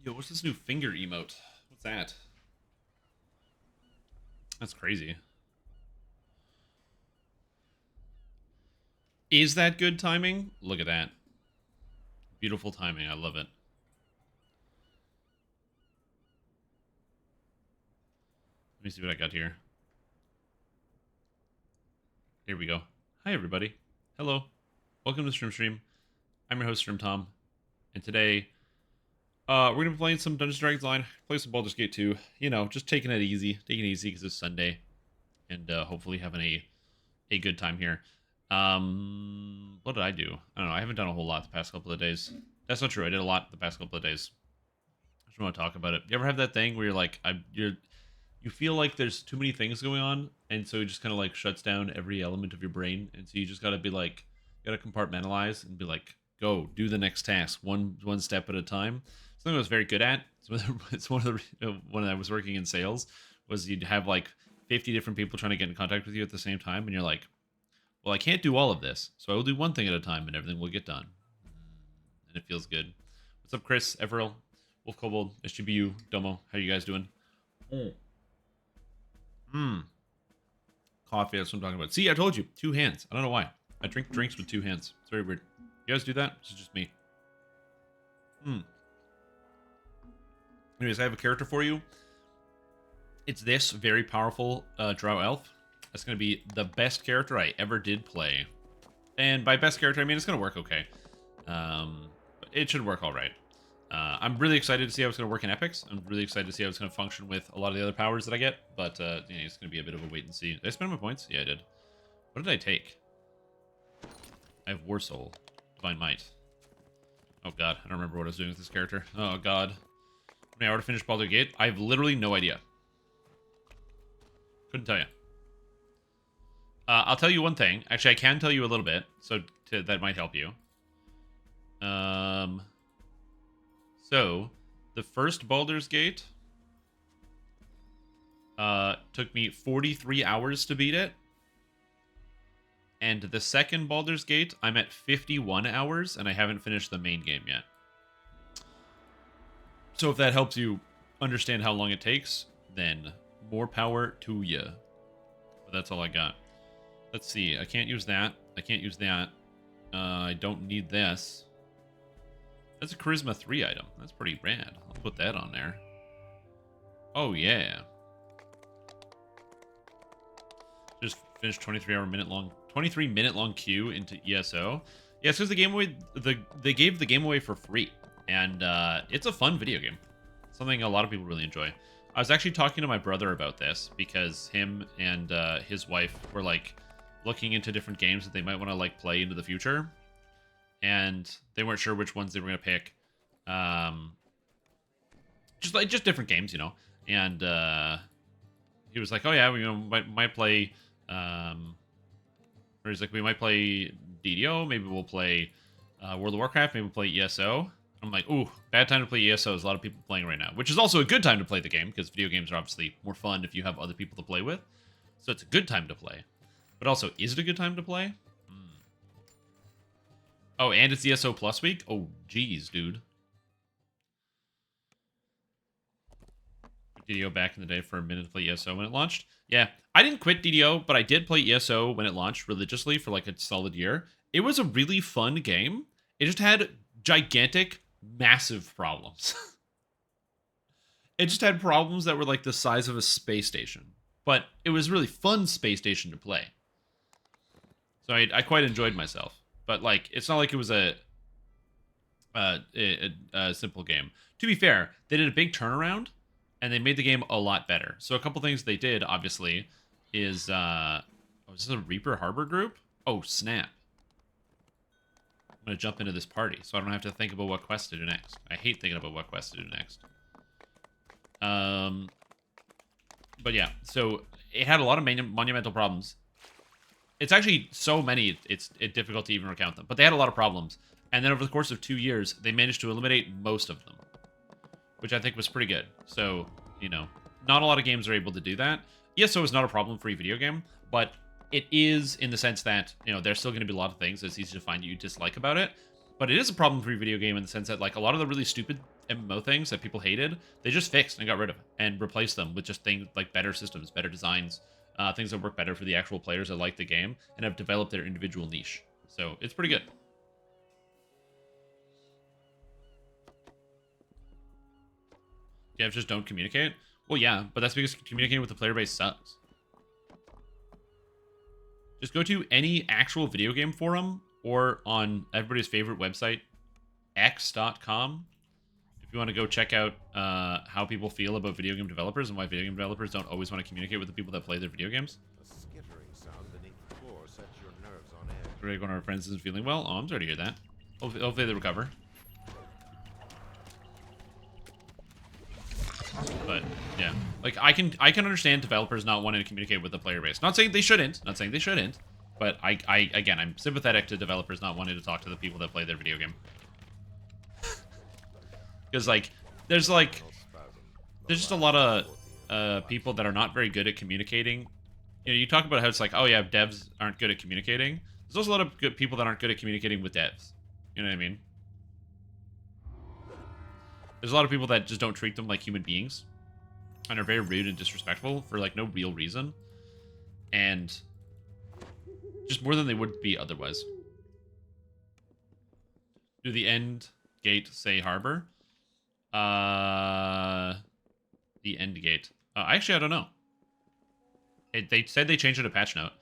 Yo, what's this new finger emote? What's that? That's crazy. Is that good timing? Look at that. Beautiful timing. I love it. Let me see what I got here. Here we go. Hi, everybody. Hello. Welcome to Stream. I'm your host, Stream Tom. And today, we're going to be playing some Dungeons & Dragons Online, play some Baldur's Gate 2. You know, just taking it easy. Taking it easy because it's Sunday. And hopefully having a good time here. What did I do? I don't know. I haven't done a whole lot the past couple of days. That's not true. I did a lot the past couple of days. I just want to talk about it. You ever have that thing where you're like, you feel like there's too many things going on, and so it just kind of like shuts down every element of your brain, and so you just gotta be like, gotta compartmentalize and be like, go do the next task one step at a time. Something I was very good at. It's one of the when I was working in sales was you'd have like 50 different people trying to get in contact with you at the same time, and you're like, well, I can't do all of this, so I will do one thing at a time, and everything will get done. And it feels good. What's up, Chris, Everil, Wolf Kobold, SGBU, Domo? How you guys doing? Coffee, that's what I'm talking about. See, I told you, two hands. I don't know why. I drink drinks with two hands. It's very weird. You guys do that? This is just me. Anyways, I have a character for you. It's this very powerful Drow Elf. That's going to be the best character I ever did play. And by best character, I mean it's going to work okay. It should work all right. I'm really excited to see how it's going to work in Epics. I'm really excited to see how it's going to function with a lot of the other powers that I get. But you know, it's going to be a bit of a wait and see. Did I spend my points? Yeah, I did. What did I take? I have War Soul. Divine Might. Oh god, I don't remember what I was doing with this character. Oh god. How many hours to finish Baldur's Gate? I have literally no idea. Couldn't tell you. I'll tell you one thing. Actually, I can tell you a little bit, so that might help you. So, the first Baldur's Gate took me 43 hours to beat it. And the second Baldur's Gate, I'm at 51 hours, and I haven't finished the main game yet. So if that helps you understand how long it takes, then more power to you. But that's all I got. Let's see. I can't use that. I can't use that. I don't need this. That's a Charisma 3 item. That's pretty rad. I'll put that on there. Oh, yeah. Just finished 23-minute long queue into ESO. Yeah, it's because the game away, they gave the game away for free. And it's a fun video game. Something a lot of people really enjoy. I was actually talking to my brother about this because him and his wife were like looking into different games that they might want to like play into the future. And they weren't sure which ones they were going to pick. Just different games, you know. And he was like, oh yeah, we might play... or he's like, we might play DDO, maybe we'll play World of Warcraft, maybe we'll play ESO. I'm like, ooh, bad time to play ESO. There's a lot of people playing right now, which is also a good time to play the game because video games are obviously more fun if you have other people to play with. So it's a good time to play. But also, is it a good time to play? Oh, and it's ESO Plus week? Oh, geez, dude. DDO back in the day for a minute to play ESO when it launched. Yeah, I didn't quit DDO, but I did play ESO when it launched religiously for like a solid year. It was a really fun game. It just had gigantic, massive problems. It just had problems that were like the size of a space station. But it was really fun space station to play. So I quite enjoyed myself. But like, it's not like it was a simple game. To be fair, they did a big turnaround, and they made the game a lot better. So a couple things they did, obviously, is... oh, is this a Reaper Harbor group? Oh, snap. I'm going to jump into this party, so I don't have to think about what quest to do next. I hate thinking about what quest to do next. But yeah, so it had a lot of monumental problems. It's actually so many, it's difficult to even recount them. But they had a lot of problems. And then over the course of 2 years, they managed to eliminate most of them. Which I think was pretty good. So, you know, not a lot of games are able to do that. ESO is not a problem for a video game, but it is in the sense that, you know, there's still going to be a lot of things that's easy to find you dislike about it. But it is a problem for your video game in the sense that like a lot of the really stupid MMO things that people hated, they just fixed and got rid of and replaced them with just things like better systems, better designs, things that work better for the actual players that like the game and have developed their individual niche. So it's pretty good. Devs just don't communicate? Well, yeah, but that's because communicating with the player base sucks. Just go to any actual video game forum or on everybody's favorite website, x.com. If you want to go check out how people feel about video game developers and why video game developers don't always want to communicate with the people that play their video games. A skittering sound beneath the floor sets your nerves on edge. One of our friends isn't feeling well. Oh, I'm sorry to hear that. Hopefully they recover. But yeah, like I can understand developers not wanting to communicate with the player base. Not saying they shouldn't. But again, I'm sympathetic to developers not wanting to talk to the people that play their video game. Because like there's just a lot of people that are not very good at communicating. You know, you talk about how it's like, oh yeah, devs aren't good at communicating. There's also a lot of good people that aren't good at communicating with devs. You know what I mean? There's a lot of people that just don't treat them like human beings and are very rude and disrespectful for like no real reason. And just more than they would be otherwise. Do the end gate say harbor? The end gate. Actually, I don't know. They said they changed it to patch note.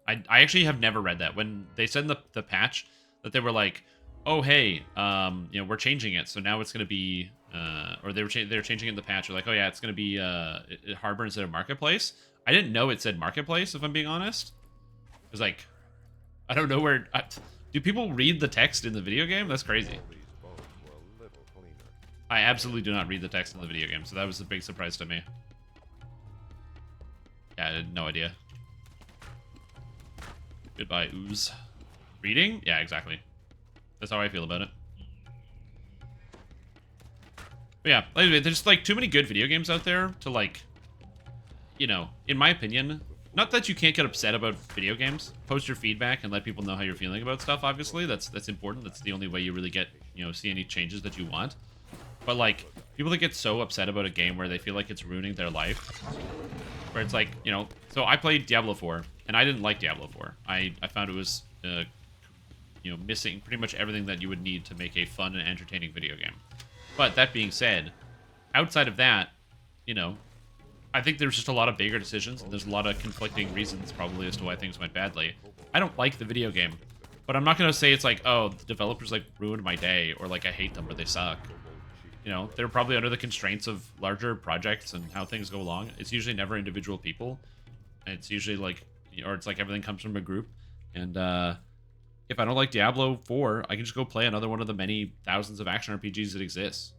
I actually have never read that. When they said in the patch that they were like, oh, hey, you know, we're changing it. So now it's going to be, or they're changing it in the patch. They're like, oh yeah, it's going to be harbor instead of marketplace. I didn't know it said marketplace, if I'm being honest. It was like, I don't know where... do people read the text in the video game? That's crazy. I absolutely do not read the text in the video game, so that was a big surprise to me. Yeah, I had no idea. Goodbye, ooze. Reading? Yeah, exactly. That's how I feel about it. But yeah, anyway, there's like too many good video games out there to like, you know, in my opinion, not that you can't get upset about video games. Post your feedback and let people know how you're feeling about stuff, obviously. That's important. That's the only way you really get, you know, see any changes that you want. But like, people that get so upset about a game where they feel like it's ruining their life, where it's like, you know, so I played Diablo 4, and I didn't like Diablo 4. I found it was, you know, missing pretty much everything that you would need to make a fun and entertaining video game. But that being said, outside of that, you know, I think there's just a lot of bigger decisions, and there's a lot of conflicting reasons probably as to why things went badly. I don't like the video game, but I'm not going to say it's like, oh, the developers like ruined my day, or like I hate them or they suck. You know, they're probably under the constraints of larger projects and how things go along. It's usually never individual people. It's usually like, or it's like everything comes from a group. And if I don't like Diablo 4, I can just go play another one of the many thousands of action RPGs that exist.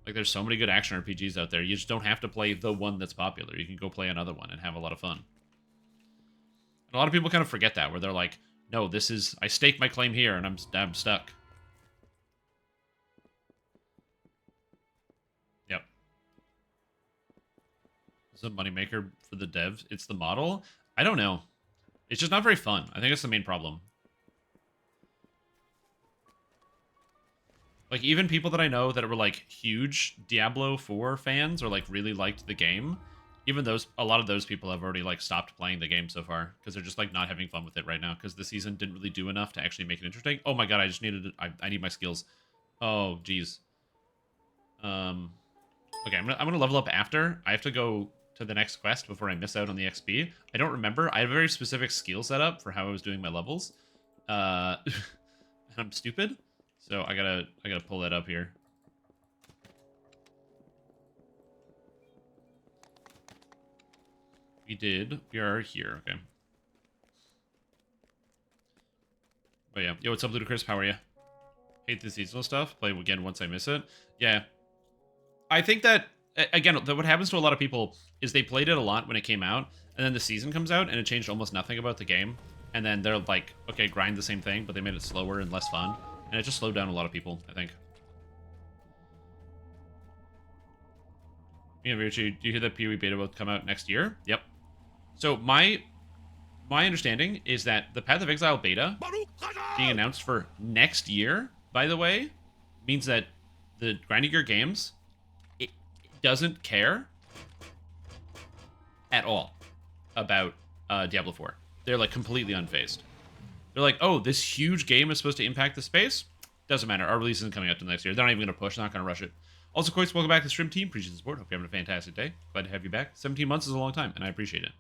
Like, there's so many good action RPGs out there. You just don't have to play the one that's popular. You can go play another one and have a lot of fun. And a lot of people kind of forget that, where they're like, no, this is, I stake my claim here and I'm stuck. Yep. Is it a moneymaker for the devs? It's the model? I don't know. It's just not very fun. I think that's the main problem. Like, even people that I know that were, like, huge Diablo 4 fans or, like, really liked the game, even those, a lot of those people have already, like, stopped playing the game so far because they're just, like, not having fun with it right now because the season didn't really do enough to actually make it interesting. Oh my god, I just needed, I need my skills. Oh, jeez. Okay, I'm gonna level up after. I have to go to the next quest before I miss out on the XP. I don't remember. I have a very specific skill setup for how I was doing my levels. And I'm stupid. So I gotta pull that up here. We are here, okay. Oh yeah. Yo, what's up, Ludacris? How are you? Hate the seasonal stuff. Play again once I miss it. Yeah. I think that, again, what happens to a lot of people is they played it a lot when it came out, and then the season comes out, and it changed almost nothing about the game. And then they're like, okay, grind the same thing, but they made it slower and less fun. And it just slowed down a lot of people, I think. Yeah, Virtue, do you hear that PoE beta will come out next year? Yep. So my understanding is that the Path of Exile beta being announced for next year by the way, means that the grinding gear games, it doesn't care at all about Diablo 4. They're like completely unfazed. They're like, oh, this huge game is supposed to impact the space? Doesn't matter. Our release isn't coming out till next year. They're not even going to push. They're not going to rush it. Also, Coits, welcome back to the stream team. Appreciate the support. Hope you're having a fantastic day. Glad to have you back. 17 months is a long time, and I appreciate it.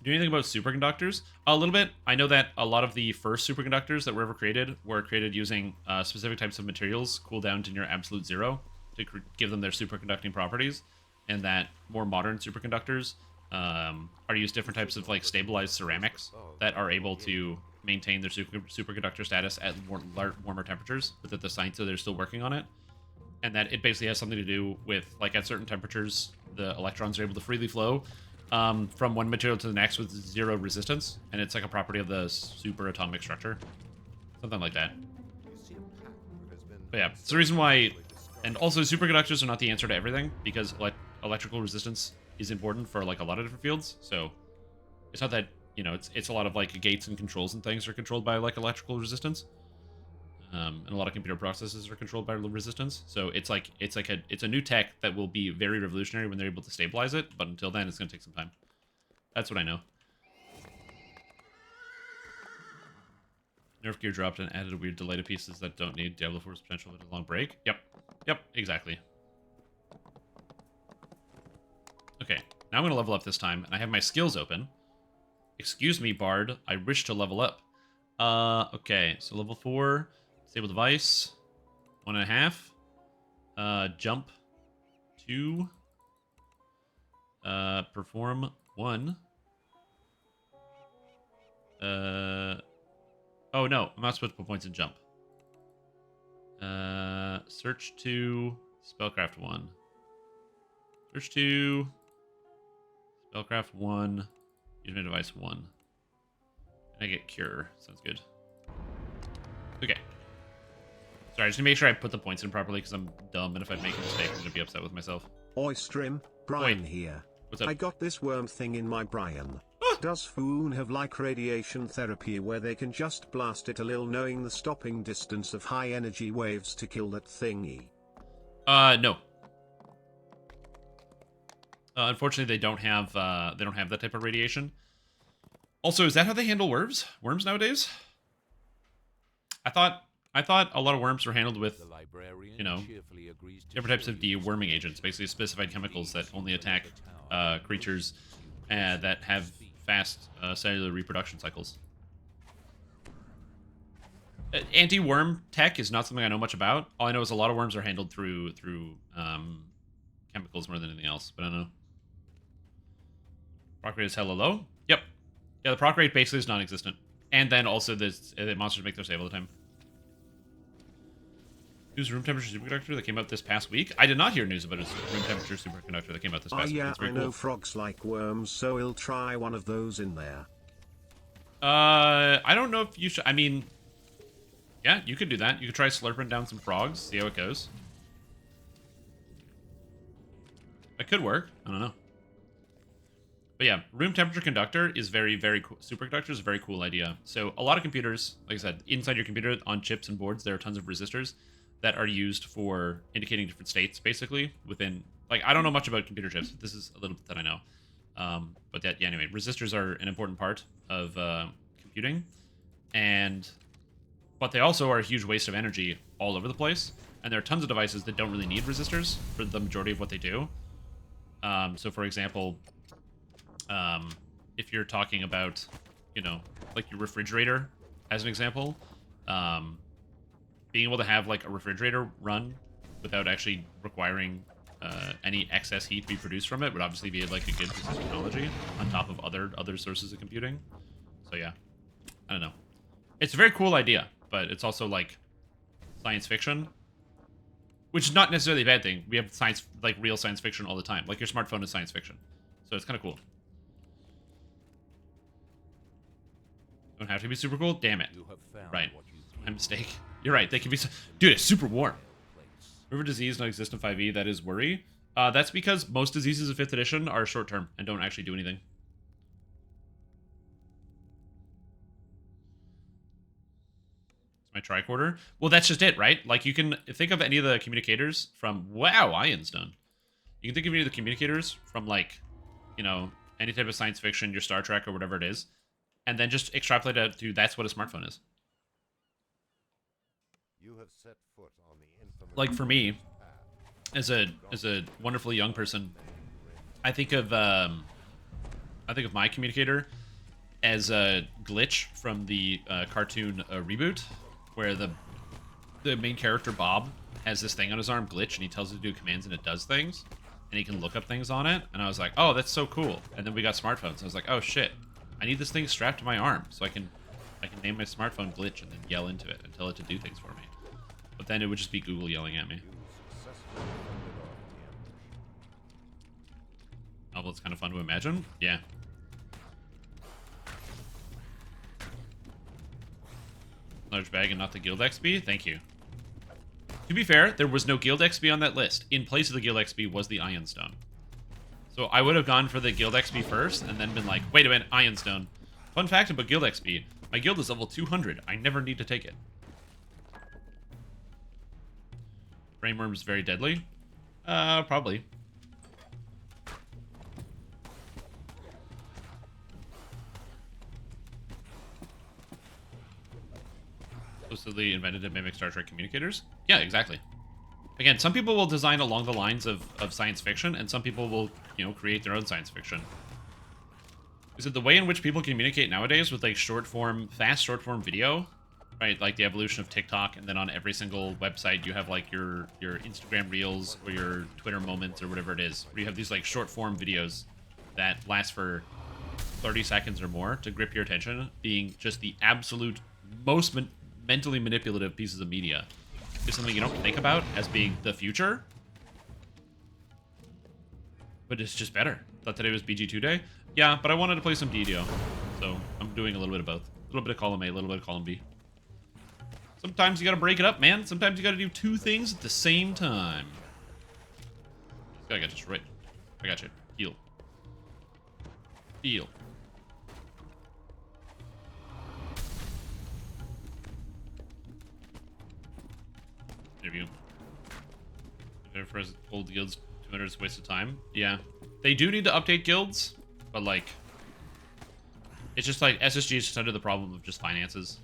Do anything about superconductors? A little bit. I know that a lot of the first superconductors that were ever created were created using specific types of materials cooled down to near absolute zero to give them their superconducting properties, and that more modern superconductors are used different types of like stabilized ceramics that are able to maintain their superconductor status at warmer temperatures, but that the science they're still working on it, and that it basically has something to do with like at certain temperatures the electrons are able to freely flow from one material to the next with zero resistance, and it's like a property of the superatomic structure, something like that. But yeah, it's the reason why. And also, superconductors are not the answer to everything, because electrical resistance is important for like a lot of different fields. So it's not that, you know, it's a lot of like gates and controls and things are controlled by like electrical resistance, and a lot of computer processes are controlled by resistance. So it's a new tech that will be very revolutionary when they're able to stabilize it. But until then, it's going to take some time. That's what I know. Nerf gear dropped and added a weird delay to pieces that don't need Diablo 4's potential with a long break. Yep, exactly. Okay, now I'm going to level up this time, and I have my skills open. Excuse me, Bard. I wish to level up. Okay, so level 4, stable device, 1.5, jump, 2, perform, 1. Oh no, I'm not supposed to put points in jump. Search 2, spellcraft 1. Search 2, spellcraft 1, use my device 1. And I get cure. Sounds good. Okay. Sorry, I just need to make sure I put the points in properly because I'm dumb, and if I make a mistake, I'm gonna be upset with myself. Oi, Strim, Brian here. What's up? I got this worm thing in my Brian. Ah! Does Foon have like radiation therapy where they can just blast it a little knowing the stopping distance of high energy waves to kill that thingy? No. Unfortunately, they don't have that type of radiation. Also, is that how they handle worms? Worms nowadays? I thought a lot of worms were handled with, you know, different types of deworming agents, basically specified chemicals that only attack creatures that have fast cellular reproduction cycles. Anti-worm tech is not something I know much about. All I know is a lot of worms are handled through chemicals more than anything else, but I don't know. Proc rate is hella low? Yep. Yeah, the proc rate basically is non-existent. And then also the monsters make their save all the time. News room temperature superconductor that came out this past week? I did not hear news about a room temperature superconductor that came out this past week. Yeah, It's very I know cool. frogs like worms, so we'll try one of those in there. I don't know if you should. I mean, yeah, you could do that. You could try slurping down some frogs, see how it goes. That could work. I don't know. But yeah, room temperature conductor is very, very cool. Superconductor is a very cool idea. So a lot of computers, like I said, inside your computer on chips and boards, there are tons of resistors that are used for indicating different states, basically, within... Like, I don't know much about computer chips, but this is a little bit that I know. But that, yeah, anyway, resistors are an important part of computing. But they also are a huge waste of energy all over the place. And there are tons of devices that don't really need resistors for the majority of what they do. So, for example... if you're talking about, you know, like your refrigerator, as an example, being able to have like a refrigerator run without actually requiring any excess heat to be produced from it would obviously be like a good piece of technology on top of other sources of computing. So yeah, I don't know. It's a very cool idea, but it's also like science fiction, which is not necessarily a bad thing. We have science, like real science fiction all the time. Like your smartphone is science fiction, so it's kind of cool. Don't have to be super cool? Damn it. Right. My mistake. You're right. They can be... Dude, it's super warm. River disease not exist in 5e. That is worry. That's because most diseases of 5th edition are short-term and don't actually do anything. my tricorder. Well, that's just it, right? Like, you can think of any of the communicators from... Wow, Ion's done. You can think of any of the communicators from, like, you know, any type of science fiction, your Star Trek or whatever it is, and then just extrapolate it to that's what a smartphone is. You have set foot on the infamous Like, for me, path. as a wonderfully young person, I think of my communicator as a Glitch from the cartoon Reboot, where the main character Bob has this thing on his arm, Glitch, and he tells it to do commands and it does things, and he can look up things on it. And I was like, oh, that's so cool. And then we got smartphones. I was like, oh shit, I need this thing strapped to my arm so I can name my smartphone Glitch and then yell into it and tell it to do things for me. But then it would just be Google yelling at me. You successfully fended off the ambush. Oh, well, it's kind of fun to imagine. Yeah. Large bag and not the guild XP? Thank you. To be fair, there was no guild XP on that list. In place of the guild XP was the Iron Stone. So I would have gone for the guild XP first and then been like, wait a minute, Iron Stone. Fun fact about guild XP. My guild is level 200. I never need to take it. Brainworm is very deadly? Probably. Supposedly invented to mimic Star Trek communicators? Yeah, exactly. Again, some people will design along the lines of science fiction, and some people will, you know, create their own science fiction. Is it the way in which people communicate nowadays with, like, fast short-form video? Right, like the evolution of TikTok, and then on every single website you have, like, your Instagram Reels or your Twitter Moments or whatever it is, where you have these, like, short-form videos that last for 30 seconds or more to grip your attention, being just the absolute most mentally manipulative pieces of media. Is something you don't think about as being the future, but it's just better. Thought today was BG2 day? Yeah, but I wanted to play some DDO, so I'm doing a little bit of both. A little bit of column A, a little bit of column B. Sometimes you gotta break it up, man. Sometimes you gotta do two things at the same time. This guy got destroyed. I got you. Heal. Heal. Interview. For old guilds, 200 is a waste of time. Yeah. They do need to update guilds, but like, it's just like SSG is just under the problem of just finances.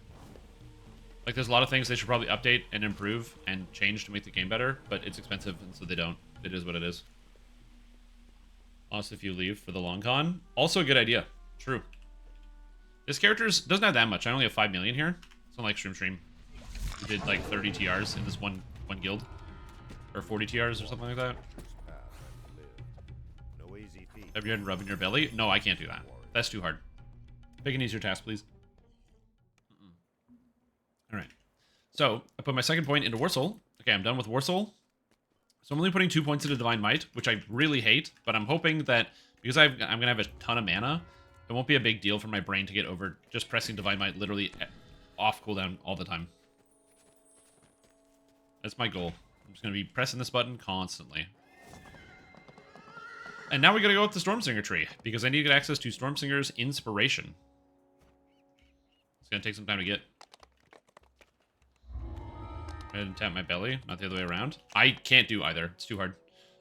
Like, there's a lot of things they should probably update and improve and change to make the game better, but it's expensive, and so they don't. It is what it is. Lost if you leave for the long con. Also a good idea. True. This character doesn't have that much. I only have 5 million here. It's not like Stream. We did like 30 TRs in this one guild. Or 40 TRs or something like that. No easy feat. Have you had rubbing your belly? No, I can't do that. That's too hard. Pick an easier task, please. Alright. So, I put my second point into Warsaw. Okay, I'm done with Warsaw. So I'm only putting 2 points into Divine Might, which I really hate, but I'm hoping that, because I'm going to have a ton of mana, it won't be a big deal for my brain to get over just pressing Divine Might literally off cooldown all the time. That's my goal. I'm just going to be pressing this button constantly. And now we got to go with the Stormsinger tree, because I need to get access to Stormsinger's Inspiration. It's going to take some time to get. Go ahead and tap my belly, not the other way around. I can't do either. It's too hard.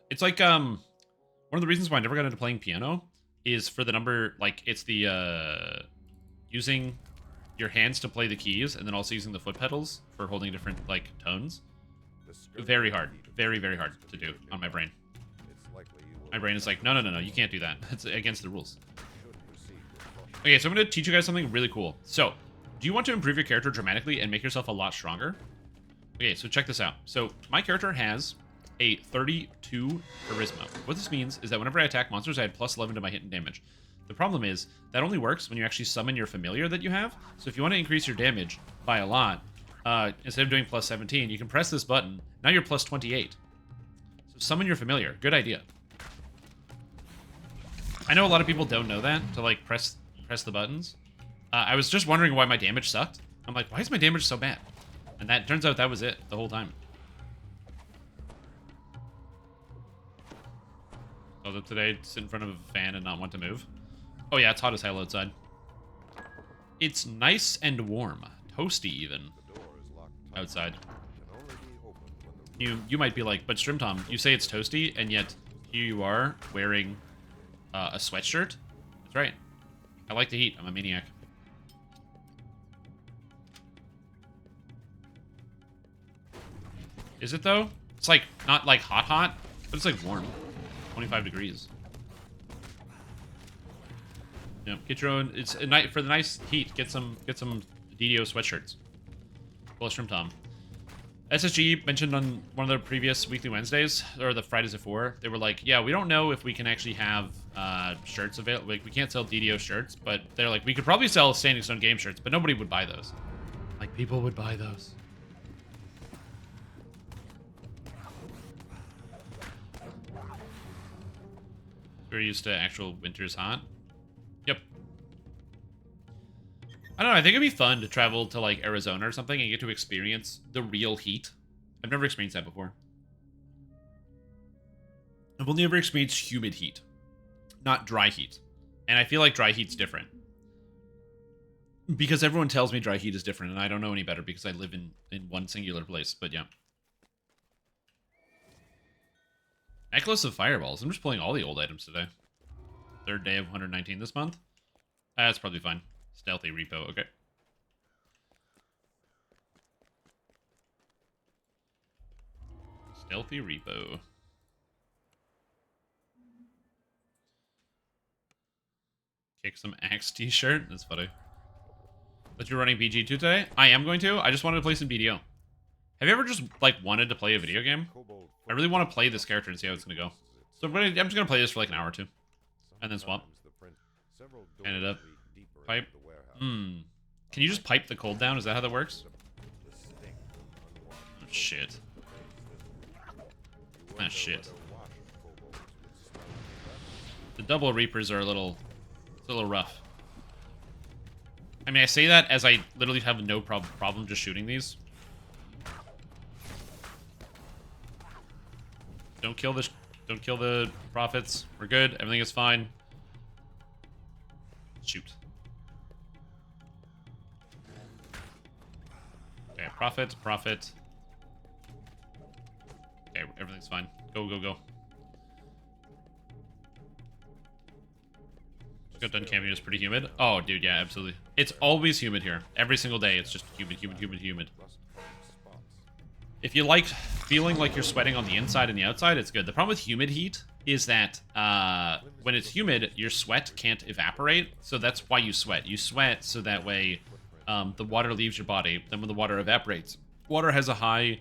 It's like, one of the reasons why I never got into playing piano is for the number, like, it's the, using your hands to play the keys and then also using the foot pedals for holding different, like, tones. Very hard. Very, very hard to do on my brain. My brain is like, no, no, no, no, you can't do that. It's against the rules. Okay, so I'm going to teach you guys something really cool. So, do you want to improve your character dramatically and make yourself a lot stronger? Okay, so check this out. So, my character has a 32 charisma. What this means is that whenever I attack monsters, I add plus 11 to my hit and damage. The problem is, that only works when you actually summon your familiar that you have. So if you want to increase your damage by a lot, instead of doing plus 17, you can press this button. Now you're plus 28. So summon your familiar. Good idea. I know a lot of people don't know that, to like press the buttons. I was just wondering why my damage sucked. I'm like, why is my damage so bad? And that turns out that was it the whole time. Oh, that today, sit in front of a fan and not want to move. Oh yeah, it's hot as hell outside. It's nice and warm. Toasty even. The door is locked outside. Can only be opened when the You might be like, but Strim Tom, you say it's toasty, and yet here you are wearing a sweatshirt. That's right. I like the heat. I'm a maniac. Is it though? It's like not like hot, but it's like warm. 25 degrees. Yeah, get your own. It's a night for the nice heat. Get some DDO sweatshirts. Well, Shrimp Tom. SSG mentioned on one of the previous weekly Wednesdays or the Fridays before. They were like, "Yeah, we don't know if we can actually have shirts available. Like, we can't sell DDO shirts, but they're like, we could probably sell Standing Stone game shirts, but nobody would buy those. Like, people would buy those." We're used to actual winter's hot. Yep. I don't know, I think it'd be fun to travel to, like, Arizona or something and get to experience the real heat. I've never experienced that before. I've only ever experienced humid heat, not dry heat. And I feel like dry heat's different. Because everyone tells me dry heat is different, and I don't know any better because I live in one singular place, but yeah. Necklace of Fireballs. I'm just pulling all the old items today. Third day of 119 this month. That's probably fine. Stealthy repo. Okay. Stealthy repo. Kick some Axe t-shirt. That's funny. But you're running BG2 today? I am going to. I just wanted to play some BDO. Have you ever just, like, wanted to play a video game? I really want to play this character and see how it's going to go. So I'm just going to play this for like an hour or two. And then swap. And it up. Pipe. Can you just pipe the cold down? Is that how that works? Oh, shit. Ah, shit. The double Reapers are it's a little rough. I mean, I say that as I literally have no problem just shooting these. Don't kill the prophets. We're good. Everything is fine. Shoot. Okay, prophet. Okay, everything's fine. Go. Just got done camping. It's pretty humid. Oh, dude, yeah, absolutely. It's always humid here. Every single day, it's just humid. If you like feeling like you're sweating on the inside and the outside, it's good. The problem with humid heat is that when it's humid, your sweat can't evaporate, so that's why you sweat. You sweat so that way the water leaves your body. Then when the water evaporates, water has a high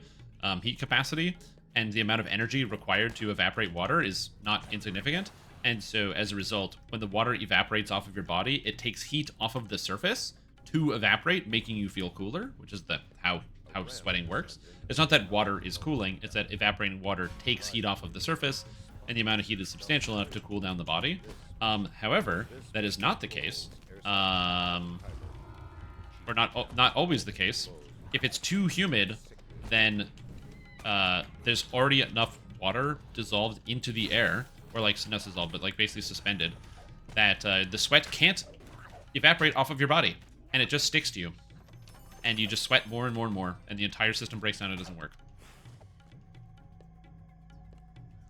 heat capacity, and the amount of energy required to evaporate water is not insignificant. And so as a result, when the water evaporates off of your body, it takes heat off of the surface to evaporate, making you feel cooler, which is how sweating works. It's not that water is cooling, it's that evaporating water takes heat off of the surface, and the amount of heat is substantial enough to cool down the body. However, that is not the case, or not always the case. If it's too humid, then there's already enough water dissolved into the air, or like not dissolved, but like basically suspended, that the sweat can't evaporate off of your body, and it just sticks to you. And you just sweat more and more, and the entire system breaks down and it doesn't work.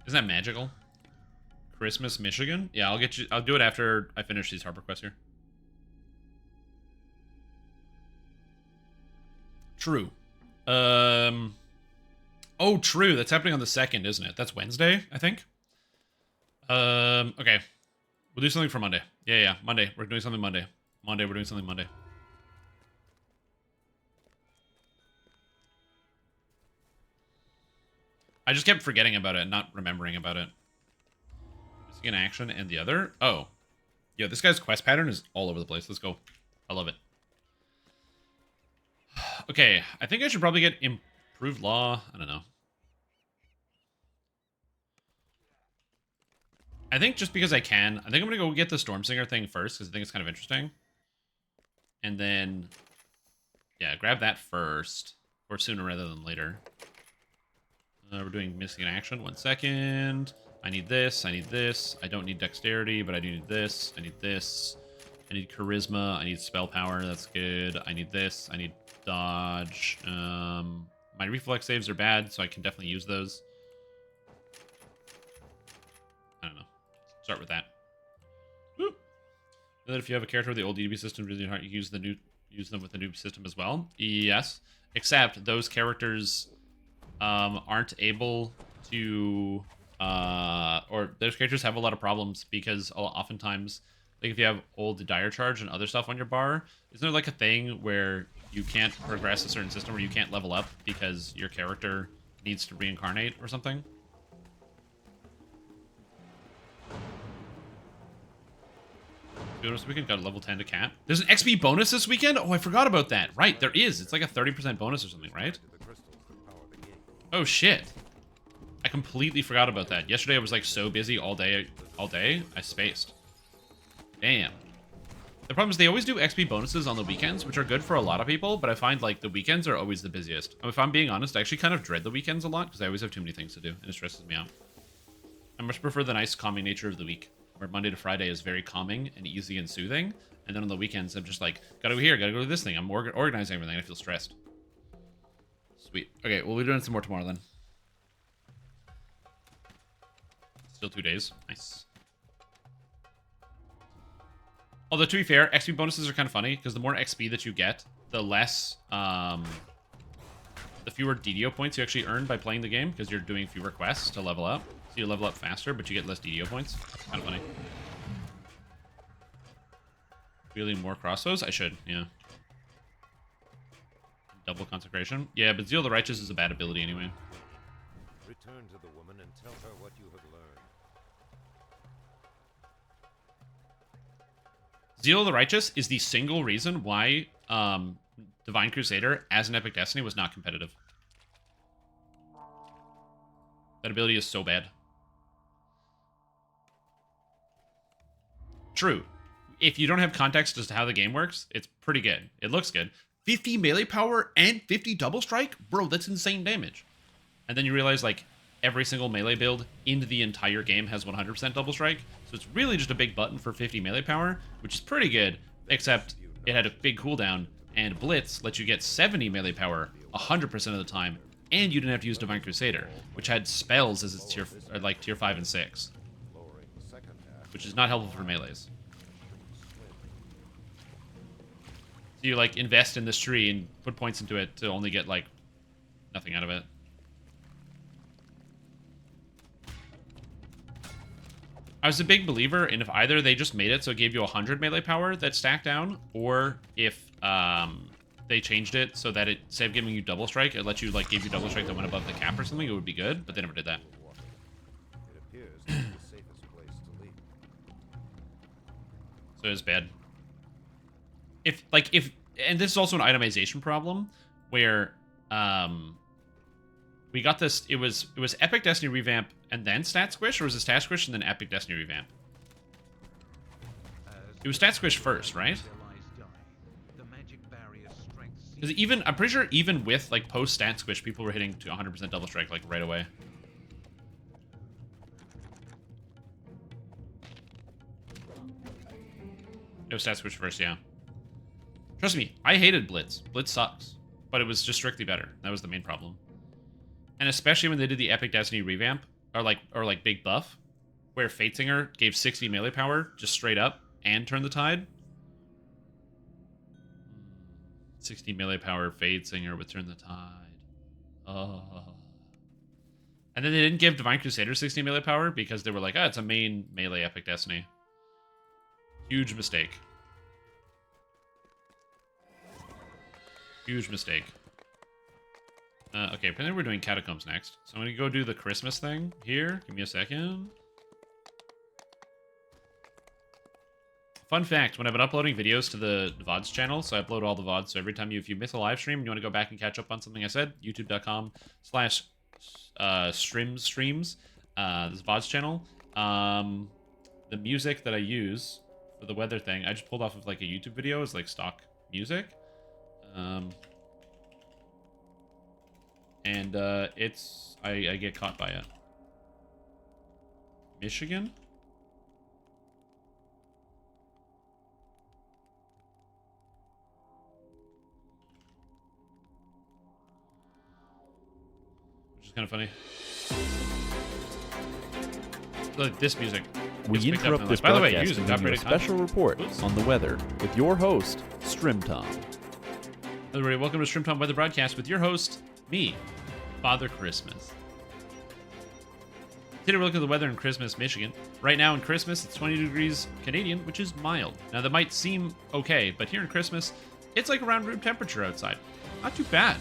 Isn't that magical? Christmas, Michigan? Yeah, I'll do it after I finish these harbor quests here. True. Oh, true. That's happening on the 2nd, isn't it? That's Wednesday, I think. Okay. We'll do something for Monday. Yeah. Monday. We're doing something Monday. We're doing something Monday. I just kept forgetting about it and not remembering about it. Missing an action and the other? Oh. Yeah, this guy's quest pattern is all over the place. Let's go. I love it. Okay, I think I should probably get improved law. I don't know. I think just because I can, I think I'm going to go get the Stormsinger thing first, because I think it's kind of interesting. And then, yeah, grab that first, or sooner rather than later. We're doing missing in action. 1 second. I need this. I don't need dexterity, but I do need this. I need this. I need charisma. I need spell power. That's good. I need this. I need dodge. My reflex saves are bad, so I can definitely use those. I don't know. Start with that. Woo. And then if you have a character with the old DDB system, really hard, you use them with the new system as well. Yes, except those characters aren't able to, or those characters have a lot of problems because oftentimes, like if you have old dire charge and other stuff on your bar, isn't there like a thing where you can't progress a certain system where you can't level up because your character needs to reincarnate or something? This weekend got a level 10 to cat. There's an XP bonus this weekend? Oh, I forgot about that. Right, there is. It's like a 30% bonus or something, right? Oh, shit. I completely forgot about that. Yesterday I was like so busy all day, I spaced. Damn. The problem is they always do XP bonuses on the weekends, which are good for a lot of people, but I find like the weekends are always the busiest. If I'm being honest, I actually kind of dread the weekends a lot because I always have too many things to do and it stresses me out. I much prefer the nice calming nature of the week, where Monday to Friday is very calming and easy and soothing, and then on the weekends I'm just like, gotta go here, gotta go to this thing, I'm organizing everything, I feel stressed. Sweet. Okay, we'll be doing some more tomorrow then. Still 2 days. Nice. Although, to be fair, XP bonuses are kind of funny, because the more XP that you get, the less, the fewer DDO points you actually earn by playing the game, because you're doing fewer quests to level up. So you level up faster, but you get less DDO points. Kind of funny. Wielding more crossbows? I should, yeah. Double consecration? Yeah, but Zeal the Righteous is a bad ability anyway. Return to the woman and tell her what you have learned. Zeal the Righteous is the single reason why Divine Crusader as an Epic Destiny was not competitive. That ability is so bad. True. If you don't have context as to how the game works, it's pretty good. It looks good. 50 melee power and 50 double strike? Bro, that's insane damage. And then you realize, like, every single melee build in the entire game has 100% double strike. So it's really just a big button for 50 melee power, which is pretty good, except it had a big cooldown, and Blitz lets you get 70 melee power 100% of the time, and you didn't have to use Divine Crusader, which had spells as its tier 5 and 6, which is not helpful for melees. So you, like, invest in this tree and put points into it to only get, like, nothing out of it. I was a big believer in if either they just made it so it gave you 100 melee power that stacked down, or if they changed it so that it, instead of giving you double strike, it let you, like, give you double strike that went above the cap or something, it would be good, but they never did that. It appears this is the safest place to leave. So it was bad. And this is also an itemization problem, where we got this, it was Epic Destiny revamp and then Stat Squish, or was it Stat Squish and then Epic Destiny revamp? It was Stat Squish first, right? Because even, I'm pretty sure even with, like, post Stat Squish, people were hitting to 100% double strike, like, right away. It was Stat Squish first, yeah. Trust me, I hated Blitz. Blitz sucks. But it was just strictly better. That was the main problem. And especially when they did the Epic Destiny revamp, or like Big Buff, where Fatesinger gave 60 melee power, just straight up, and turned the tide. 60 melee power Fatesinger would turn the tide. Oh. And then they didn't give Divine Crusader 60 melee power because they were like, it's a main melee Epic Destiny. Huge mistake. Huge mistake. Okay, apparently we're doing Catacombs next. So I'm going to go do the Christmas thing here. Give me a second. Fun fact, when I've been uploading videos to the VODs channel, so I upload all the VODs, so every time if you miss a live stream and you want to go back and catch up on something I said, youtube.com/streams, this VODs channel. The music that I use for the weather thing, I just pulled off of like a YouTube video as like stock music. And I get caught by it. Michigan? is kind of funny. Like this music. We gets picked up interrupt and this like, by the way, broadcast using to bring you a copyrighted special report Oops. on the weather with your host, Strimtom. Everybody, welcome to Stream Time Weather Broadcast with your host, me, Father Christmas. Today we're looking at the weather in Christmas, Michigan. Right now in Christmas, it's 20 degrees Canadian, which is mild. Now that might seem okay, but here in Christmas, it's like around room temperature outside. Not too bad,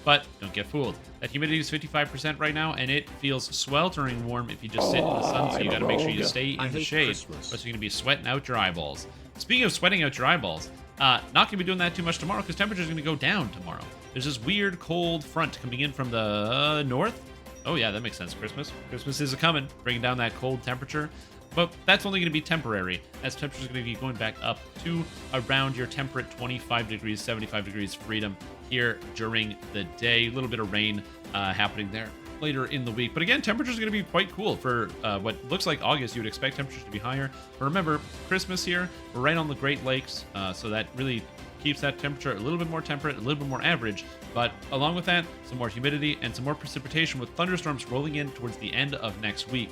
but don't get fooled. That humidity is 55% right now, and it feels sweltering warm if you just sit in the sun, so you gotta make sure you stay in the shade, or else you're gonna be sweating out your eyeballs. Speaking of sweating out your eyeballs, not gonna be doing that too much tomorrow, because temperature's gonna go down tomorrow. There's this weird cold front coming in from the north. Oh yeah, that makes sense. Christmas is coming, bringing down that cold temperature. But that's only going to be temporary, as temperatures are going to be going back up to around your temperate 25 degrees, 75 degrees freedom here during the day. A little bit of rain happening there later in the week. But again, temperatures are going to be quite cool for what looks like August. You would expect temperatures to be higher. But remember, Christmas here, we're right on the Great Lakes, so that really keeps that temperature a little bit more temperate, a little bit more average. But along with that, some more humidity and some more precipitation with thunderstorms rolling in towards the end of next week.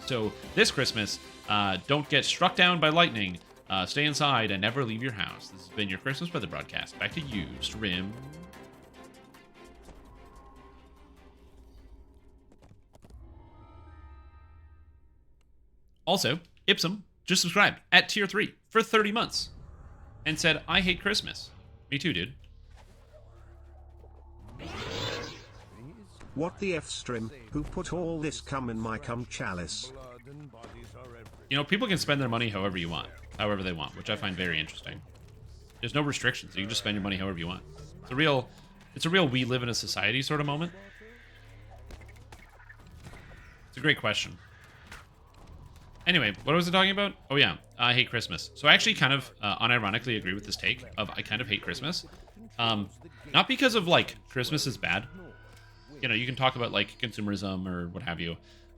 So this Christmas, don't get struck down by lightning. Stay inside and never leave your house. This has been your Christmas weather broadcast. Back to you, Strim. Also, Ipsum just subscribed at tier 3 for 30 months and said, I hate Christmas. Me too, dude. What the F Strim, who put all this cum in my cum chalice? You know, people can spend their money however they want, which I find very interesting. There's no restrictions. You can just spend your money however you want. It's a real we live in a society sort of moment. It's a great question. Anyway, what was I talking about? Oh yeah, I hate Christmas. So I actually kind of unironically agree with this take of I kind of hate Christmas. Not because of like Christmas is bad. You know, you can talk about like consumerism or what have you.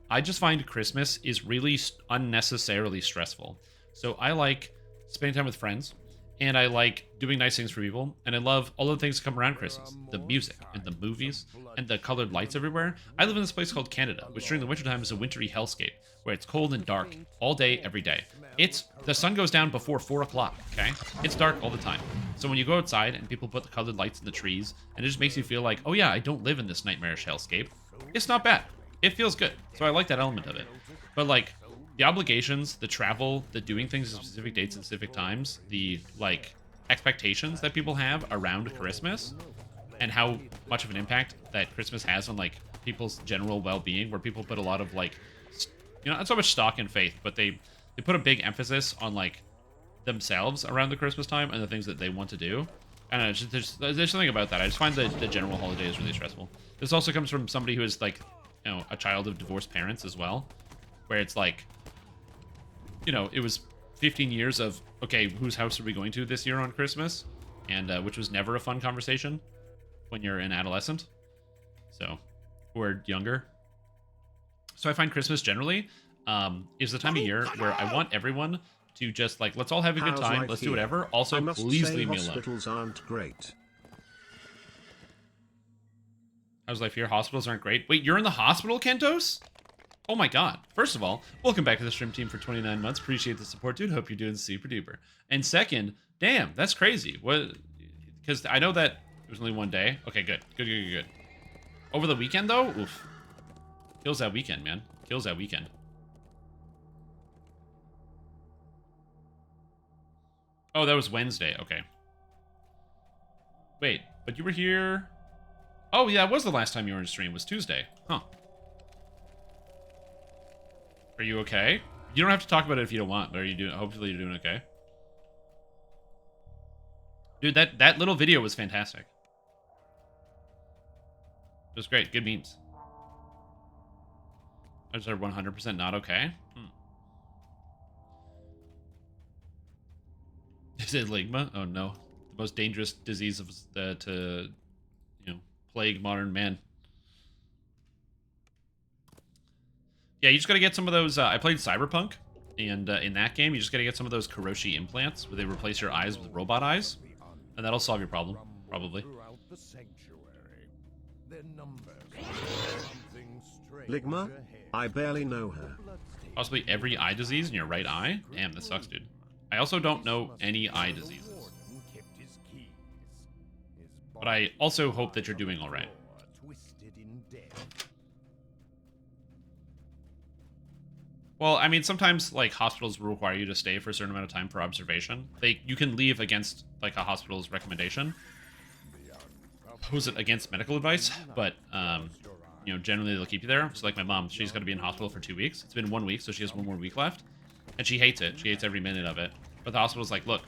I just find Christmas is really unnecessarily stressful. So I like spending time with friends, and I like doing nice things for people, and I love all the things that come around Christmas. The music, and the movies, and the colored lights everywhere. I live in this place called Canada, which during the wintertime is a wintry hellscape, where it's cold and dark all day, every day. The sun goes down before 4 o'clock, okay? It's dark all the time. So when you go outside and people put the colored lights in the trees, and it just makes you feel like, oh yeah, I don't live in this nightmarish hellscape, it's not bad. It feels good. So I like that element of it. But like the obligations, the travel, the doing things at specific dates and specific times, the like expectations that people have around Christmas and how much of an impact that Christmas has on like people's general well-being, where people put a lot of like, you know, not so much stock in faith, but they put a big emphasis on like themselves around the Christmas time and the things that they want to do. I don't know, there's something about that. I just find the general holiday is really stressful. This also comes from somebody who is like, you know, a child of divorced parents as well, where it's like, you know, it was 15 years of, okay, whose house are we going to this year on Christmas? And which was never a fun conversation when you're an adolescent, so, or younger. So I find Christmas generally is the time of year where I want everyone to just like, let's all have a good time, let's do whatever. Also, please leave me alone. Hospitals aren't great. How's life here? Hospitals aren't great. Wait, you're in the hospital, Kentos? Oh my god. First of all, welcome back to the stream team for 29 months. Appreciate the support, dude. Hope you're doing super duper. And second, damn, that's crazy. What? Because I know that it was only one day. Okay, good. Good. Over the weekend, though? Oof. Kills that weekend, man. Kills that weekend. Oh, that was Wednesday. Okay. Wait, but you were here... Oh, yeah, it was the last time you were in stream. It was Tuesday. Huh. Are you okay? You don't have to talk about it if you don't want, but are you doing... Hopefully you're doing okay. Dude, that little video was fantastic. It was great. Good memes. I just heard 100% not okay. Is it ligma? Oh no. The most dangerous disease of to, you know, plague modern man. Yeah, you just gotta get some of those, I played Cyberpunk, and in that game, you just gotta get some of those Kiroshi implants, where they replace your eyes with robot eyes, and that'll solve your problem, probably. Ligma? I barely know her. Possibly every eye disease in your right eye? Damn, this sucks, dude. I also don't know any eye diseases. But I also hope that you're doing alright. Well, I mean, sometimes, like, hospitals will require you to stay for a certain amount of time for observation. You can leave against, like, a hospital's recommendation. Oppose it against medical advice, but, you know, generally they'll keep you there. So, like, my mom, she's got to be in hospital for 2 weeks. It's been 1 week, so she has 1 more week left. And she hates it. She hates every minute of it. But the hospital's like, look,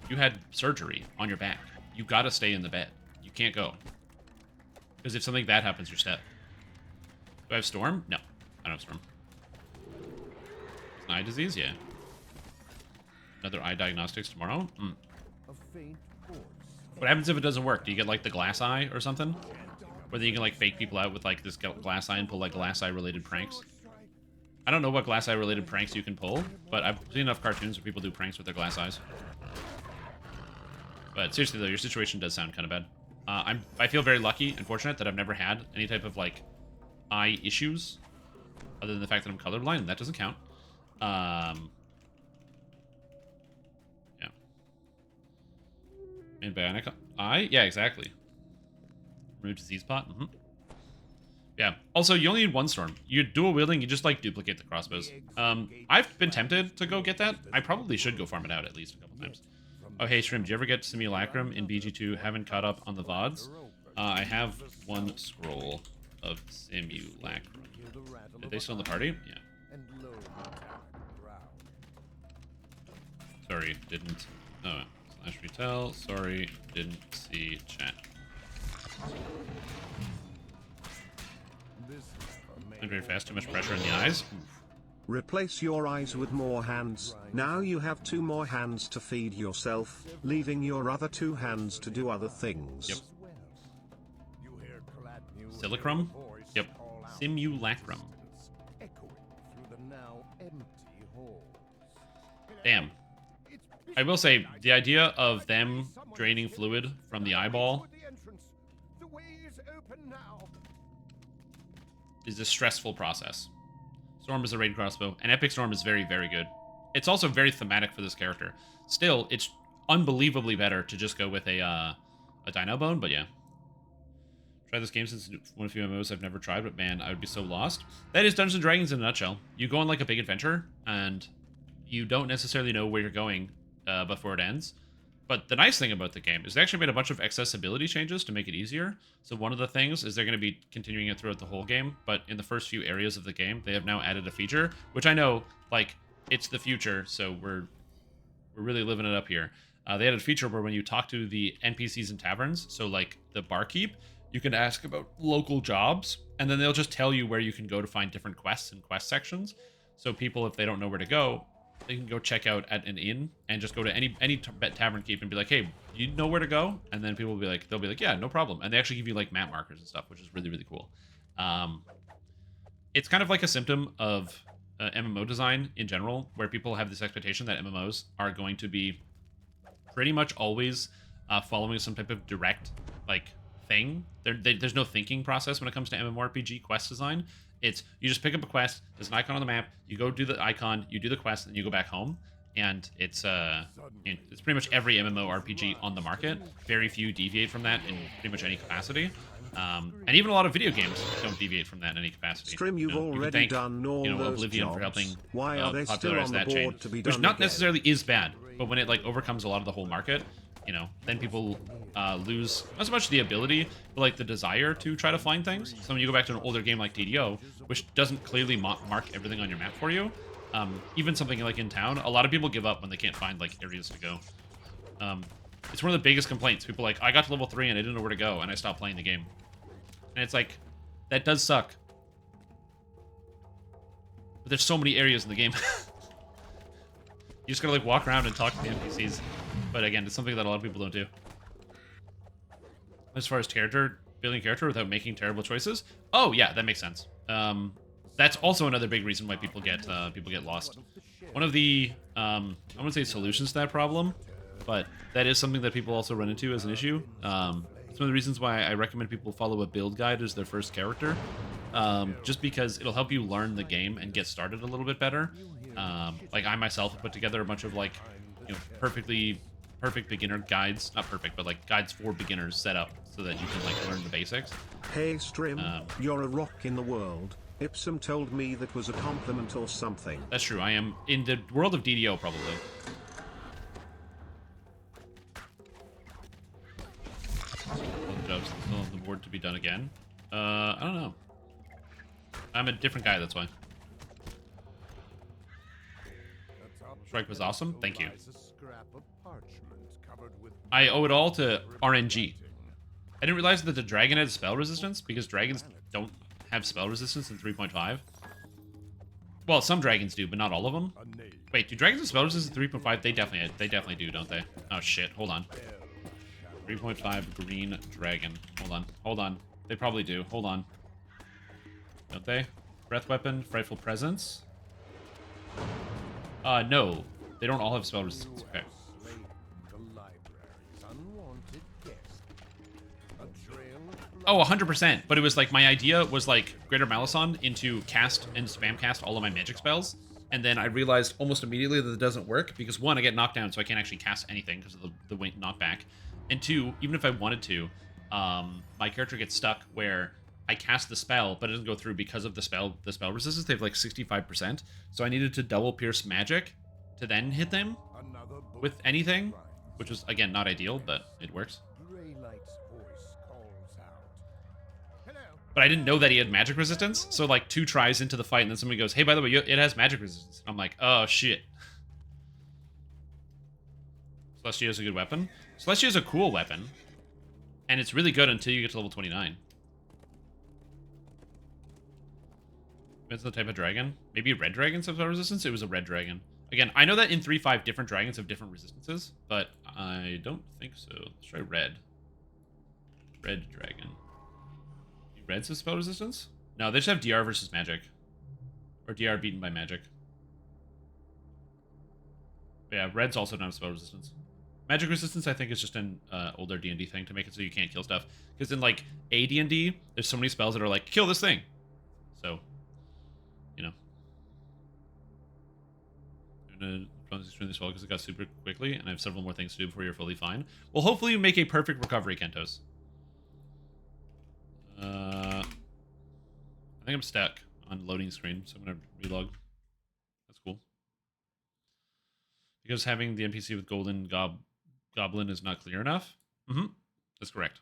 you had surgery on your back. You got to stay in the bed. You can't go. Because if something bad happens, you're set. Do I have Storm? No, I don't have Storm. Eye disease? Yeah. Another eye diagnostics tomorrow? Hmm. What happens if it doesn't work? Do you get, like, the glass eye or something? Where then you can, like, fake people out with, like, this glass eye and pull, like, glass eye-related pranks? I don't know what glass eye-related pranks you can pull, but I've seen enough cartoons where people do pranks with their glass eyes. But seriously, though, your situation does sound kind of bad. I feel very lucky and fortunate that I've never had any type of, like, eye issues, other than the fact that I'm colorblind, and that doesn't count. Yeah. And bionic eye? Yeah, exactly. Remove disease pot? Mm-hmm. Yeah. Also, you only need 1 storm. You're dual wielding, you just, like, duplicate the crossbows. I've been tempted to go get that. I probably should go farm it out at least a couple times. Oh, hey, Shrim, do you ever get Simulacrum in BG2? Haven't caught up on the VODs. I have 1 scroll of Simulacrum. Are they still in the party? Yeah. Sorry, didn't. Oh, slash retell. Sorry, didn't see chat. I'm very fast, too much pressure in the eyes. Oof. Replace your eyes with more hands. Now you have 2 more hands to feed yourself, leaving your other 2 hands to do other things. Yep. Silicrum? Yep. Simulacrum. Damn. I will say, the idea of them draining fluid from the eyeball is a stressful process. Storm is a raid crossbow, and Epic Storm is very, very good. It's also very thematic for this character. Still, it's unbelievably better to just go with a Dino Bone, but yeah. Tried this game since one of the few MMOs I've never tried, but man, I would be so lost. That is Dungeons & Dragons in a nutshell. You go on like a big adventure, and you don't necessarily know where you're going before it ends. But the nice thing about the game is they actually made a bunch of accessibility changes to make it easier. So one of the things is they're going to be continuing it throughout the whole game, but in the first few areas of the game, they have now added a feature, which I know, like, it's the future, so we're really living it up here. They added a feature where when you talk to the NPCs in taverns, so like the barkeep, you can ask about local jobs, and then they'll just tell you where you can go to find different quests and quest sections. So people, if they don't know where to go, they can go check out at an inn and just go to any tavern keep and be like, hey, you know where to go? And then people will be like, they'll be like, yeah, no problem. And they actually give you like map markers and stuff, which is really, really cool. It's kind of like a symptom of MMO design in general, where people have this expectation that MMOs are going to be pretty much always following some type of direct like thing. There's no thinking process when it comes to MMORPG quest design. It's you just pick up a quest, there's an icon on the map, you go do the icon, you do the quest, and you go back home. And it's pretty much every MMORPG on the market. Very few deviate from that in pretty much any capacity. And even a lot of video games don't deviate from that in any capacity. Stream, you've already done all those Oblivion jobs. for helping Why are they still popularize on the that board chain, to be which done not again? necessarily is bad, but when it like overcomes a lot of the whole market, then people lose not so much the ability, but like the desire to try to find things. So when you go back to an older game like DDO, which doesn't clearly mark everything on your map for you, even something like in town, a lot of people give up when they can't find like areas to go. It's one of the biggest complaints. People are like, I got to level 3 and I didn't know where to go, and I stopped playing the game. And it's like, that does suck. But there's so many areas in the game. You just gotta like walk around and talk to the NPCs. But again, it's something that a lot of people don't do. As far as building character without making terrible choices, oh yeah, that makes sense. That's also another big reason why people get lost. One of the I wouldn't say solutions to that problem, but that is something that people also run into as an issue. It's one of the reasons why I recommend people follow a build guide as their first character. Just because it'll help you learn the game and get started a little bit better. Like I myself have put together a bunch of like, you know, perfect beginner guides. Not perfect, but like guides for beginners set up so that you can like learn the basics. Hey Strim, you're a rock in the world. Ipsum told me that was a compliment or something. That's true. I am in the world of DDO probably. Jobs still on the board to be done again. I don't know. I'm a different guy, that's why. Strike was awesome. Thank you. I owe it all to RNG. I didn't realize that the dragon had spell resistance because dragons don't have spell resistance in 3.5. Well, some dragons do, but not all of them. Wait, do dragons have spell resistance in 3.5? They definitely do, don't they? Oh shit, hold on. 3.5 green dragon. Hold on. They probably do. Hold on. Don't they? Breath weapon, frightful presence. No. They don't all have spell resistance. Okay. Oh, 100%. But it was like, my idea was like Greater Malison into cast and spam cast all of my magic spells. And then I realized almost immediately that it doesn't work because one, I get knocked down, so I can't actually cast anything because of the knockback. And two, even if I wanted to, my character gets stuck where I cast the spell, but it doesn't go through because of the spell resistance. They have like 65%. So I needed to double pierce magic to then hit them with anything, which was, again, not ideal, but it works. But I didn't know that he had magic resistance, so like 2 tries into the fight, and then somebody goes, hey, by the way, it has magic resistance. I'm like, oh, shit. Celestia is a good weapon. Celestia is a cool weapon, and it's really good until you get to level 29. Depends on the type of dragon. Maybe red dragons have spell resistance? It was a red dragon. Again, I know that in 3.5 different dragons have different resistances, but I don't think so. Let's try red. Red dragon. Do reds have spell resistance? No, they just have DR versus magic. Or DR beaten by magic. But yeah, reds also don't have spell resistance. Magic resistance, I think, is just an older D&D thing to make it so you can't kill stuff. Because in, like, a D&D, there's so many spells that are like, kill this thing. So, you know. I'm going to stream this well because it got super quickly, and I have several more things to do before you're fully fine. Well, hopefully you make a perfect recovery, Kentos. I think I'm stuck on loading screen, so I'm going to relog. That's cool. Because having the NPC with Golden Goblin is not clear enough? Mm-hmm. That's correct.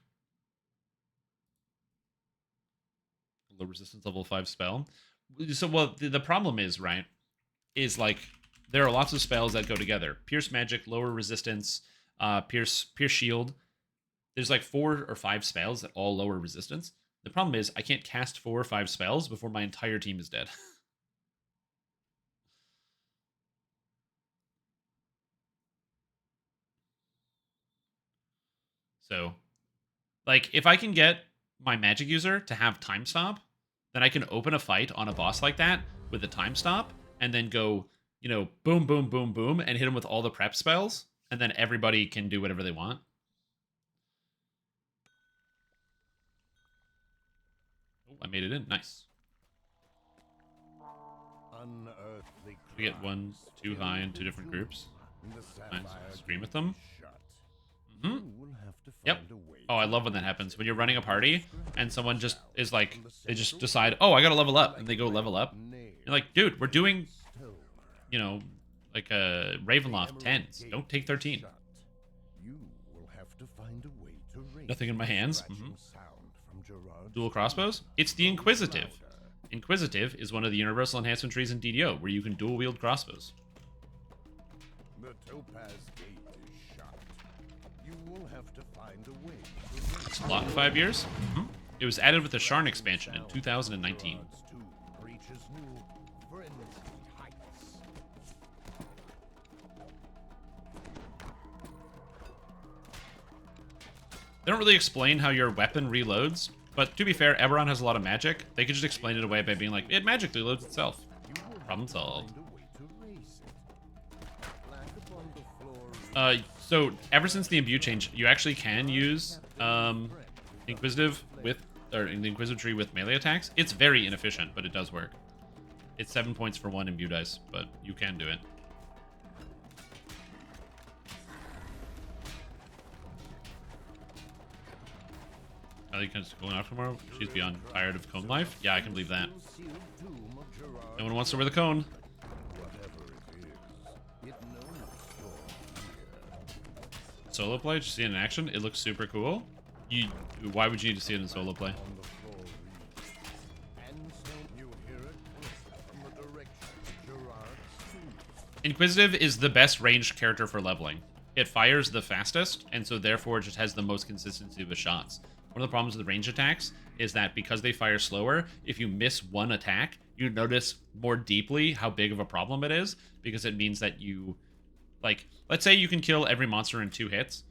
Low resistance level 5 spell. So, well, the problem is, right, is like, there are lots of spells that go together. Pierce magic, lower resistance, pierce shield. There's like 4 or 5 spells that all lower resistance. The problem is I can't cast 4 or 5 spells before my entire team is dead. So, like, if I can get my magic user to have time stop, then I can open a fight on a boss like that with a time stop, and then go, you know, boom, boom, boom, boom, and hit him with all the prep spells, and then everybody can do whatever they want. Oh, I made it in. Nice. We get 1 too high in 2 different groups. Nice. Scream at them. Mm-hmm. Yep. Oh, I love when that happens. When you're running a party and someone just is like, they just decide, oh, I gotta level up, and they go level up. You're like, dude, we're doing, you know, like a Ravenloft 10s. Don't take 13. Nothing in my hands. Mm-hmm. Dual crossbows? It's the Inquisitive. Inquisitive is one of the universal enhancement trees in DDO, where you can dual wield crossbows. The Topaz Gate is shut. You will have to find a way. It's locked 5 years. Mm-hmm. It was added with the Sharn expansion in 2019. They don't really explain how your weapon reloads, but to be fair, Eberron has a lot of magic. They could just explain it away by being like, it magically loads itself. Problem solved. So ever since the imbue change, you actually can use Inquisitive with, or in the Inquisitive tree with melee attacks, it's very inefficient, but it does work. It's 7 points for 1 imbue dice, but you can do it. Ellie's going off tomorrow. She's beyond tired of cone life. Yeah, I can believe that. No one wants to wear the cone. Solo play, just see it in action. It looks super cool. Why would you need to see it in solo play? Inquisitive is the best ranged character for leveling. It fires the fastest, and so therefore it just has the most consistency with shots. One of the problems with the range attacks is that because they fire slower, if you miss one attack, you notice more deeply how big of a problem it is, because it means that you, like, let's say you can kill every monster in 2 hits,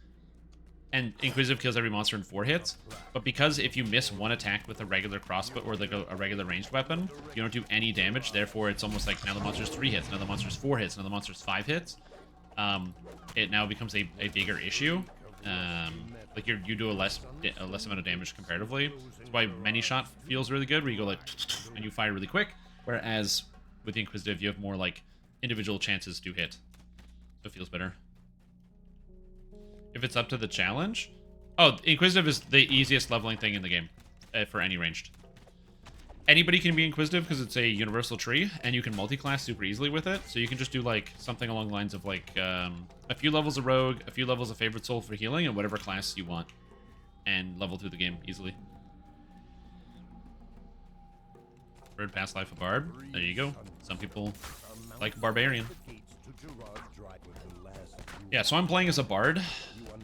and Inquisitive kills every monster in 4 hits, but because if you miss one attack with a regular crossbow or like a regular ranged weapon, you don't do any damage, therefore it's almost like now the monster's 3 hits, now the monster's 4 hits, now the monster's 5 hits. It now becomes a bigger issue. Like you do a less amount of damage comparatively. That's why many shot feels really good, where you go like and you fire really quick. Whereas with the Inquisitive, you have more like individual chances to hit, so it feels better. If it's up to the challenge, oh, Inquisitive is the easiest leveling thing in the game for any ranged. Anybody can be Inquisitive because it's a universal tree, and you can multi-class super easily with it. So you can just do like something along the lines of like a few levels of Rogue, a few levels of Favorite Soul for healing, and whatever class you want, and level through the game easily. Bird past life of Barb. There you go. Some people like Barbarian. Yeah, so I'm playing as a Bard,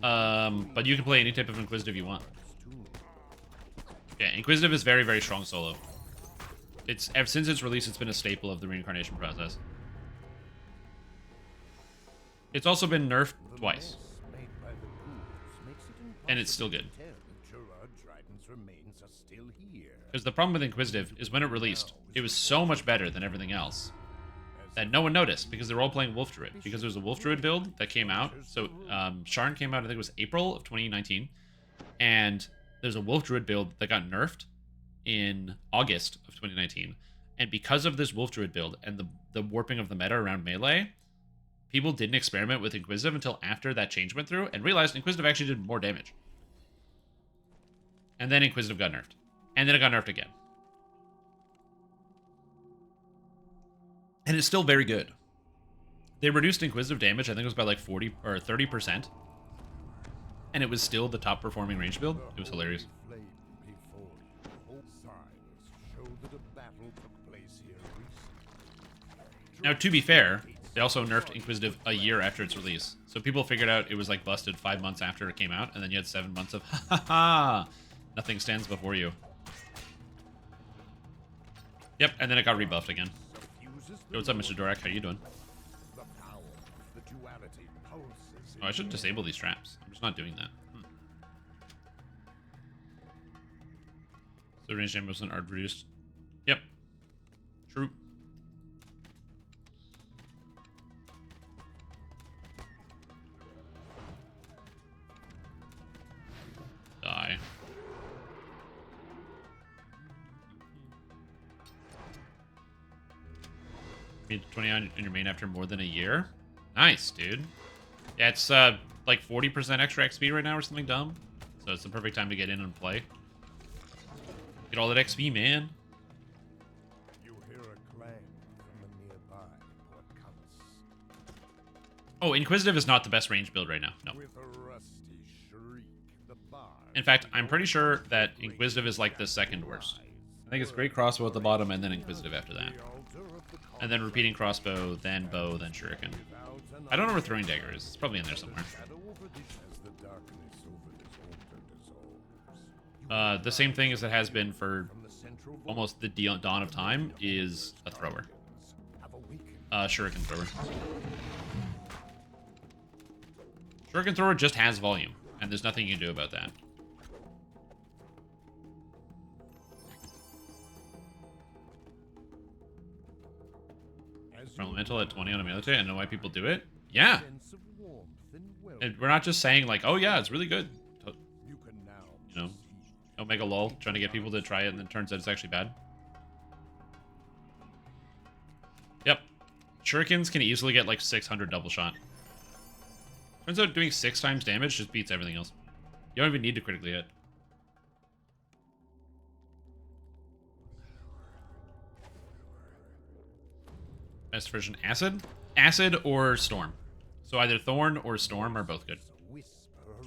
but you can play any type of Inquisitive you want. Yeah, Inquisitive is very, very strong solo. Since its release, it's been a staple of the reincarnation process. It's also been nerfed twice, and it's still good. Because the problem with Inquisitive is when it released, it was so much better than everything else that no one noticed because they were all playing Wolf Druid. Because there was a Wolf Druid build that came out. So Sharn came out, I think it was April of 2019, and there's a Wolf Druid build that got nerfed in August of 2019, and because of this Wolf Druid build and the warping of the meta around melee, people didn't experiment with Inquisitive until after that change went through and realized Inquisitive actually did more damage. And then Inquisitive got nerfed. And then it got nerfed again. And it's still very good. They reduced Inquisitive damage, I think it was by like 40 or 30%. And it was still the top performing range build. It was hilarious. Now, to be fair, they also nerfed Inquisitive a year after its release. So people figured out it was like busted 5 months after it came out, and then you had 7 months of, ha ha ha, nothing stands before you. Yep, and then it got rebuffed again. Yo, what's up, Mr. Dorak? How you doing? Oh, I should disable these traps. I'm just not doing that. So range damage wasn't art reduced. Yep. True. Die. Made 20 on your main after more than a year. Nice, dude. Yeah, it's like 40% extra XP right now or something dumb. So it's the perfect time to get in and play. Get all that XP, man. You hear a clang from the nearby portcullis. Oh, Inquisitive is not the best range build right now. No. With a rusty shriek, the bard In fact, I'm pretty sure that Inquisitive is like the second worst. I think it's Great Crossbow at the bottom and then Inquisitive after that. And then repeating crossbow, then bow, then shuriken. I don't know where throwing dagger is. It's probably in there somewhere. The same thing as it has been for almost the dawn of time is a thrower. Shuriken thrower. Shuriken thrower just has volume, and there's nothing you can do about that. Elemental at 20 on a melee. I know why people do it. Yeah. And we're not just saying like, oh yeah, it's really good. You know, Omega lol, trying to get people to try it, and then turns out it's actually bad. Yep. Shurikens can easily get like 600 double shot. Turns out doing 6 times damage just beats everything else. You don't even need to critically hit. Best version Acid? Acid or Storm. So either Thorn or Storm are both good.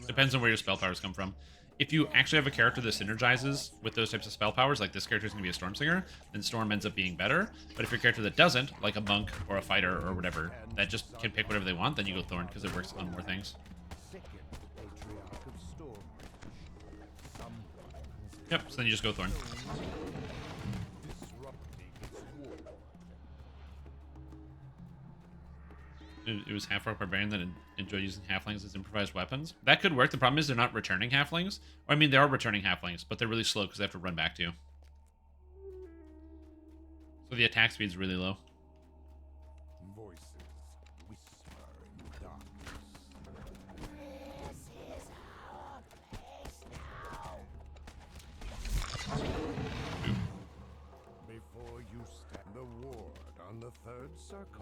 Depends on where your spell powers come from. If you actually have a character that synergizes with those types of spell powers, like this character is going to be a Storm Singer, then Storm ends up being better. But if you're a character that doesn't, like a Monk or a Fighter or whatever, that just can pick whatever they want, then you go Thorn because it works on more things. Yep, so then you just go Thorn. It was half-orc barbarian that enjoyed using halflings as improvised weapons. That could work. The problem is they're not returning halflings. Or, I mean, they are returning halflings, but they're really slow because they have to run back to you. So the attack speed's really low. Voices whisper in the darkness. This is our place now. Before you stand the ward on the third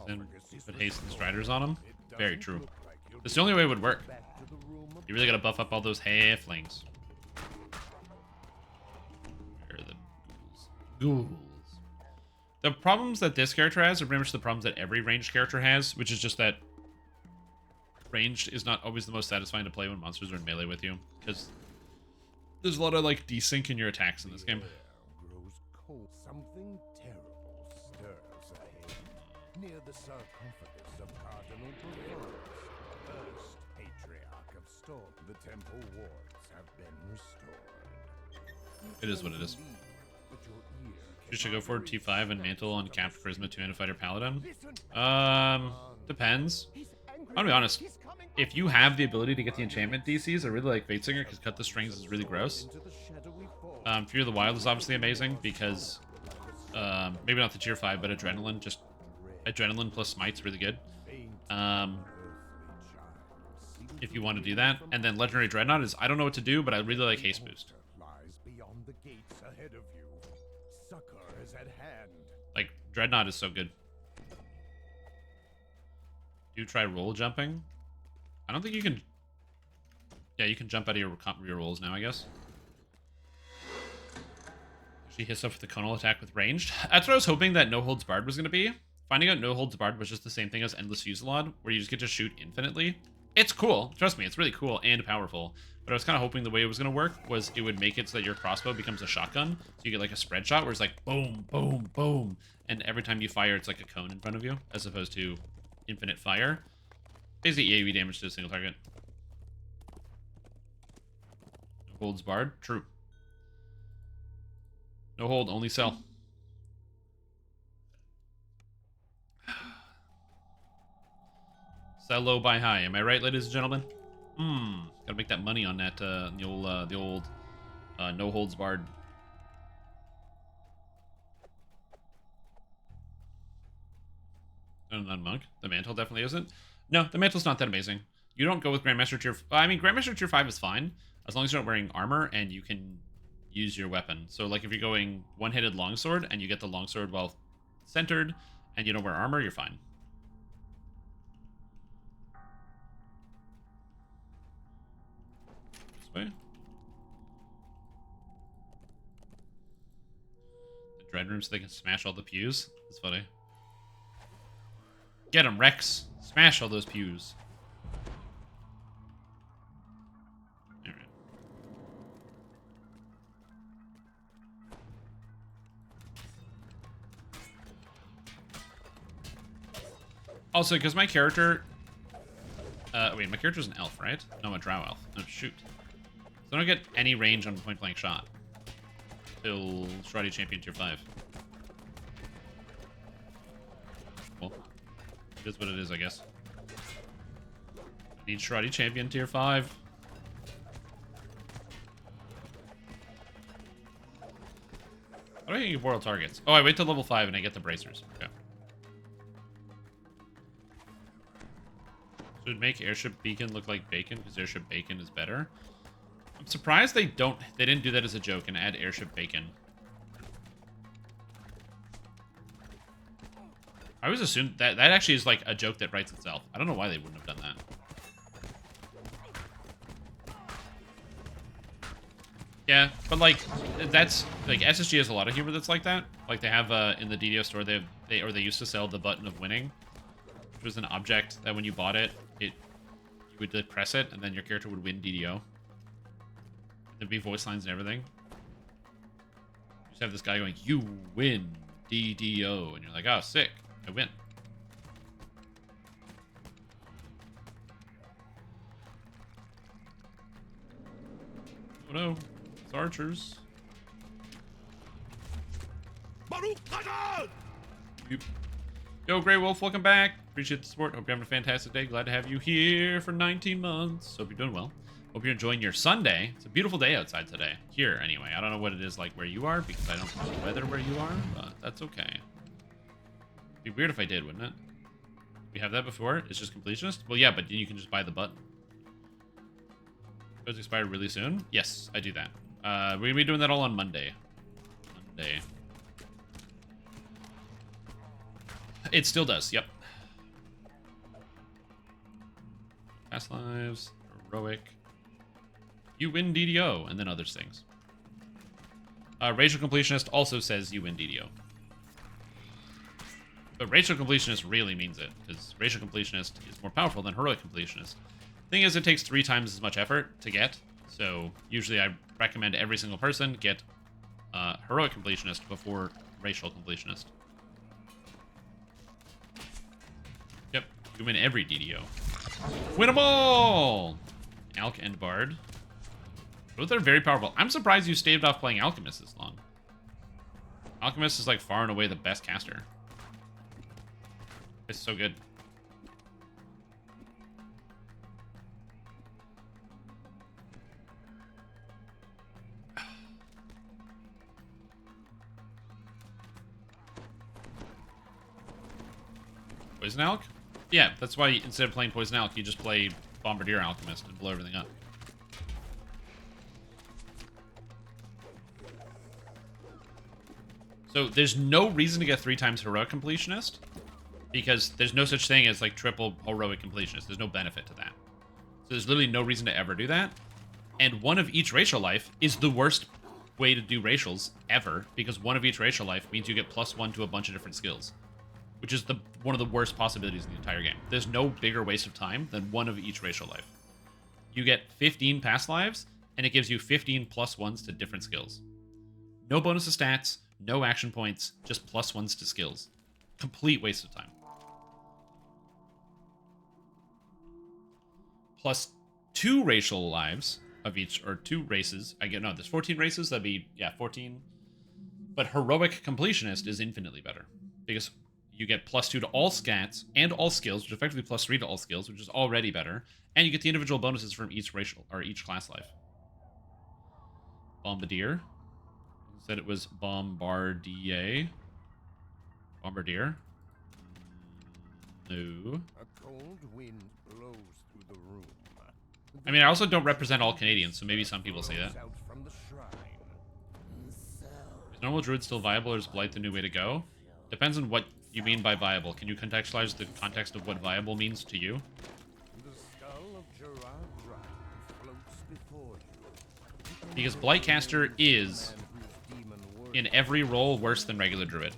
Then sarcophagus, put haste and striders on them. Very true. look like you'll That's the only way it would work. back to the room of You really gotta buff up all those halflings. Where are the ghouls? Ghouls. The problems that this character has are pretty much the problems that every ranged character has, which is just that ranged is not always the most satisfying to play when monsters are in melee with you, because there's a lot of like desync in your attacks in this game. grows cold. Something terrible stirs ahead. Near the sarcophagus of Cardinal Performance, first patriarch of Storm, the temple wards have been restored. It is what it is. You should go forward T5 and Mantle on Cap Charisma 2 Fighter Paladin. Depends. I'll be honest. If you have the ability to get the enchantment DCs, I really like Fatesinger because Cut the Strings is really gross. Fear of the Wild is obviously amazing because maybe not the tier 5, but Adrenaline. Just Adrenaline plus Smite's really good. If you want to do that. And then Legendary Dreadnought is, I don't know what to do, but I really like Haste Boost. Lies beyond the gates ahead of you. Succor is at hand. Like, Dreadnought is so good. Do try roll jumping. I don't think you can... Yeah, you can jump out of your rolls now, I guess. She hits up with the conal attack with ranged. That's what I was hoping that No Holds Barred was going to be. Finding out No Holds Barred was just the same thing as Endless Fusillade, where you just get to shoot infinitely. It's cool. Trust me, it's really cool and powerful. But I was kind of hoping the way it was going to work was it would make it so that your crossbow becomes a shotgun. So you get like a spread shot where it's like boom, boom, boom. And every time you fire, it's like a cone in front of you, as opposed to infinite fire. Basically AoE damage to a single target. No holds barred. True. No hold, only sell. Sell low, buy high. Am I right, ladies and gentlemen? Gotta make that money on that the old no holds barred. And then Monk. The Mantle definitely isn't. No, the Mantle's not that amazing. You don't go with Grandmaster tier... I mean, Grandmaster tier 5 is fine, as long as you're not wearing armor and you can use your weapon. So, like, if you're going one-handed longsword and you get the longsword while centered and you don't wear armor, you're fine. This way. The Dread Room so they can smash all the pews. That's funny. Get him, Rex. Smash all those pews. All right. Also, because my character... wait, my character's an elf, right? No, I'm a drow elf. Oh, shoot. So I don't get any range on point-blank shot. Till Shrouded Champion tier 5. Well, it is what it is, I guess. Need Shrouded Champion tier 5. How do I get Boral targets? Oh, I wait till level 5 and I get the bracers. Okay. Should make Airship Beacon look like bacon because Airship Bacon is better. I'm surprised they didn't do that as a joke and add airship bacon. I always assumed that actually is like a joke that writes itself. I don't know why they wouldn't have done that. Yeah, but like that's like SSG has a lot of humor that's like that. Like they have in the DDO store they used to sell the button of winning, which was an object that when you bought it, you would press it and then your character would win DDO. There'd be voice lines and everything. You just have this guy going, "You win DDO," and you're like, "Oh, sick, I win." Oh no, it's archers. Yo, Grey Wolf, welcome back. Appreciate the support. Hope you're having a fantastic day. Glad to have you here for 19 months. Hope you're doing well. Hope you're enjoying your Sunday. It's a beautiful day outside today. Here, anyway. I don't know what it is like where you are because I don't know the weather where you are, but that's okay. It'd be weird if I did, wouldn't it? We have that before? It's just completionist? Well, yeah, but you can just buy the button. Does expire really soon? Yes, I do that. We're going to be doing that all on Monday. Monday. It still does, yep. Past lives, heroic. You win DDO, and then other things. Racial Completionist also says you win DDO. But Racial Completionist really means it, because Racial Completionist is more powerful than Heroic Completionist. Thing is, it takes 3 times as much effort to get, so usually I recommend every single person get Heroic Completionist before Racial Completionist. Yep, you win every DDO. Win them all! Alch and Bard. Both are very powerful. I'm surprised you staved off playing Alchemist this long. Alchemist is like far and away the best caster. It's so good. Poison Alch? Yeah, that's why instead of playing Poison Alch, you just play Bombardier Alchemist and blow everything up. So there's no reason to get 3 times Heroic Completionist, because there's no such thing as like triple Heroic Completionist. There's no benefit to that. So there's literally no reason to ever do that. And one of each racial life is the worst way to do racials ever, because one of each racial life means you get +1 to a bunch of different skills, which is one of the worst possibilities in the entire game. There's no bigger waste of time than one of each racial life. You get 15 past lives, and it gives you 15 +1s to different skills. No bonus to stats, no action points, just +1s to skills. Complete waste of time. Plus 2 racial lives of each, or 2 races. There's 14 races, that'd be, 14. But Heroic Completionist is infinitely better, because you get +2 to all stats and all skills, which is effectively +3 to all skills, which is already better. And you get the individual bonuses from each racial, or each class life. Bombardier. Said it was Bombardier. Bombardier. No. A cold wind blows through the room. I mean, I also don't represent all Canadians, so maybe some people say that. Out from the shrine. Is normal druid still viable, or is blight the new way to go? Depends on what you mean by viable. Can you contextualize the context of what viable means to you? The skull of Gerard Drive floats before you. Because Blightcaster is, in every role, worse than regular druid.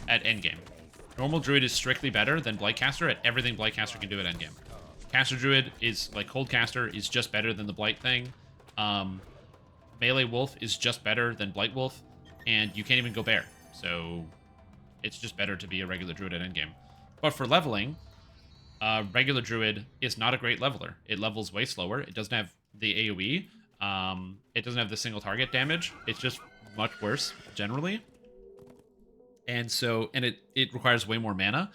At endgame. Normal druid is strictly better than Blightcaster at everything Blightcaster can do at endgame. Caster druid is, like, Cold Caster is just better than the Blight thing. Melee Wolf is just better than Blight Wolf. And you can't even go Bear. So it's just better to be a regular druid at endgame. But for leveling, regular druid is not a great leveler. It levels way slower. It doesn't have the AoE. It doesn't have the single target damage. It's just much worse generally. And it requires way more mana.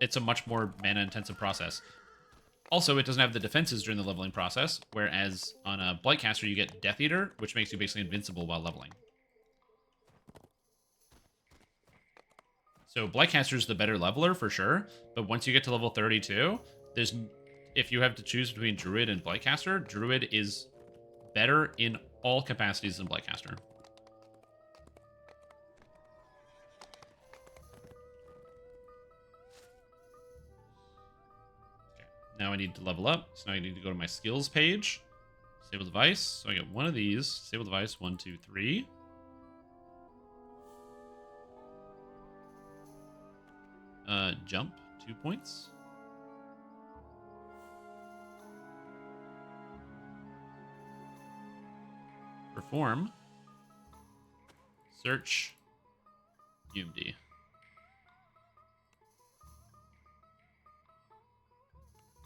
It's a much more mana intensive process. Also, it doesn't have the defenses during the leveling process, whereas on a Blightcaster you get Death Eater, which makes you basically invincible while leveling. So Blightcaster is the better leveler for sure, but once you get to level 32, if you have to choose between Druid and Blightcaster, Druid is better in all capacities than Blightcaster. Okay, now I need to level up. So now I need to go to my skills page. Disable device. So I get one of these. Disable device. 1, 2, 3. Jump. 2 points. Perform. Search. UMD.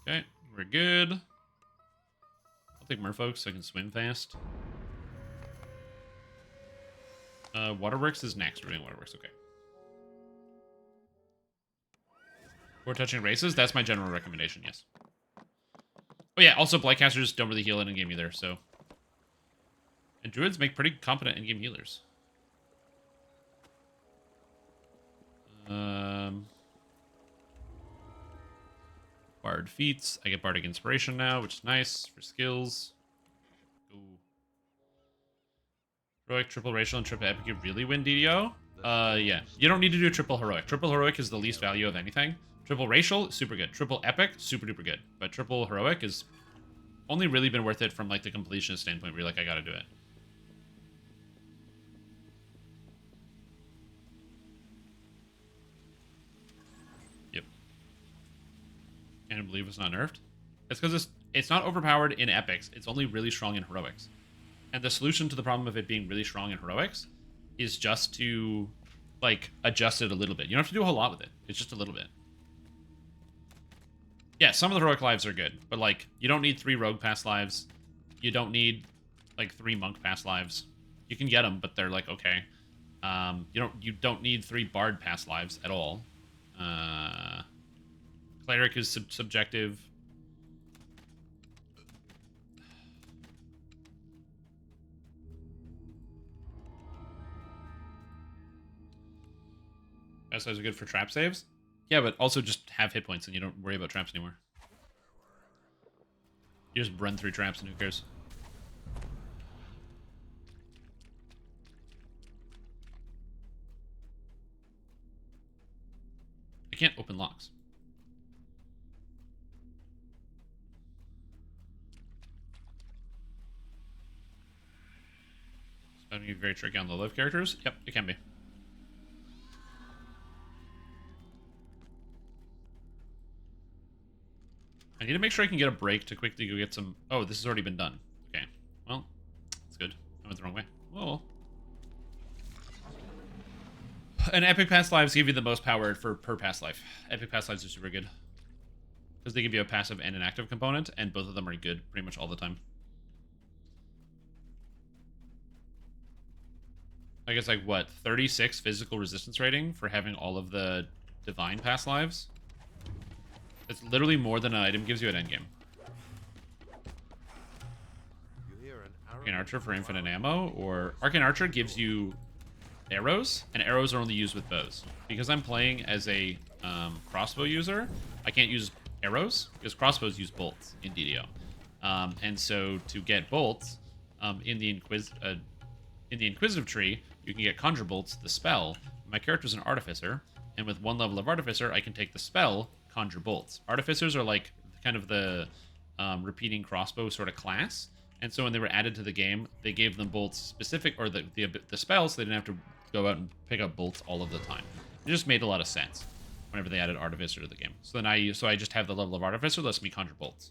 Okay, we're good. I'll take Merfolk so I can swim fast. Waterworks is next. We're doing Waterworks, okay. Before touching races, that's my general recommendation, yes. Oh yeah, also Blightcasters don't really heal it in-game either, so... And Druids make pretty competent in-game healers. Bard feats. I get Bardic Inspiration now, which is nice for skills. Ooh. Heroic, triple racial, and triple epic. You really win DDO? Yeah. You don't need to do triple heroic. Triple heroic is the least value of anything. Triple racial, super good. Triple epic, super duper good. But triple heroic is only really been worth it from like the completionist standpoint where you're like, I gotta do it. Yep. Can't believe it's not nerfed. It's because it's not overpowered in epics. It's only really strong in heroics. And the solution to the problem of it being really strong in heroics is just to like adjust it a little bit. You don't have to do a whole lot with it. It's just a little bit. Yeah, some of the heroic lives are good, but like you don't need 3 rogue past lives. You don't need like 3 monk past lives. You can get them, but they're like okay. You don't need 3 bard past lives at all. Cleric is subjective. Past lives are good for trap saves. Yeah, but also just have hit points and you don't worry about traps anymore. You just run through traps and who cares? I can't open locks. It's going to be very tricky on low life characters. Yep, it can be. I need to make sure I can get a break to quickly go get some... Oh, this has already been done. Okay. Well, that's good. I went the wrong way. Whoa. And epic past lives give you the most power per past life. Epic past lives are super good. Because they give you a passive and an active component, and both of them are good pretty much all the time. I guess like, what, 36 physical resistance rating for having all of the divine past lives? It's literally more than an item gives you at endgame. Arcane Archer for infinite ammo, or Arcane Archer gives you arrows, and arrows are only used with bows. Because I'm playing as a crossbow user, I can't use arrows, because crossbows use bolts in DDO. And so to get bolts, in the Inquisitive tree, you can get Conjure Bolts, the spell. My character's an Artificer, and with 1 level of Artificer, I can take the spell, Conjure Bolts. Artificers are like kind of the repeating crossbow sort of class, and so when they were added to the game, they gave them bolts specific, or the spells, so they didn't have to go out and pick up bolts all of the time. It just made a lot of sense whenever they added Artificer to the game. So then I just have the level of Artificer, lets me Conjure Bolts.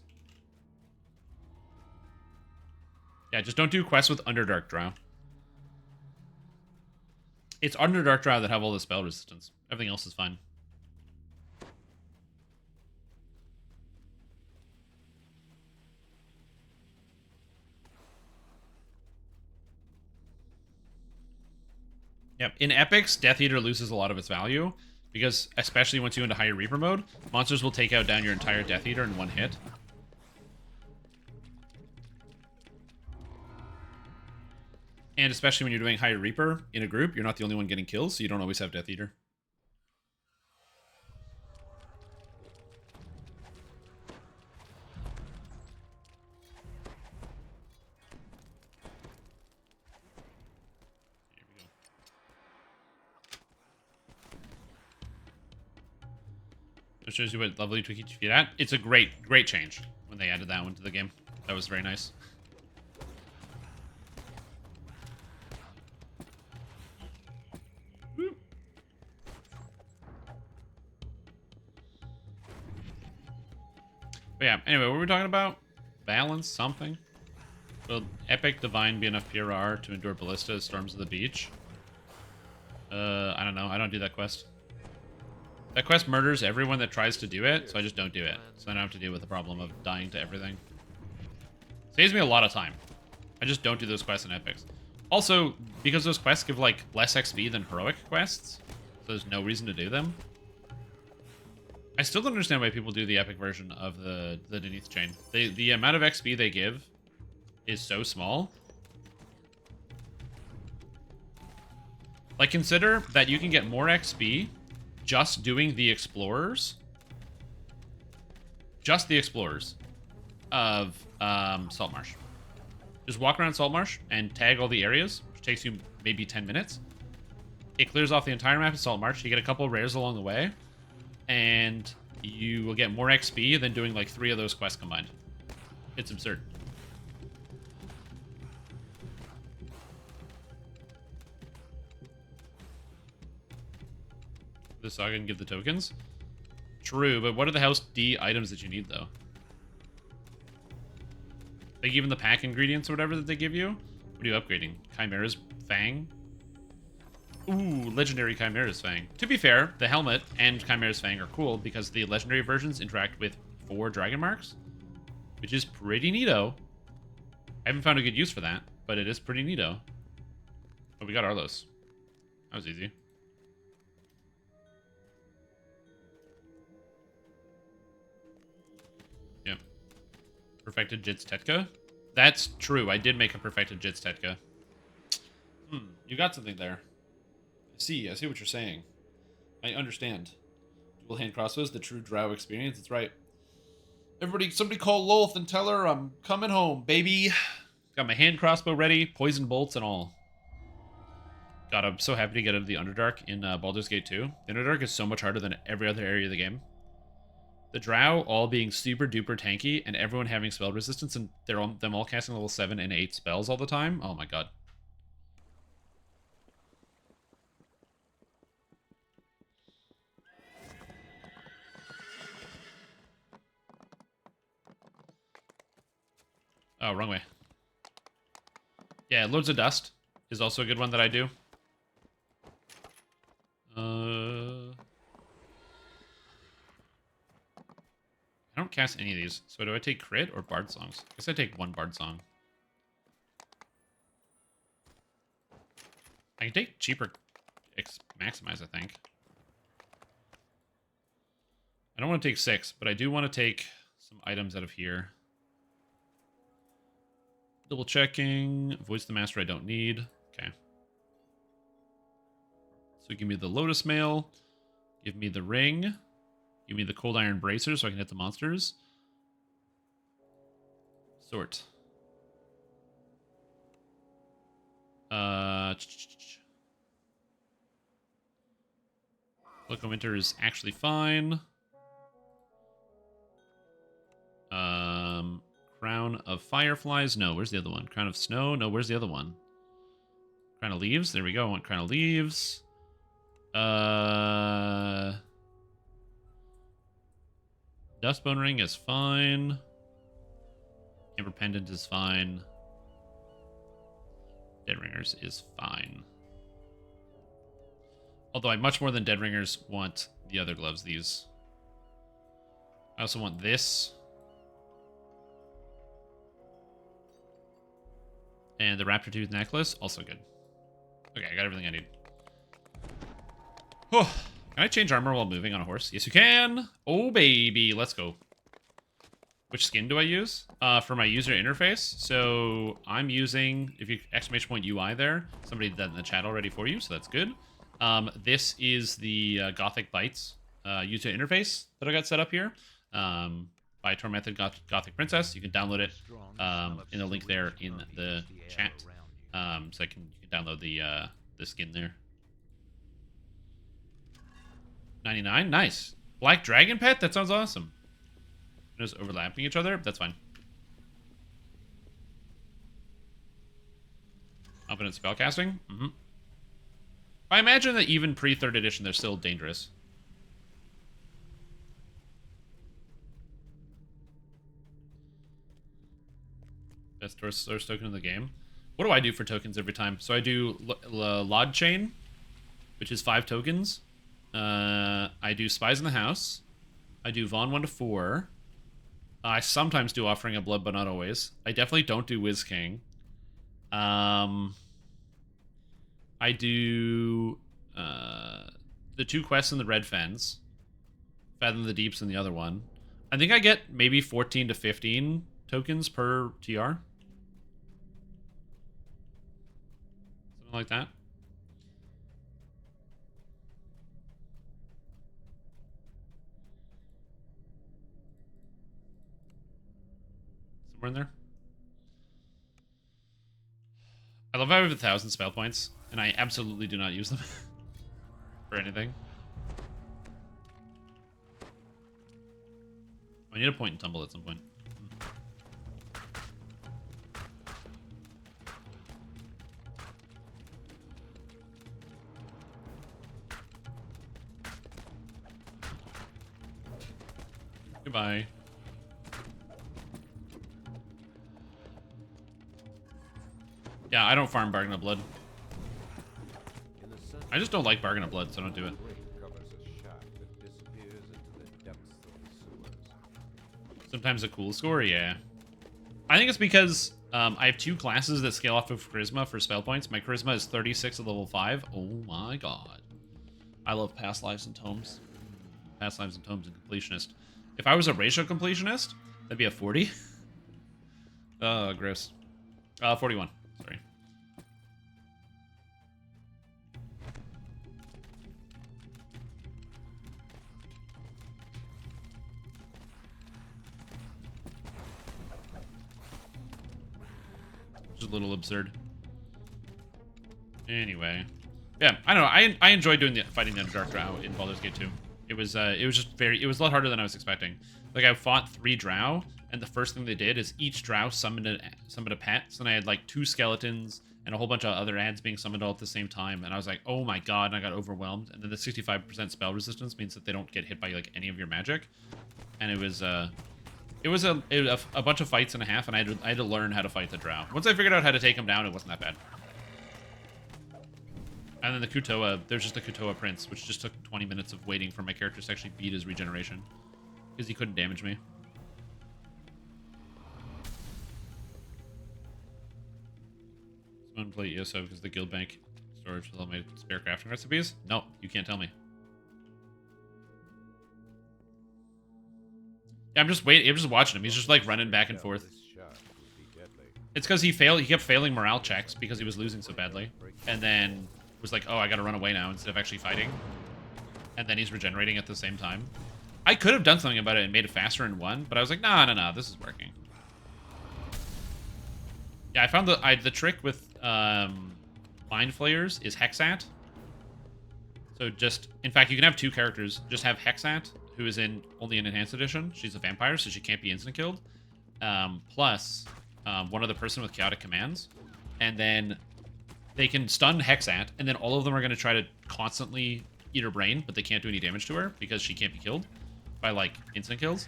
Yeah, just don't do quests with Underdark Drow. It's Underdark Drow that have all the spell resistance. Everything else is fine. Yep. In Epics, Death Eater loses a lot of its value, because especially once you go into higher Reaper mode, monsters will take out down your entire Death Eater in 1 hit. And especially when you're doing higher Reaper in a group, you're not the only one getting kills, so you don't always have Death Eater. It shows you what level you took each feat at. It's a great change when they added that one to the game. That was very nice. Woo. But yeah, anyway, what were we talking about? Balance something? Will Epic Divine be enough PRR to endure Ballista as Storms of the Beach? I don't know. I don't do that quest. That quest murders everyone that tries to do it, so I just don't do it. So I don't have to deal with the problem of dying to everything. Saves me a lot of time. I just don't do those quests in Epics. Also, because those quests give, like, less XP than heroic quests, so there's no reason to do them. I still don't understand why people do the Epic version of the Denith chain. The amount of XP they give is so small. Like, consider that you can get more XP just doing the explorers. Just the explorers of Saltmarsh. Just walk around Saltmarsh and tag all the areas, which takes you maybe 10 minutes. It clears off the entire map of Saltmarsh. You get a couple of rares along the way, and you will get more XP than doing like 3 of those quests combined. It's absurd. The saga and give the tokens? True, but what are the House D items that you need, though? Like, even the pack ingredients or whatever that they give you? What are you upgrading? Chimera's Fang? Ooh, Legendary Chimera's Fang. To be fair, the helmet and Chimera's Fang are cool because the legendary versions interact with 4 dragon marks, which is pretty neato. I haven't found a good use for that, but it is pretty neato. Oh, we got Arlos. That was easy. Perfected Jits Tetka? That's true. I did make a perfected Jits Tetka. You got something there. I see what you're saying. I understand. Dual hand crossbows, the true drow experience. That's right. Everybody, somebody call Lolth and tell her I'm coming home, baby. Got my hand crossbow ready, poison bolts and all. God, I'm so happy to get into the Underdark in Baldur's Gate 2. The Underdark is so much harder than every other area of the game. The drow all being super duper tanky and everyone having spell resistance and them all casting level 7 and 8 spells all the time. Oh my god. Oh, wrong way. Yeah, Lords of Dust is also a good one that I do. I don't cast any of these. So do I take crit or bard songs? I guess I take 1 bard song. I can take cheaper maximize, I think. I don't want to take 6, but I do want to take some items out of here. Double checking. Voice the Master I don't need. Okay. So give me the Lotus Mail. Give me the ring. Give me the Cold Iron Bracer so I can hit the monsters. Sort. Look, Winter is actually fine. Crown of Fireflies. No, where's the other one? Crown of Snow. No, where's the other one? Crown of Leaves. There we go. I want Crown of Leaves. Dustbone Ring is fine. Amber Pendant is fine. Dead Ringers is fine. Although I much more than Dead Ringers want the other gloves, these. I also want this. And the Raptor Tooth Necklace, also good. Okay, I got everything I need. Oh, can I change armor while moving on a horse? Yes, you can. Oh, baby. Let's go. Which skin do I use? For my user interface. So I'm using, if you exclamation point UI there, somebody did that in the chat already for you, so that's good. This is the Gothic Bites user interface that I got set up here by Tor Method Gothic Princess. You can download it in the link there in the chat. So you can download the skin there. 99, nice. Black Dragon Pet? That sounds awesome. Just overlapping each other? That's fine. Confident spellcasting? Mm-hmm. I imagine that even pre-3rd edition, they're still dangerous. Best source token in the game. What do I do for tokens every time? So I do Lod Chain, which is 5 tokens. I do Spies in the House. I do Vaughn 1 to 4. I sometimes do Offering of Blood, but not always. I definitely don't do Wiz King. I do the 2 quests in the Red Fens. Fathom the Deeps in the other one. I think I get maybe 14 to 15 tokens per TR. Something like that. Somewhere in there. I love how I have 1,000 spell points, and I absolutely do not use them for anything. I need a point and tumble at some point. Goodbye. Yeah, I don't farm Bargain of Blood. I just don't like Bargain of Blood, so I don't do it. Sometimes a cool score, yeah. I think it's because I have 2 classes that scale off of Charisma for spell points. My Charisma is 36 at level 5. Oh my god. I love Past Lives and Tomes. Past Lives and Tomes and Completionist. If I was a ratio completionist, that'd be a 40. Gross. 41. Sorry. Which is a little absurd. Anyway. Yeah, I don't know. I enjoyed doing fighting the Underdark Drow in Baldur's Gate 2. It was just it was a lot harder than I was expecting. Like, I fought 3 drow, and the first thing they did is each drow summoned a pet. So then I had like 2 skeletons and a whole bunch of other ads being summoned all at the same time, and I was like, oh my god, and I got overwhelmed. And then the 65% spell resistance means that they don't get hit by like any of your magic. And it was a bunch of fights and a half, and I had to learn how to fight the drow. Once I figured out how to take them down, it wasn't that bad. And then the Kutoa, there's just the Kutoa Prince, which just took 20 minutes of waiting for my character to actually beat his regeneration. Because he couldn't damage me. Someone play ESO because the guild bank storage with all my spare crafting recipes? No, you can't tell me. Yeah, I'm just watching him. He's just like running back and forth. It's because he kept failing morale checks because he was losing so badly. And then was like, oh, I gotta run away now instead of actually fighting. And then he's regenerating at the same time. I could have done something about it and made it faster in 1, but I was like, no, this is working. Yeah, I found the trick with Mind Flayers is Hexat. So in fact, you can have 2 characters. Just have Hexat, who is only in Enhanced Edition. She's a vampire, so she can't be instant killed. Plus, one other person with chaotic commands. And then they can stun Hexat, and then all of them are going to try to constantly eat her brain, but they can't do any damage to her because she can't be killed by, like, instant kills.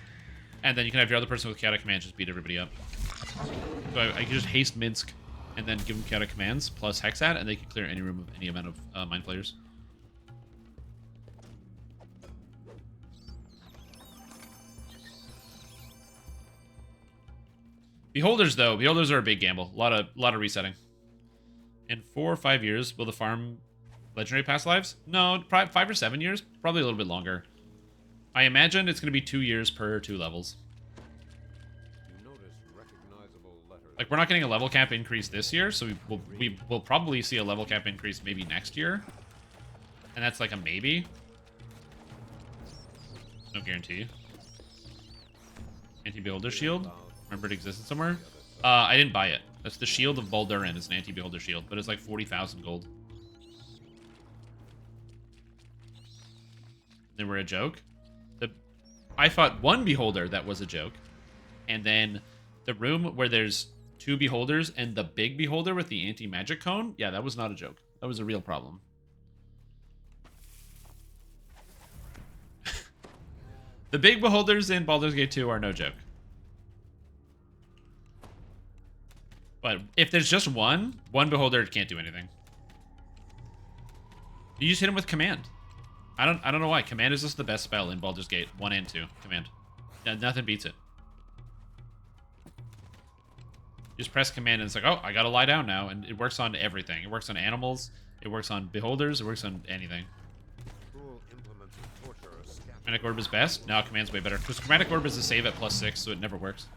And then you can have your other person with chaotic commands just beat everybody up. So I can just haste Minsk and then give them chaotic commands plus Hexat, and they can clear any room of any amount of Mind Flayers. Beholders, though. Beholders are a big gamble. A lot of resetting. In 4 or 5 years, will the farm legendary past lives? No, probably 5 or 7 years. Probably a little bit longer. I imagine it's going to be 2 years per 2 levels. Like, we're not getting a level cap increase this year, so we will probably see a level cap increase maybe next year. And that's like a maybe. No guarantee. Anti-Beholder Shield. Remember it existed somewhere? I didn't buy it. That's the Shield of Baldurin. It's an anti-Beholder Shield, but it's like 40,000 gold. They were a joke. The I fought one beholder that was a joke. And then the room where there's 2 beholders and the big beholder with the anti-magic cone, yeah, that was not a joke. That was a real problem. The big beholders in Baldur's Gate 2 are no joke. But if there's just one beholder can't do anything. You just hit him with command. I don't know why. Command is just the best spell in Baldur's Gate 1 and 2. Command. Yeah, nothing beats it. You just press command and it's like, oh, I gotta lie down now. And it works on everything. It works on animals. It works on beholders. It works on anything. Chromatic Orb is best? No, command's way better. Because Chromatic Orb is a save at +6, so it never works.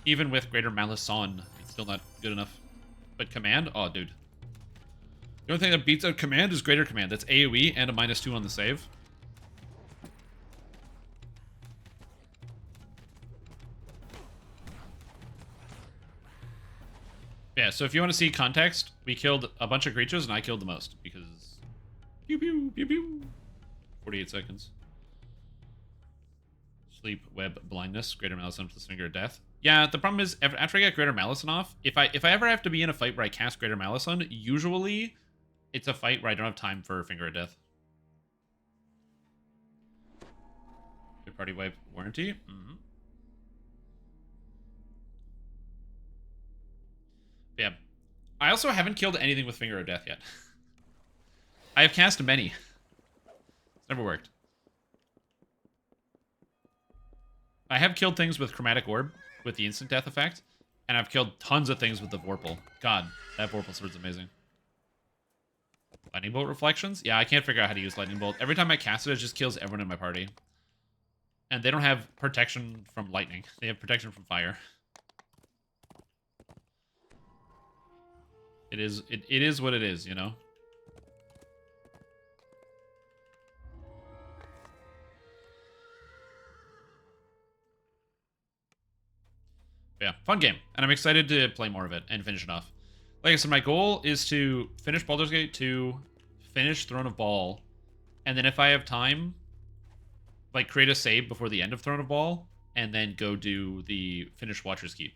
Even with Greater Malice on, it's still not good enough. But command? Oh, dude. The only thing that beats out command is Greater Command. That's AoE and a -2 on the save. Yeah, so if you want to see context, we killed a bunch of creatures and I killed the most because pew pew pew pew. 48 seconds. Sleep, web, blindness, Greater Malison plus Finger of Death. Yeah, the problem is after I get Greater Malison off, if I ever have to be in a fight where I cast Greater Malison, usually it's a fight where I don't have time for Finger of Death. Third party wipe warranty. Yeah. I also haven't killed anything with Finger of Death yet. I have cast many. It's never worked. I have killed things with Chromatic Orb, with the instant death effect, and I've killed tons of things with the Vorpal. God, that Vorpal sword's amazing. Lightning Bolt reflections? Yeah, I can't figure out how to use Lightning Bolt. Every time I cast it, it just kills everyone in my party. And they don't have protection from lightning. They have protection from fire. It is what it is, you know? Yeah, fun game. And I'm excited to play more of it and finish it off. Like I said, my goal is to finish Baldur's Gate 2, finish Throne of Ball, and then if I have time, like create a save before the end of Throne of Ball, and then go do the finish Watcher's Keep.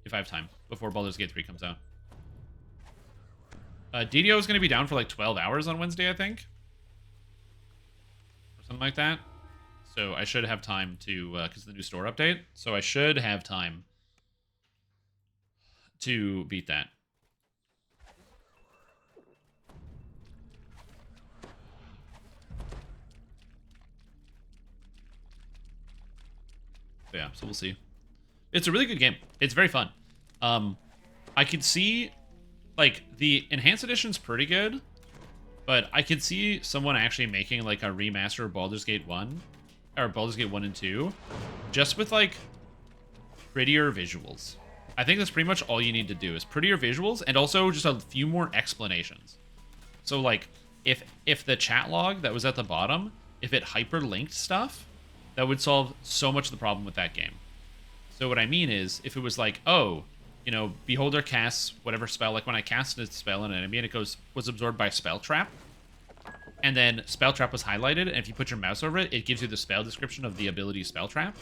If I have time, before Baldur's Gate 3 comes out. DDO is going to be down for like 12 hours on Wednesday, I think. Or something like that. So I should have time to, because the new store update. So I should have time to beat that. But yeah, so we'll see. It's a really good game. It's very fun. I could see, like, the Enhanced Edition's pretty good, but I could see someone actually making, like, a remaster of Baldur's Gate 1, or Baldur's Gate 1 and 2, just with, like, prettier visuals. I think that's pretty much all you need to do, is prettier visuals, and also just a few more explanations. So, like, if the chat log that was at the bottom, if it hyperlinked stuff, that would solve so much of the problem with that game. So what I mean is, if it was like, oh, you know, Beholder casts whatever spell, like when I cast a spell on an enemy and it was absorbed by Spell Trap, and then Spell Trap was highlighted, and if you put your mouse over it, it gives you the spell description of the ability Spell Trap.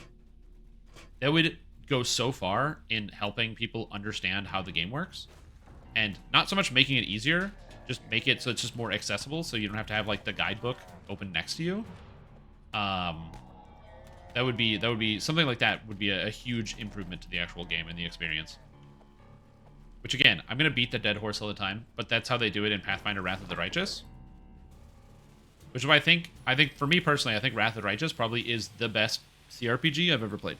That would go so far in helping people understand how the game works. And not so much making it easier, just make it so it's just more accessible, so you don't have to have, like, the guidebook open next to you. That would be something like that would be a huge improvement to the actual game and the experience. Which, again, I'm going to beat the dead horse all the time, but that's how they do it in Pathfinder Wrath of the Righteous. Which is why I think for me personally, I think Wrath of the Righteous probably is the best CRPG I've ever played.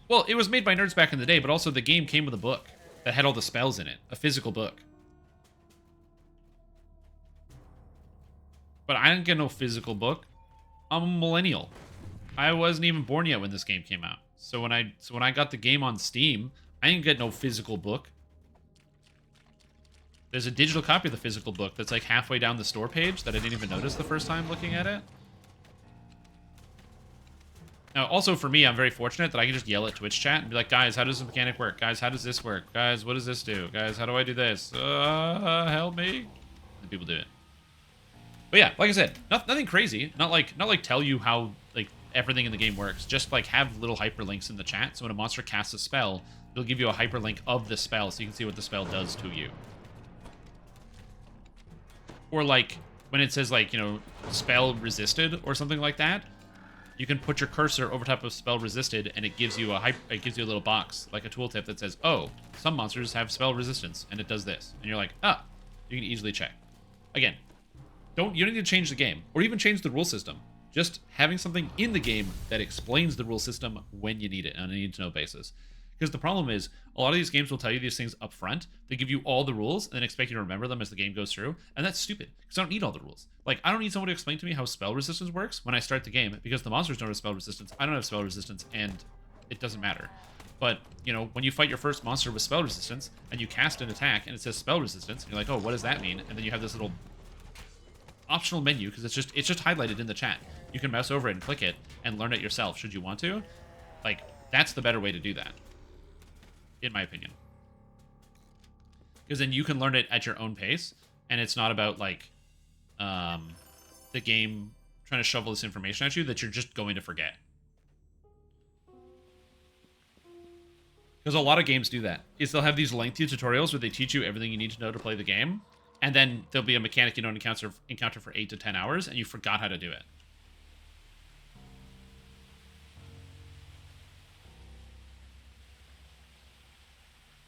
Well, it was made by nerds back in the day, but also the game came with a book that had all the spells in it. A physical book. But I didn't get no physical book. I'm a millennial. I wasn't even born yet when this game came out. So when I got the game on Steam, I didn't get no physical book. There's a digital copy of the physical book that's like halfway down the store page that I didn't even notice the first time looking at it. Now, also for me, I'm very fortunate that I can just yell at Twitch chat and be like, guys, how does the mechanic work? Guys, how does this work? Guys, what does this do? Guys, how do I do this? Help me. And people do it. But yeah, like I said, nothing crazy. Not like tell you how like everything in the game works. Just like have little hyperlinks in the chat. So when a monster casts a spell, it'll give you a hyperlink of the spell so you can see what the spell does to you. Or like when it says like, you know, spell resisted or something like that, you can put your cursor over top of spell resisted and it gives you a little box, like a tooltip that says, "Oh, some monsters have spell resistance and it does this." And you're like, "Ah, you can easily check." Again, you don't need to change the game or even change the rule system. Just having something in the game that explains the rule system when you need it on a need-to-know basis. Because the problem is, a lot of these games will tell you these things up front. They give you all the rules and then expect you to remember them as the game goes through. And that's stupid, because I don't need all the rules. Like, I don't need someone to explain to me how spell resistance works when I start the game, because the monsters don't have spell resistance, I don't have spell resistance, and it doesn't matter. But, you know, when you fight your first monster with spell resistance, and you cast an attack, and it says spell resistance, and you're like, oh, what does that mean? And then you have this little optional menu, because it's just highlighted in the chat. You can mouse over it and click it, and learn it yourself, should you want to. Like, that's the better way to do that, in my opinion. Because then you can learn it at your own pace, and it's not about, like, the game trying to shovel this information at you that you're just going to forget. Because a lot of games do that. Is they'll have these lengthy tutorials where they teach you everything you need to know to play the game, and then there'll be a mechanic you don't encounter for 8 to 10 hours, and you forgot how to do it.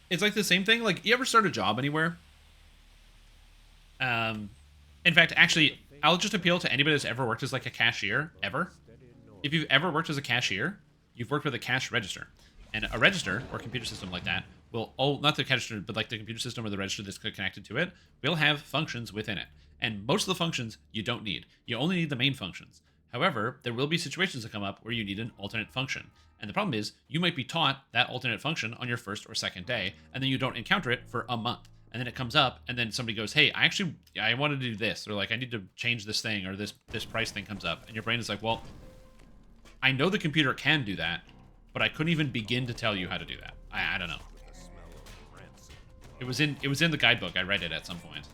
It's like the same thing. Like, you ever start a job anywhere? In fact, actually, I'll just appeal to anybody that's ever worked as like a cashier, ever. If you've ever worked as a cashier, you've worked with a cash register. And a register, or computer system like that, will, not the cash register, but like the computer system or the register that's connected to it, will have functions within it. And most of the functions you don't need. You only need the main functions. However, there will be situations that come up where you need an alternate function. And the problem is, you might be taught that alternate function on your first or second day, and then you don't encounter it for a month. And then it comes up, and then somebody goes, hey, I wanted to do this, or like, I need to change this thing, or this price thing comes up. And your brain is like, well, I know the computer can do that, but I couldn't even begin to tell you how to do that. I don't know. It was in the guidebook. I read it at some point.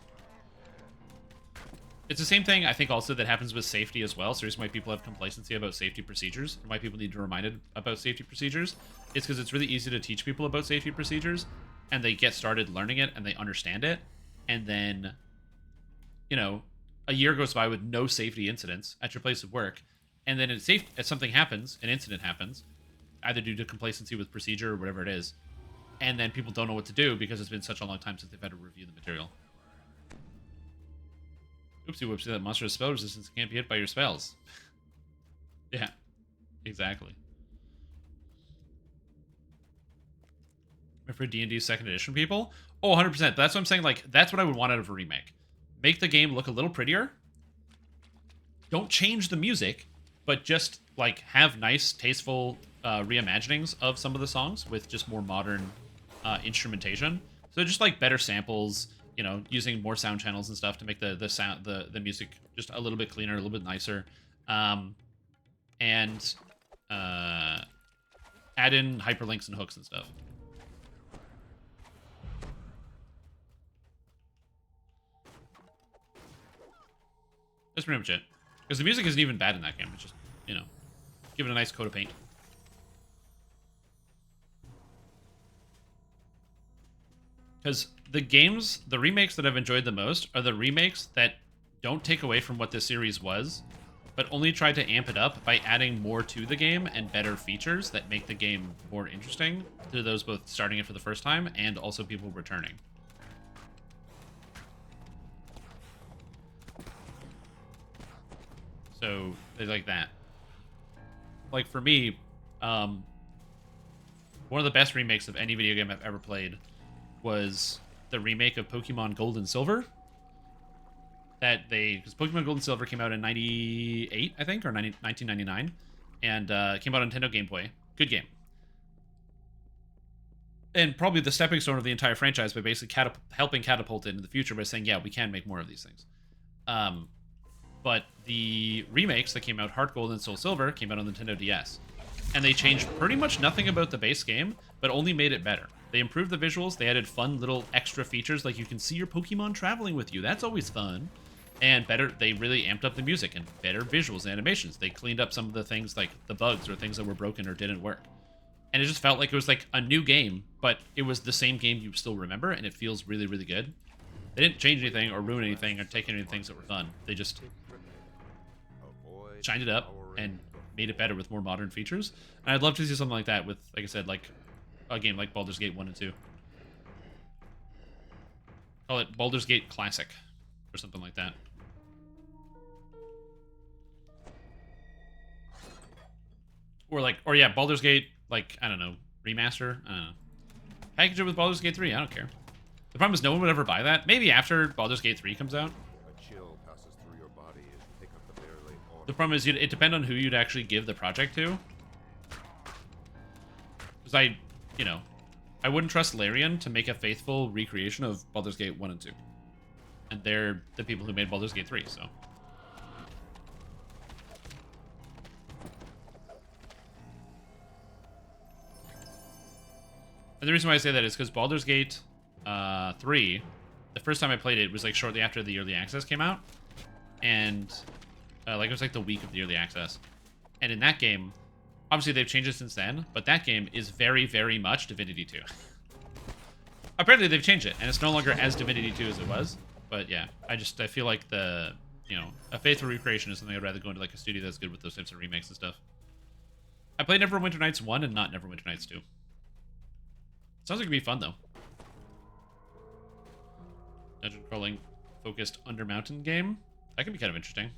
It's the same thing, I think, also that happens with safety as well. So here's why people have complacency about safety procedures, and why people need to be reminded about safety procedures. It's because it's really easy to teach people about safety procedures, and they get started learning it, and they understand it, and then, you know, a year goes by with no safety incidents at your place of work, and then if something happens, an incident happens, either due to complacency with procedure or whatever it is, and then people don't know what to do because it's been such a long time since they've had to review the material. Oopsie whoopsie, that monster has spell resistance and can't be hit by your spells. Yeah, exactly. For D&D 2nd edition people? Oh, 100%. That's what I'm saying. Like, that's what I would want out of a remake. Make the game look a little prettier. Don't change the music, but just, like, have nice, tasteful reimaginings of some of the songs with just more modern instrumentation. So just, like, better samples, you know, using more sound channels and stuff to make the sound, the music just a little bit cleaner, a little bit nicer. And add in hyperlinks and hooks and stuff. That's pretty much it. Because the music isn't even bad in that game. It's just, you know, give it a nice coat of paint. Because the remakes that I've enjoyed the most are the remakes that don't take away from what the series was, but only try to amp it up by adding more to the game and better features that make the game more interesting to those both starting it for the first time and also people returning. So, they like that. Like, for me, one of the best remakes of any video game I've ever played was the remake of Pokemon Gold and Silver. Because Pokemon Gold and Silver came out in 98, I think, or 1999, and came out on Nintendo Game Boy. Good game. And probably the stepping stone of the entire franchise by basically helping catapult it into the future by saying, yeah, we can make more of these things. But the remakes that came out, Heart Gold and Soul Silver, came out on Nintendo DS. And they changed pretty much nothing about the base game, but only made it better. They improved the visuals, they added fun little extra features, like you can see your Pokemon traveling with you. That's always fun. And better, they really amped up the music and better visuals and animations. They cleaned up some of the things like the bugs or things that were broken or didn't work. And it just felt like it was like a new game, but it was the same game you still remember, and it feels really, really good. They didn't change anything or ruin anything or take any of the things that were fun. They just shined it up and made it better with more modern features. And I'd love to see something like that with, like I said, like a game like Baldur's Gate 1 and 2. Call it Baldur's Gate Classic or something like that. Or yeah, Baldur's Gate, like, I don't know, remaster? I don't know. Package it with Baldur's Gate 3, I don't care. The problem is no one would ever buy that. Maybe after Baldur's Gate 3 comes out. A chill passes through your body as you pick up the barely The problem is it depends on who you'd actually give the project to. Because I wouldn't trust Larian to make a faithful recreation of Baldur's Gate 1 and 2. And they're the people who made Baldur's Gate 3, so. And the reason why I say that is because Baldur's Gate 3, the first time I played it was like shortly after the early access came out. And like it was like the week of the early access. And in that game, obviously they've changed it since then, but that game is very, very much Divinity 2. Apparently they've changed it, and it's no longer as Divinity 2 as it was. But yeah, I feel like a faithful recreation is something I'd rather go into like a studio that's good with those types of remakes and stuff. I played Neverwinter Nights 1 and not Neverwinter Nights 2. Sounds like it'd be fun, though. Dungeon crawling focused Undermountain game. That could be kind of interesting.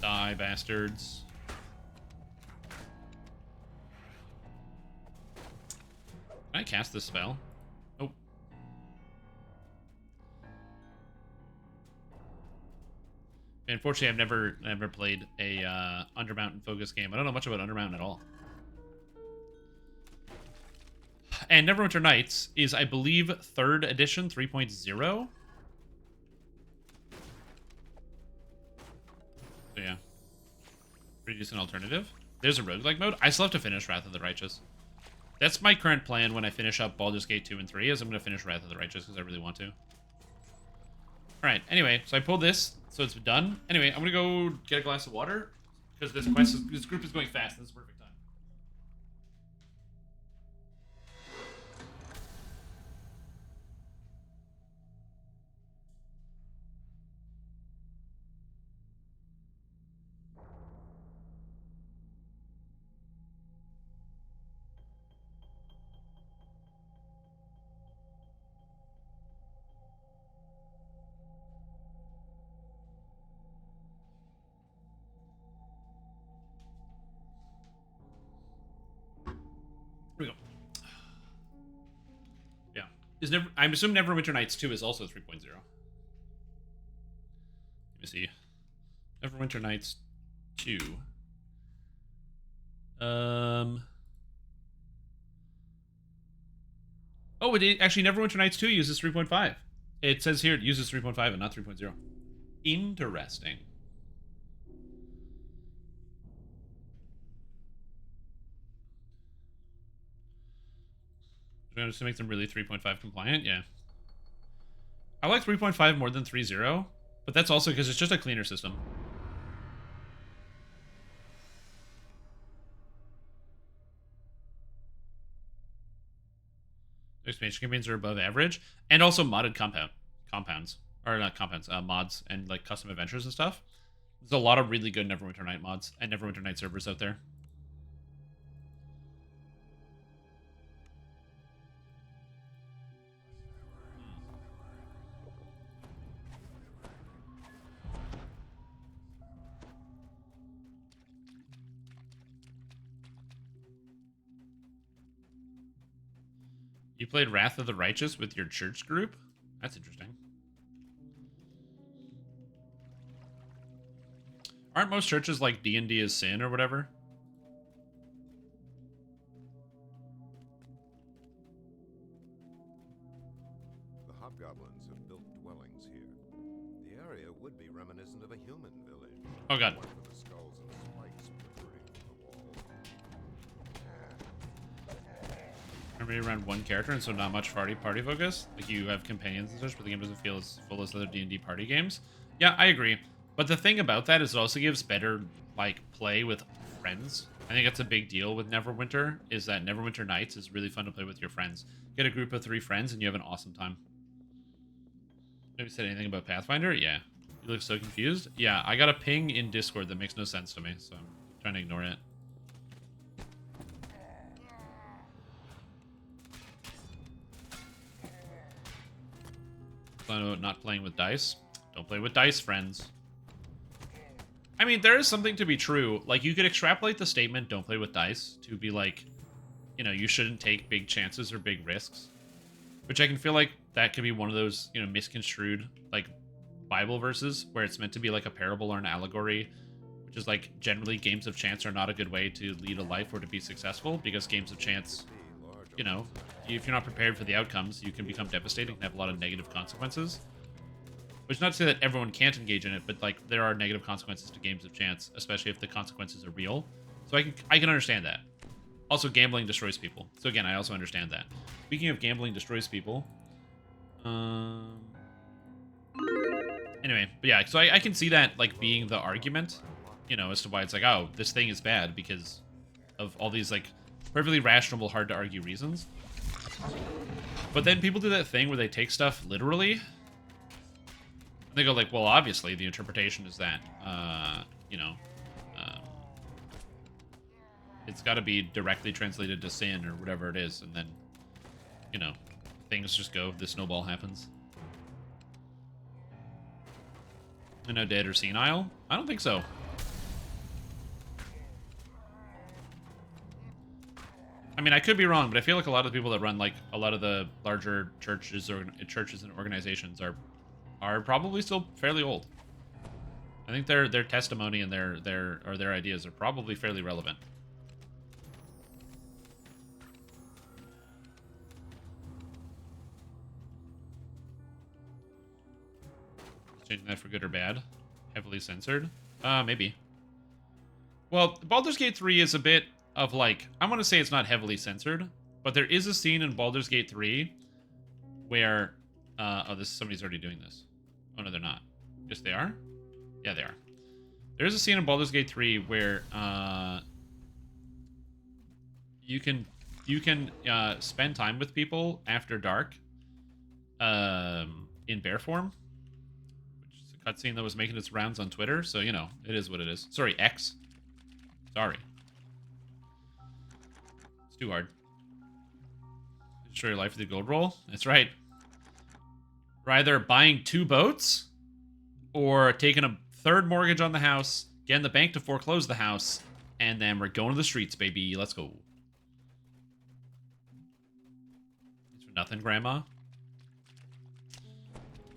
Die, bastards. Can I cast this spell? Oh. Unfortunately, I've never played a Undermountain focus game. I don't know much about Undermountain at all. And Neverwinter Nights is, I believe, 3rd edition, 3.0. So yeah. Pretty decent alternative. There's a roguelike mode. I still have to finish Wrath of the Righteous. That's my current plan when I finish up Baldur's Gate 2 and 3, is I'm going to finish Wrath of the Righteous because I really want to. Alright, anyway, so I pulled this, so it's done. Anyway, I'm going to go get a glass of water because this group is going fast. This is perfect time. Here we go. Yeah. I'm assuming Neverwinter Nights 2 is also 3.0. Let me see. Neverwinter Nights 2. Oh, actually Neverwinter Nights 2 uses 3.5. It says here it uses 3.5 and not 3.0. Interesting. Just to make them really 3.5 compliant, yeah. I like 3.5 more than 3.0, but that's also because it's just a cleaner system. Expansion campaigns are above average, and also modded compounds, or not compounds, mods and like custom adventures and stuff. There's a lot of really good Neverwinter Night mods and Neverwinter Night servers out there. You played Wrath of the Righteous with your church group? That's interesting. Aren't most churches like D&D is sin or whatever? The hobgoblins have built dwellings here. The area would be reminiscent of a human village. Oh god. One for the skulls and spikes protruding from the walls. everybody around one character, and so not much party focus. Like, you have companions and such, but the game doesn't feel as full as other D&D party games. Yeah, I agree. But the thing about that is it also gives better, like, play with friends. I think that's a big deal with Neverwinter, is that Neverwinter Nights is really fun to play with your friends. Get a group of 3 friends, and you have an awesome time. Have you said anything about Pathfinder? Yeah. You look so confused? Yeah, I got a ping in Discord that makes no sense to me, so I'm trying to ignore it. Not playing with dice. Don't play with dice, friends. I mean, there is something to be true. Like, you could extrapolate the statement, don't play with dice, to be like, you know, you shouldn't take big chances or big risks. Which I can feel like that could be one of those, you know, misconstrued, like, Bible verses, where it's meant to be like a parable or an allegory, which is like, generally games of chance are not a good way to lead a life or to be successful, because games of chance, you know, if you're not prepared for the outcomes, you can become devastating and have a lot of negative consequences. Which is not to say that everyone can't engage in it, but like, there are negative consequences to games of chance, especially if the consequences are real. So I can understand that. Also, gambling destroys people. So again, I also understand that. Speaking of gambling destroys people, anyway, but yeah, so I can see that, like, being the argument, you know, as to why it's like, oh, this thing is bad because of all these, like, perfectly rational, hard to argue reasons. But then people do that thing where they take stuff literally. And they go like, well, obviously the interpretation is that, you know, it's got to be directly translated to sin or whatever it is. And then, you know, things just go, the snowball happens. I know, dead or senile? I don't think so. I mean, I could be wrong, but I feel like a lot of the people that run, like, a lot of the larger churches or churches and organizations are probably still fairly old. I think their testimony and their ideas are probably fairly relevant. Changing that for good or bad? Heavily censored? Maybe. Well, Baldur's Gate 3 is a bit of, like, I want to say it's not heavily censored, but there is a scene in Baldur's Gate 3 where, oh, somebody's already doing this. Oh, no, they're not. Yes, they are? Yeah, they are. There is a scene in Baldur's Gate 3 where, you can spend time with people after dark, in bear form. Cutscene that was making its rounds on Twitter, so, you know, it is what it is. Sorry, X. Sorry. It's too hard. Destroy your life with the gold roll? That's right. We're either buying 2 boats, or taking a 3rd mortgage on the house, getting the bank to foreclose the house, and then we're going to the streets, baby. Let's go. It's for nothing, Grandma.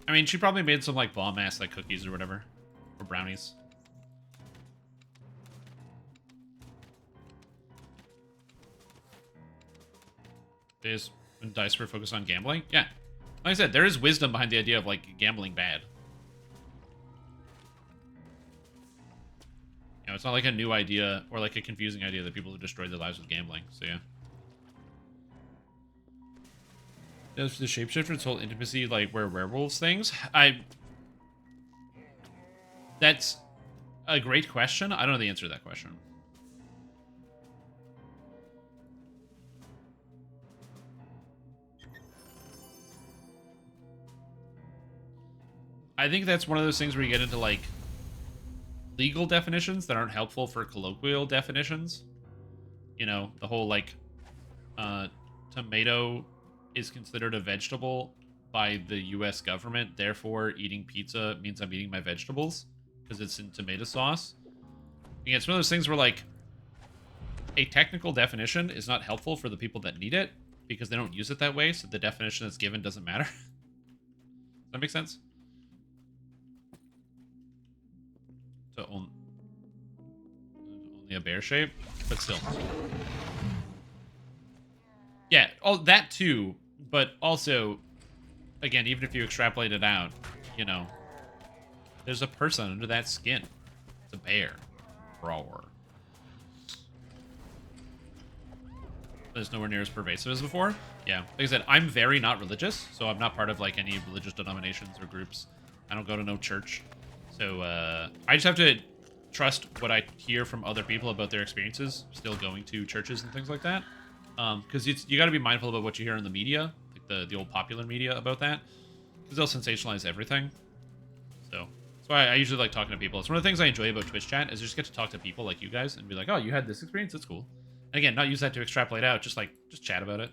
I mean, she probably made some, like, bomb-ass, like, cookies or whatever. Or brownies. Days when dice were focused on gambling? Yeah. Like I said, there is wisdom behind the idea of, like, gambling bad. You know, it's not like a new idea or, like, a confusing idea that people have destroyed their lives with gambling. So, yeah. Does the shapeshifter's whole intimacy, like, where werewolves things? That's a great question. I don't know the answer to that question. I think that's one of those things where you get into, like, legal definitions that aren't helpful for colloquial definitions. You know, the whole, like, tomato is considered a vegetable by the US government, therefore eating pizza means I'm eating my vegetables because it's in tomato sauce. And it's one of those things where, like, a technical definition is not helpful for the people that need it because they don't use it that way, so the definition that's given doesn't matter. Does that make sense? So only a bear shape, but still. Yeah, all that too. But also, again, even if you extrapolate it out, you know, there's a person under that skin. It's a bear. Roar. but it's nowhere near as pervasive as before. Yeah, like I said, I'm very not religious, so I'm not part of like any religious denominations or groups. I don't go to no church. So I just have to trust what I hear from other people about their experiences still going to churches and things like that. Because you got to be mindful about what you hear in the media, like the old popular media about that, because they'll sensationalize everything. So that's why I usually like talking to people. It's one of the things I enjoy about Twitch chat is you just get to talk to people like you guys and be like, oh, you had this experience? That's cool. And again, not use that to extrapolate out, just chat about it.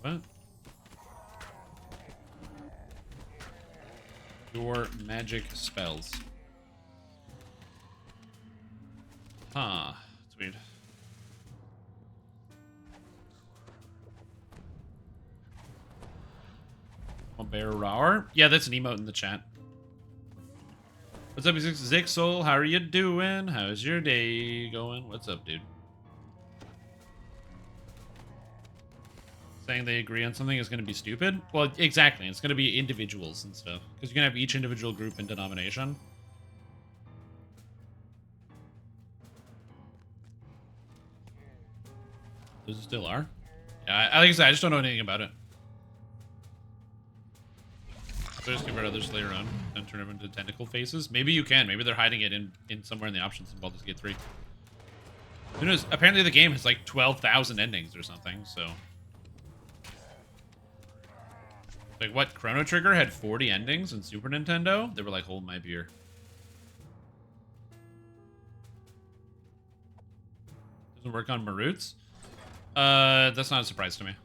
What? Your magic spells. Huh. That's weird. A bear roar? Yeah, that's an emote in the chat. What's up, Zixel? How are you doing? How's your day going? What's up, dude? Saying they agree on something is going to be stupid? Well, exactly. It's going to be individuals and stuff. Because you're going to have each individual group and denomination. Those still are? Yeah, like I said, I just don't know anything about it. So just convert others later on and turn them into tentacle faces? Maybe you can. Maybe they're hiding it in somewhere in the options in Baldur's Gate 3. Who knows? Apparently the game has like 12,000 endings or something, so... Like, what? Chrono Trigger had 40 endings in Super Nintendo? They were like, hold my beer. Doesn't work on Maroots? That's not a surprise to me.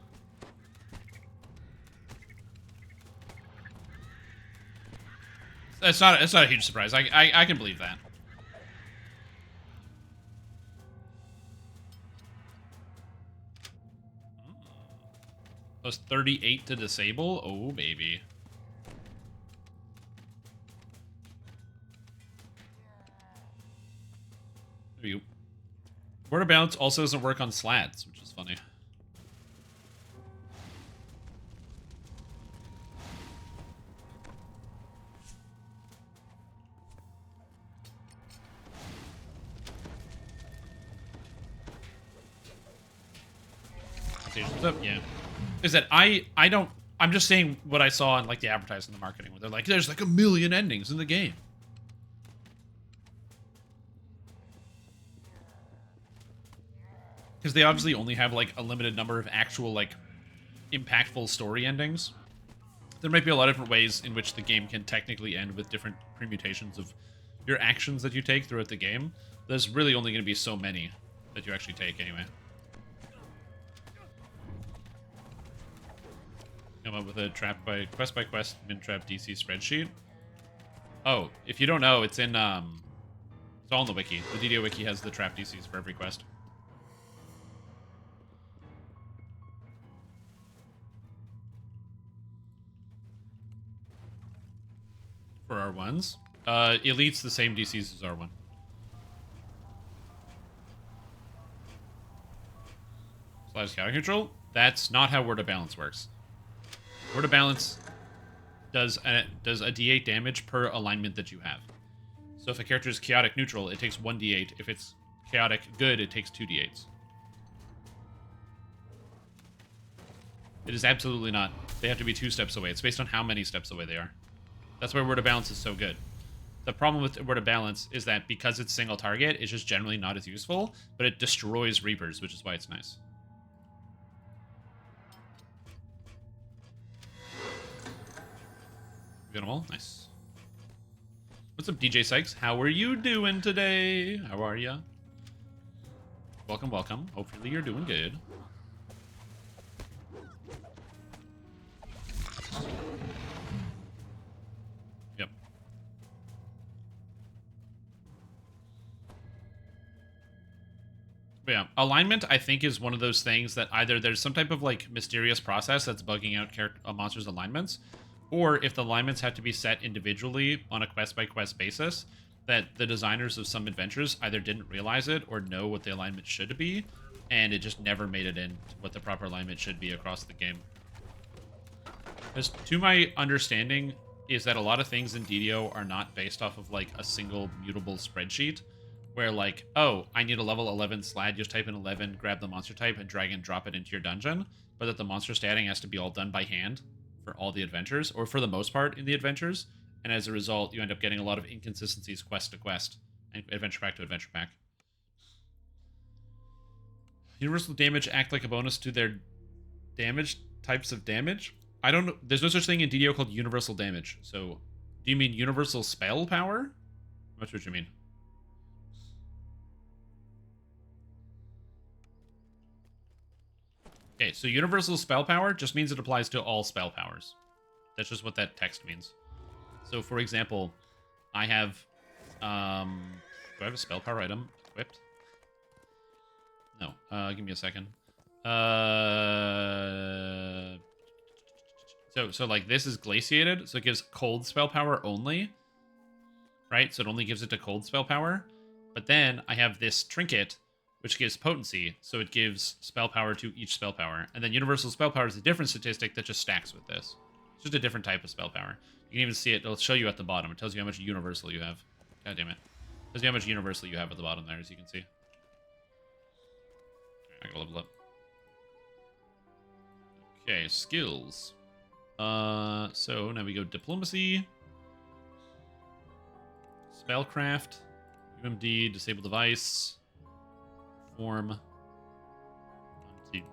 It's not a huge surprise. I can believe that. Plus 38 to disable? Oh, baby. Word of Bounce also doesn't work on slats, which is funny. What's up? Yeah. Is that I don't... I'm just saying what I saw in like the advertising and the marketing where they're like, there's like 1 million endings in the game. Because they obviously only have like a limited number of actual like impactful story endings. There might be a lot of different ways in which the game can technically end with different permutations of your actions that you take throughout the game. There's really only going to be so many that you actually take anyway. Come up with a quest by quest min trap DC spreadsheet. Oh, if you don't know, it's in it's all in the wiki. The DDO wiki has the trap DCs for every quest. For R1s, Elite's the same DCs as R1. Slash chaotic neutral. That's not how Word of Balance works. Word of Balance does a d8 damage per alignment that you have. So if a character is chaotic neutral, it takes 1d8. If it's chaotic good, it takes 2d8s. It is absolutely not. They have to be 2 steps away. It's based on how many steps away they are. That's why Word of Balance is so good. The problem with Word of Balance is that because it's single target, it's just generally not as useful, but it destroys Reapers, which is why it's nice. You got them all? Nice. What's up, DJ Sykes? How are you doing today? How are ya? Welcome, welcome. Hopefully you're doing good. Yep. But yeah, alignment, I think, is one of those things that either there's some type of, like, mysterious process that's bugging out monsters' alignments, or if the alignments have to be set individually on a quest-by-quest basis, that the designers of some adventures either didn't realize it or know what the alignment should be, and it just never made it in to what the proper alignment should be across the game. Because to my understanding, is that a lot of things in DDO are not based off of like a single mutable spreadsheet where like, oh, I need a level 11 slad, just type in 11, grab the monster type, and drag and drop it into your dungeon, but that the monster statting has to be all done by hand for all the adventures, or for the most part in the adventures, and as a result, you end up getting a lot of inconsistencies quest to quest, and adventure pack to adventure pack. Universal damage act like a bonus to their damage types of damage? I don't know. There's no such thing in DDO called universal damage. So, do you mean universal spell power? I'm not sure what you mean. Okay, so universal spell power just means it applies to all spell powers. That's just what that text means. So, for example, I have... do I have a spell power item equipped? No. Give me a second. So like this is glaciated, so it gives cold spell power only, right? So it only gives it to cold spell power. But then I have this trinket, which gives potency, so it gives spell power to each spell power. And then universal spell power is a different statistic that just stacks with this. It's just a different type of spell power. You can even see it. It'll show you at the bottom. It tells you how much universal you have. God damn it. It tells you how much universal you have at the bottom there, as you can see. I gotta level up. Okay, skills. So now we go diplomacy, spellcraft, UMD, disable device, form,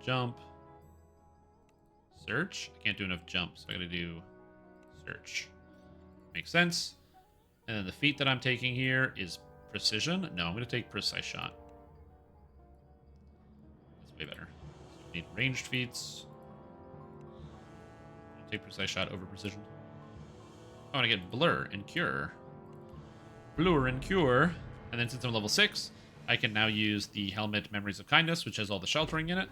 jump, search. I can't do enough jumps, so I gotta do search. Makes sense. And then the feat that I'm taking here is precision. No, I'm gonna take precise shot. That's way better. So we need ranged feats. Take precise shot over precision. I want to get blur and cure. Blur and cure. And then since I'm level 6, I can now use the helmet Memories of Kindness, which has all the sheltering in it.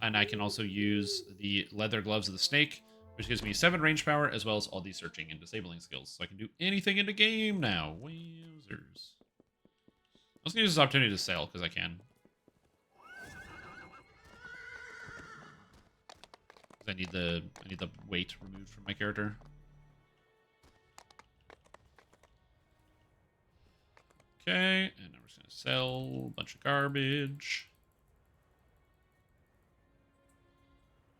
And I can also use the leather gloves of the snake, which gives me 7 range power, as well as all these searching and disabling skills. So I can do anything in the game now. Wowzers. I was going to use this opportunity to sell, because I can. I need the weight removed from my character. Okay, and now we're just gonna sell a bunch of garbage.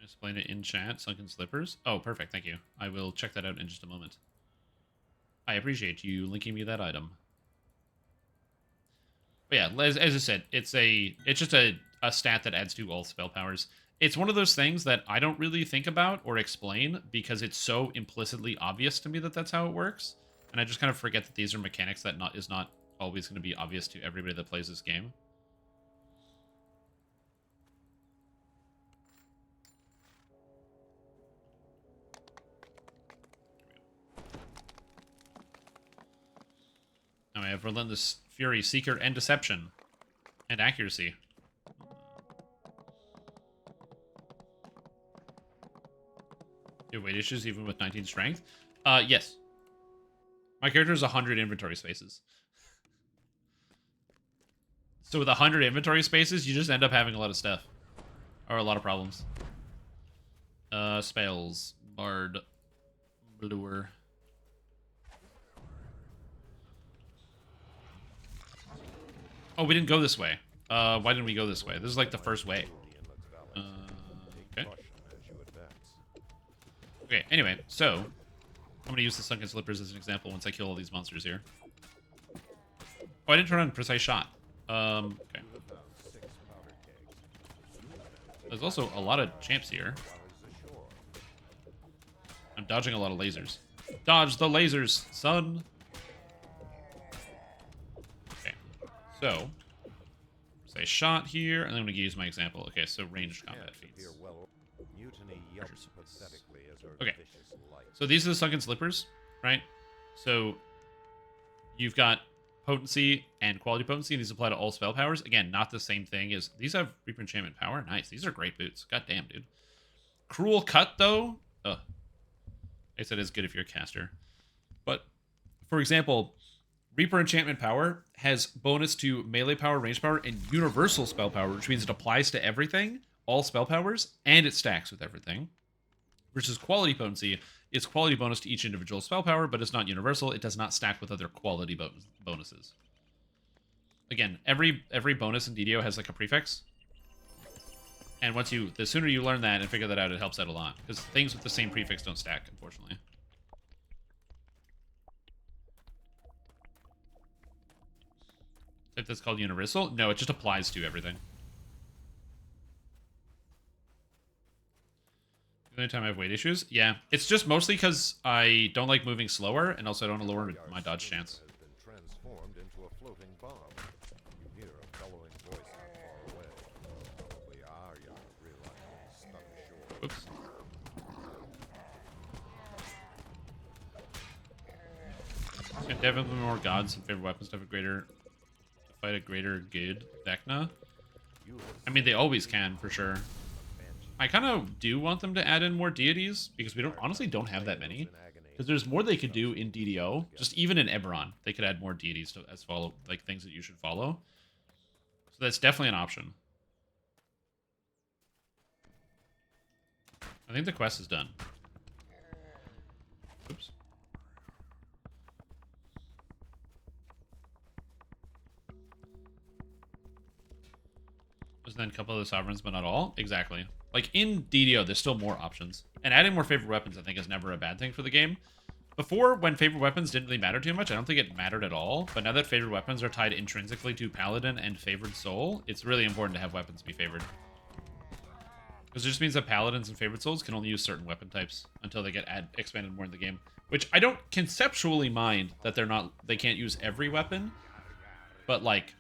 Explain it in chat. Sunken slippers. Oh, perfect. Thank you. I will check that out in just a moment. I appreciate you linking me that item. But yeah, as I said, it's just a stat that adds to all spell powers. It's one of those things that I don't really think about or explain because it's so implicitly obvious to me that that's how it works. And I just kind of forget that these are mechanics that is not always going to be obvious to everybody that plays this game. Now I have Relentless Fury, Seeker, and Deception. And Accuracy. You have weight issues even with 19 strength? Yes. My character has 100 inventory spaces. So with 100 inventory spaces, you just end up having a lot of stuff. Or a lot of problems. Spells. Bard. Bluer. Oh, we didn't go this way. Why didn't we go this way? This is like the first way. Okay. Okay, anyway, so I'm going to use the Sunken Slippers as an example once I kill all these monsters here. Oh, I didn't turn on Precise Shot. Okay. There's also a lot of champs here. I'm dodging a lot of lasers. Dodge the lasers, son! Okay, so Precise Shot here, and then I'm going to use my example. Okay, so ranged combat feats. Okay, so these are the Sunken Slippers, right? So you've got potency and quality potency, and these apply to all spell powers. Again, not the same thing as... These have Reaper Enchantment power. Nice. These are great boots. God damn, dude. Cruel Cut, though? Ugh. I said it's good if you're a caster. But, for example, Reaper Enchantment power has bonus to melee power, range power, and universal spell power, which means it applies to everything, all spell powers, and it stacks with everything. versus quality potency. It's quality bonus to each individual spell power, but it's not universal. It does not stack with other quality bonuses. Again, every bonus in DDO has like a prefix. And the sooner you learn that and figure that out, it helps out a lot. Because things with the same prefix don't stack, unfortunately. If that's called universal? No, it just applies to everything. The only time I have weight issues? Yeah. It's just mostly because I don't like moving slower, and also I don't want to lower my dodge chance. Has been transformed into a floating bomb. You hear a bellowing voice not far away. Probably Arya realizing he's stuck ashore. Oops. Yeah, definitely more gods and favorite weapons to have to fight a greater good Vecna. I mean, they always can, for sure. I kind of do want them to add in more deities, because we honestly don't have that many. Because there's more they could do in DDO. Just even in Eberron, they could add more deities as things that you should follow. So that's definitely an option. I think the quest is done. Oops. There's then a couple of the sovereigns, but not all. Exactly. Like, in DDO, there's still more options. And adding more favorite weapons, I think, is never a bad thing for the game. Before, when favorite weapons didn't really matter too much, I don't think it mattered at all. But now that favorite weapons are tied intrinsically to Paladin and Favored Soul, it's really important to have weapons be favored. Because it just means that Paladins and Favored Souls can only use certain weapon types until they get expanded more in the game. Which I don't conceptually mind that they can't use every weapon. But, like,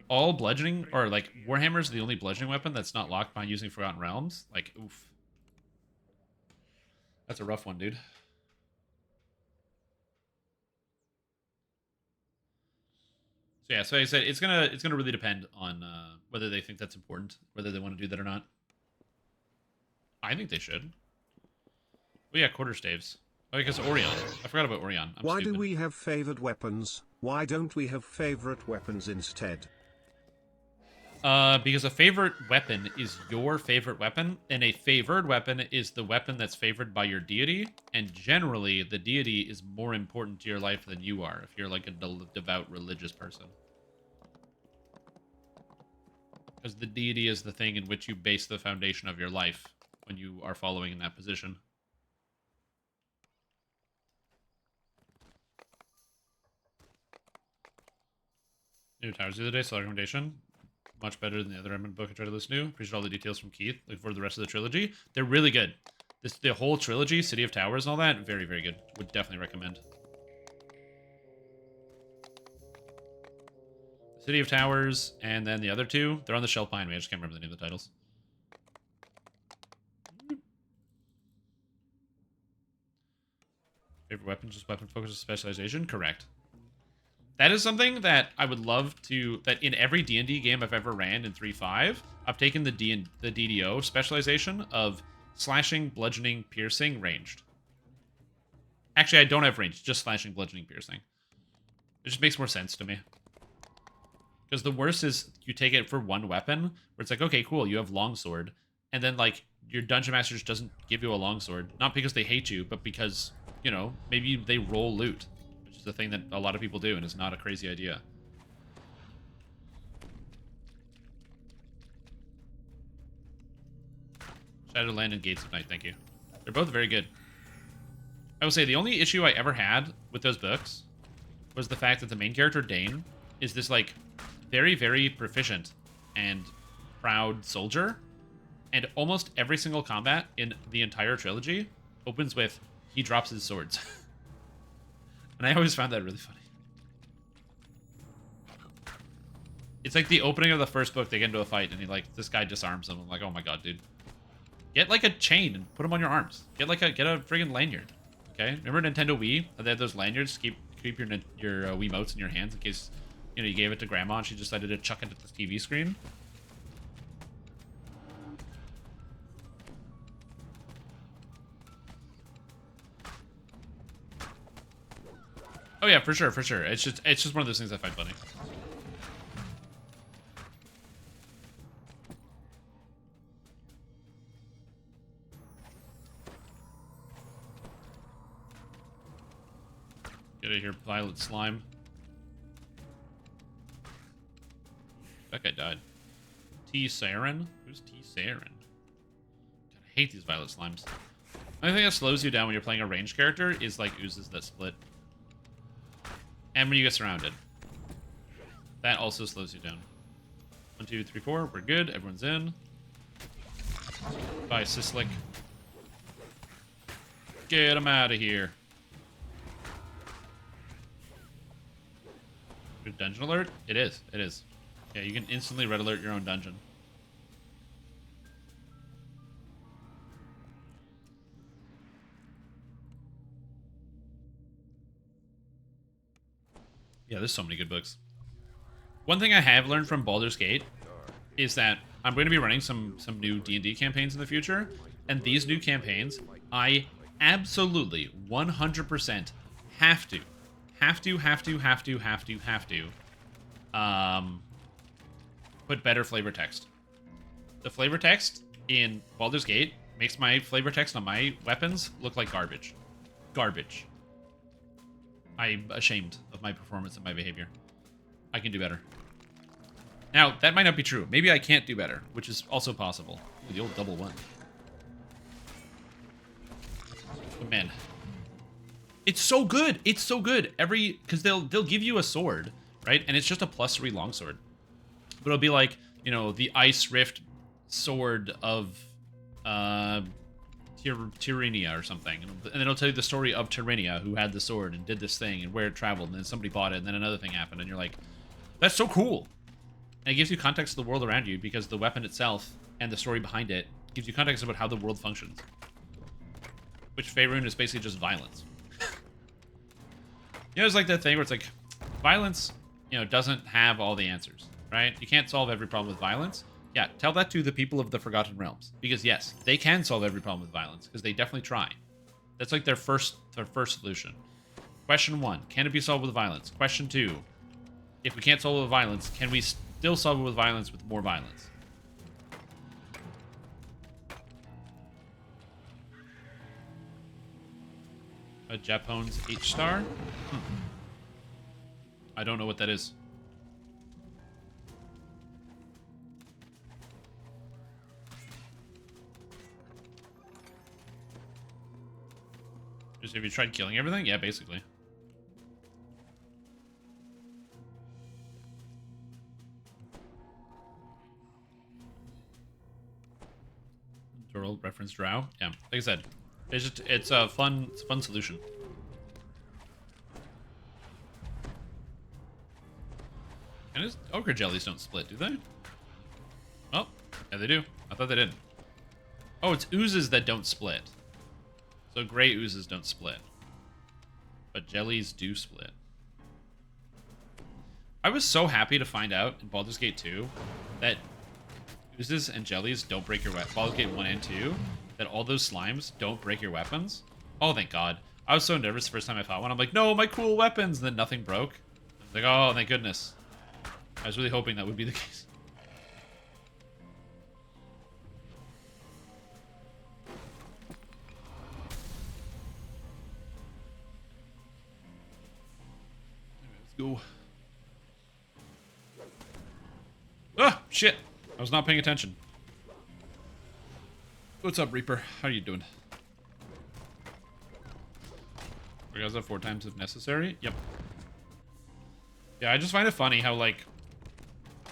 all bludgeoning, or like Warhammer's the only bludgeoning weapon that's not locked by using Forgotten Realms. Like, oof. That's a rough one, dude. So yeah, so like I said, it's gonna really depend on whether they think that's important, whether they want to do that or not. I think they should. Oh yeah, quarterstaves. Oh, I guess Orion. I forgot about Orion. Why do we have favored weapons? Why don't we have favorite weapons instead? Because a favorite weapon is your favorite weapon, and a favored weapon is the weapon that's favored by your deity, and generally, the deity is more important to your life than you are, if you're like a devout religious person. Because the deity is the thing in which you base the foundation of your life when you are following in that position. New Towers the other day, so recommendation. Much better than the other Edmund book I tried to listen to. Appreciate all the details from Keith. Looking forward to the rest of the trilogy. They're really good. The whole trilogy, City of Towers and all that, very, very good. Would definitely recommend. City of Towers, and then the other two, they're on the Shelf behind me. I just can't remember the name of the titles. Favorite weapon, just weapon focus specialization? Correct. That is something that I would love to... That in every D&D game I've ever ran in 3.5, I've taken the DDO specialization of slashing, bludgeoning, piercing, ranged. Actually, I don't have ranged, just slashing, bludgeoning, piercing. It just makes more sense to me. Because the worst is you take it for one weapon, where it's like, okay, cool, you have longsword, and then, like, your Dungeon Master just doesn't give you a longsword. Not because they hate you, but because, you know, maybe they roll loot. Which is the thing that a lot of people do, and it's not a crazy idea. Shadowland and Gates of Night, thank you. They're both very good. I will say, the only issue I ever had with those books was the fact that the main character, Dane, is this, like, very, very proficient and proud soldier. And almost every single combat in the entire trilogy opens with, he drops his swords. And I always found that really funny. It's like the opening of the first book, they get into a fight, and this guy disarms them. I'm like, oh my god, dude. Get, like, a chain and put them on your arms. Get a friggin' lanyard. Okay? Remember Nintendo Wii? They had those lanyards to keep your Wiimotes in your hands in case, you know, you gave it to grandma and she decided to chuck it at the TV screen? Oh yeah, for sure, for sure. It's just one of those things I find funny. Get out of here, violet slime. That guy died. T. Saren? Who's T. Saren? God, I hate these violet slimes. The only thing that slows you down when you're playing a ranged character is like oozes that split. And when you get surrounded. That also slows you down. 1, 2, 3, 4. We're good. Everyone's in. Bye, Sislick. Get him out of here. Good dungeon alert? It is. It is. Yeah, you can instantly red alert your own dungeon. Yeah, there's so many good books. One thing I have learned from Baldur's Gate is that I'm going to be running some new D&D campaigns in the future, and these new campaigns, I absolutely 100% have to put better flavor text. The flavor text in Baldur's Gate makes my flavor text on my weapons look like garbage. Garbage. I'm ashamed of my performance and my behavior. I can do better. Now, that might not be true. Maybe I can't do better, which is also possible. Ooh, the old double one. But man, it's so good. It's so good. Because they'll give you a sword, right? And it's just a +3 longsword. But it'll be like, you know, the Ice Rift sword of Tyrannia or something. And then it'll tell you the story of Tyrannia, who had the sword and did this thing and where it traveled, and then somebody bought it, and then another thing happened, and you're like, that's so cool. And it gives you context to the world around you, because the weapon itself and the story behind it gives you context about how the world functions. Which Faerun is basically just violence. You know, it's like that thing where it's like, violence, you know, doesn't have all the answers, right? You can't solve every problem with violence. Yeah, tell that to the people of the Forgotten Realms. Because yes, they can solve every problem with violence, because they definitely try. That's like their first solution. Question 1, can it be solved with violence? Question 2, if we can't solve it with violence, can we still solve it with violence with more violence? A Japon's H-star? I don't know what that is. Just have you tried killing everything? Yeah, basically. Doral reference drow. Yeah, like I said, it's a fun solution. And his ochre jellies don't split, do they? Oh, yeah, they do. I thought they did. Oh, it's oozes that don't split. So gray oozes don't split. But jellies do split. I was so happy to find out in Baldur's Gate 2 that oozes and jellies don't break your weapon. Baldur's Gate 1 and 2, that all those slimes don't break your weapons. Oh, thank God. I was so nervous the first time I fought one. I'm like, no, my cool weapons. And then nothing broke. I was like, oh, thank goodness. I was really hoping that would be the case. Go. Ah, shit. I was not paying attention. What's up, Reaper? How are you doing? We guys have 4 times if necessary? Yep. Yeah, I just find it funny how, like,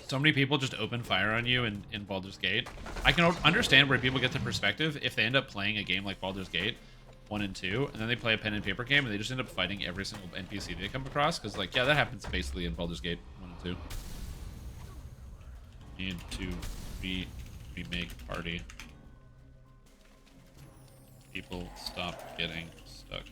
so many people just open fire on you in Baldur's Gate. I can understand where people get the perspective if they end up playing a game like Baldur's Gate 1 and 2, and then they play a pen and paper game, and they just end up fighting every single NPC they come across, because, like, yeah, that happens basically in Baldur's Gate 1 and 2. Need to remake party. People stop getting stuck.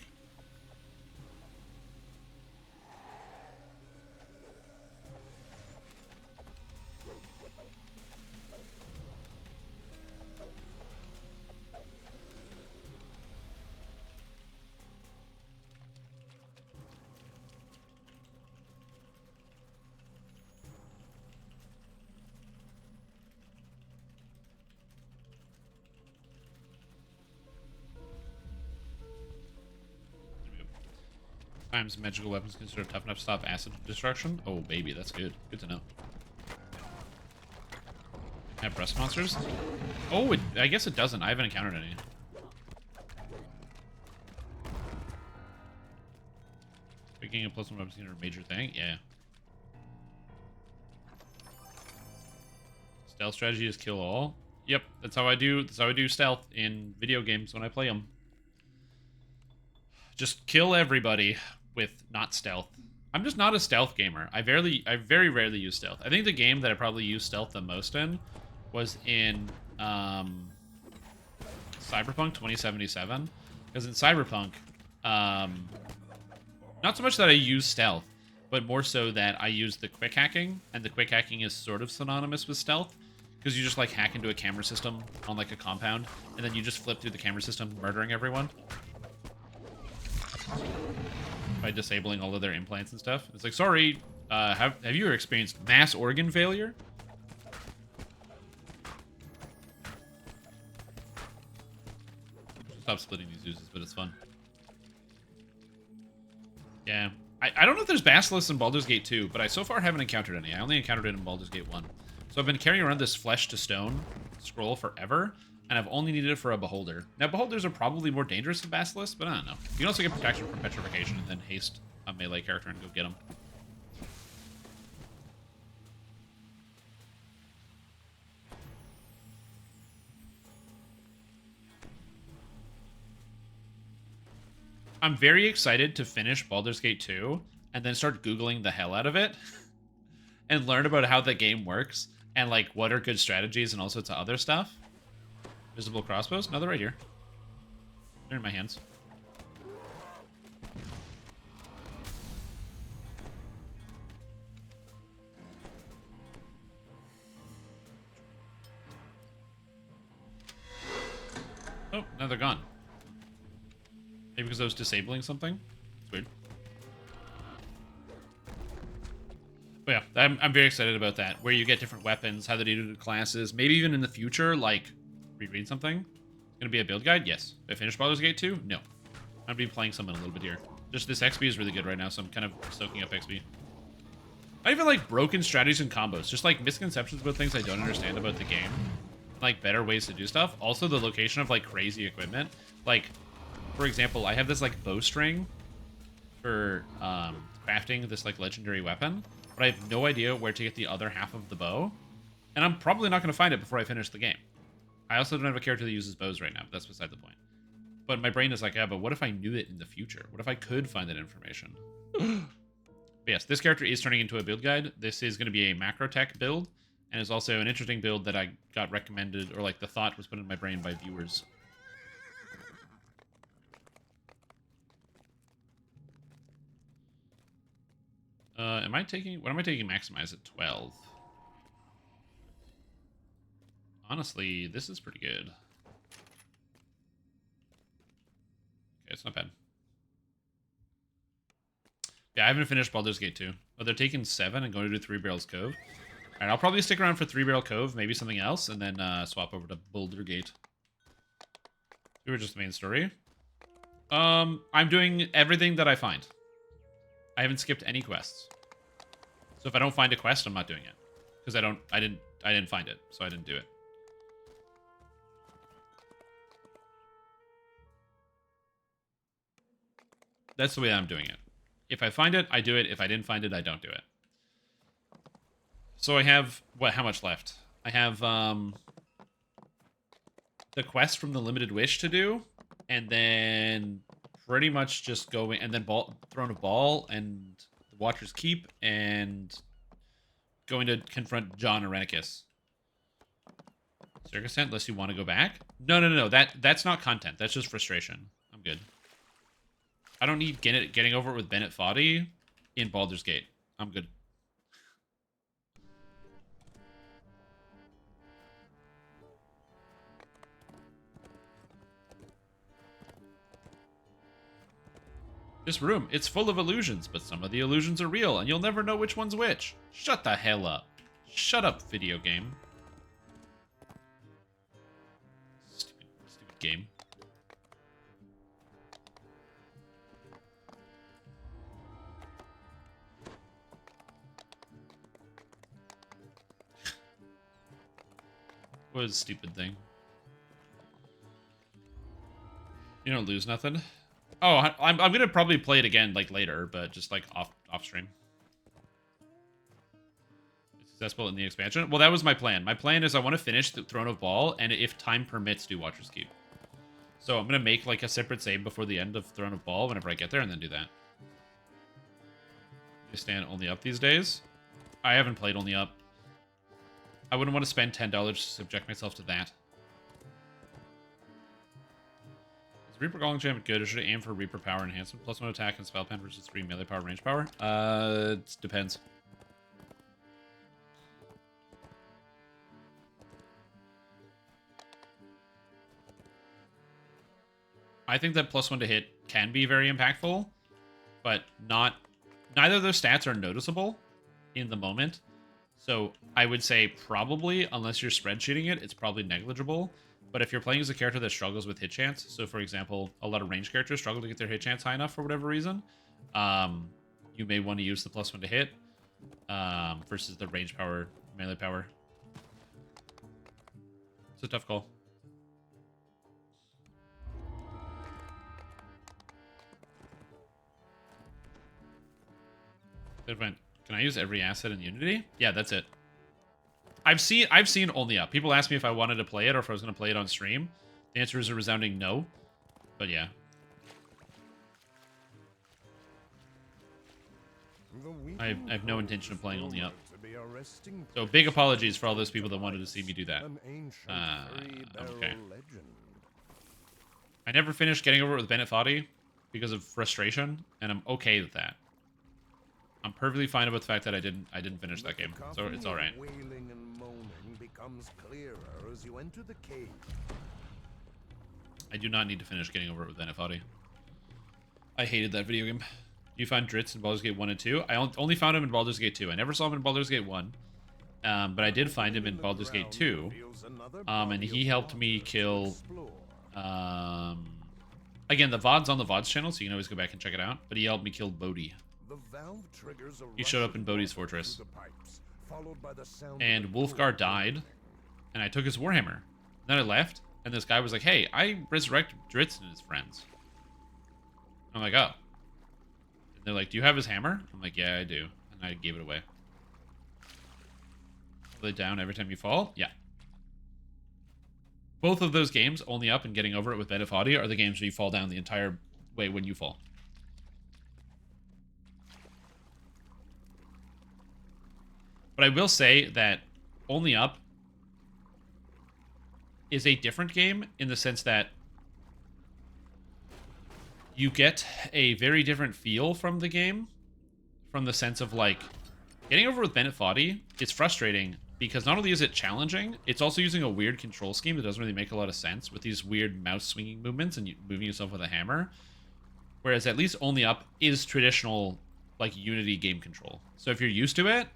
Times magical weapons considered tough enough to stop acid destruction. Oh, baby, that's good. Good to know. Have breast monsters? Oh, I guess it doesn't. I haven't encountered any. Picking a plus one weapons considered a major thing? Yeah. Stealth strategy is kill all. Yep, that's how I do. That's how I do stealth in video games when I play them. Just kill everybody with not stealth. I'm just not a stealth gamer. I very rarely use stealth. I think the game that I probably used stealth the most in was in Cyberpunk 2077. Because in Cyberpunk, not so much that I use stealth, but more so that I use the quick hacking, and the quick hacking is sort of synonymous with stealth, because you just like hack into a camera system on like a compound, and then you just flip through the camera system, murdering everyone by disabling all of their implants and stuff. It's like, sorry, have you ever experienced mass organ failure? Stop splitting these oozes, but it's fun. Yeah. I don't know if there's basilisks in Baldur's Gate 2, but I so far haven't encountered any. I only encountered it in Baldur's Gate 1. So I've been carrying around this flesh to stone scroll forever, and I've only needed it for a beholder. Now, beholders are probably more dangerous than basilisks, but I don't know. You can also get protection from petrification and then haste a melee character and go get them. I'm very excited to finish Baldur's Gate 2 and then start Googling the hell out of it and learn about how the game works and like what are good strategies and all sorts of other stuff. Visible crossbows? No, they're right here. They're in my hands. Oh, now they're gone. Maybe because I was disabling something? It's weird. But yeah, I'm very excited about that. Where you get different weapons, how they do the classes. Maybe even in the future, like, reread something. It's going to be a build guide? Yes. If I finish Baldur's Gate 2? No. I'm going to be playing something a little bit here. Just this XP is really good right now, so I'm kind of soaking up XP. Not even like broken strategies and combos. Just like misconceptions about things I don't understand about the game. Like better ways to do stuff. Also the location of like crazy equipment. Like, for example, I have this like bowstring for crafting this like legendary weapon, but I have no idea where to get the other half of the bow, and I'm probably not going to find it before I finish the game. I also don't have a character that uses bows right now, but that's beside the point. But my brain is like, yeah, but what if I knew it in the future? What if I could find that information? But yes, this character is turning into a build guide. This is going to be a macro tech build, and is also an interesting build that I got recommended, or like the thought was put in my brain by viewers. What am I taking maximize at 12? Honestly, this is pretty good. Okay, it's not bad. Yeah, I haven't finished Baldur's Gate 2. Oh, they're taking 7 and going to do 3 Barrels Cove. Alright, I'll probably stick around for 3 Barrel Cove, maybe something else, and then swap over to Boulder Gate. We were just the main story. I'm doing everything that I find. I haven't skipped any quests. So if I don't find a quest, I'm not doing it. Because I didn't find it, so I didn't do it. That's the way I'm doing it. If I find it, I do it. If I didn't find it, I don't do it. So I have, how much left? I have the quest from the Limited Wish to do, and then pretty much just going, and then throwing a ball, and the Watcher's Keep, and going to confront John Arenicus. Circus tent, unless you want to go back? No. That's not content. That's just frustration. I'm good. I don't need getting over it with Bennett Foddy in Baldur's Gate. I'm good. This room, it's full of illusions, but some of the illusions are real, and you'll never know which one's which. Shut the hell up. Shut up, video game. Stupid game. was a stupid thing. You don't lose nothing. Oh, I'm gonna probably play it again like later, but just like off stream. Successful in the expansion. Well, that was my plan. My plan is I want to finish the Throne of Ball, and if time permits, do Watcher's Keep. So I'm gonna make like a separate save before the end of Throne of Ball whenever I get there, and then do that. You stand only up these days. I haven't played only up. I wouldn't want to spend $10 to subject myself to that. Is Reaper Golem Enchantment good, or should I aim for Reaper Power Enhancement? +1 attack and spell pen versus 3 melee power, range power? It depends. I think that +1 to hit can be very impactful, but neither of those stats are noticeable in the moment. So I would say probably, unless you're spreadsheeting it, it's probably negligible. But if you're playing as a character that struggles with hit chance, so for example, a lot of range characters struggle to get their hit chance high enough for whatever reason, you may want to use the +1 to hit versus the range power, melee power. It's a tough call. Can I use every asset in Unity? Yeah, that's it. I've seen only up. People ask me if I wanted to play it or if I was going to play it on stream. The answer is a resounding no. But yeah. I have no intention of playing only up. So big apologies for all those people that wanted to see me do that. Okay. I never finished getting over it with Bennett Foddy because of frustration, and I'm okay with that. I'm perfectly fine about the fact that I didn't finish that game, so it's all right. Wailing and moaning becomes clearer as you enter the cave. I do not need to finish getting over it with Benefati. I hated that video game. You find Dritz in Baldur's Gate 1 and 2? I only found him in Baldur's Gate 2. I never saw him in Baldur's Gate 1, but I did find him in Baldur's Gate 2, and he helped me kill... again, the VOD's on the VOD's channel, so you can always go back and check it out, but he helped me kill Bodhi. He showed up in Bodhi's fortress. And Wolfgar died, and I took his Warhammer. Then I left, and this guy was like, hey, I resurrected Dritz and his friends. I'm like, oh. And they're like, do you have his hammer? I'm like, yeah, I do. And I gave it away. Lay down every time you fall? Yeah. Both of those games, Only Up and Getting Over It with Benefati, are the games where you fall down the entire way when you fall. But I will say that Only Up is a different game in the sense that you get a very different feel from the game, from the sense of, like, Getting Over with Bennett Foddy is frustrating because not only is it challenging, it's also using a weird control scheme that doesn't really make a lot of sense with these weird mouse swinging movements and moving yourself with a hammer. Whereas at least Only Up is traditional, like, Unity game control. So if you're used to it,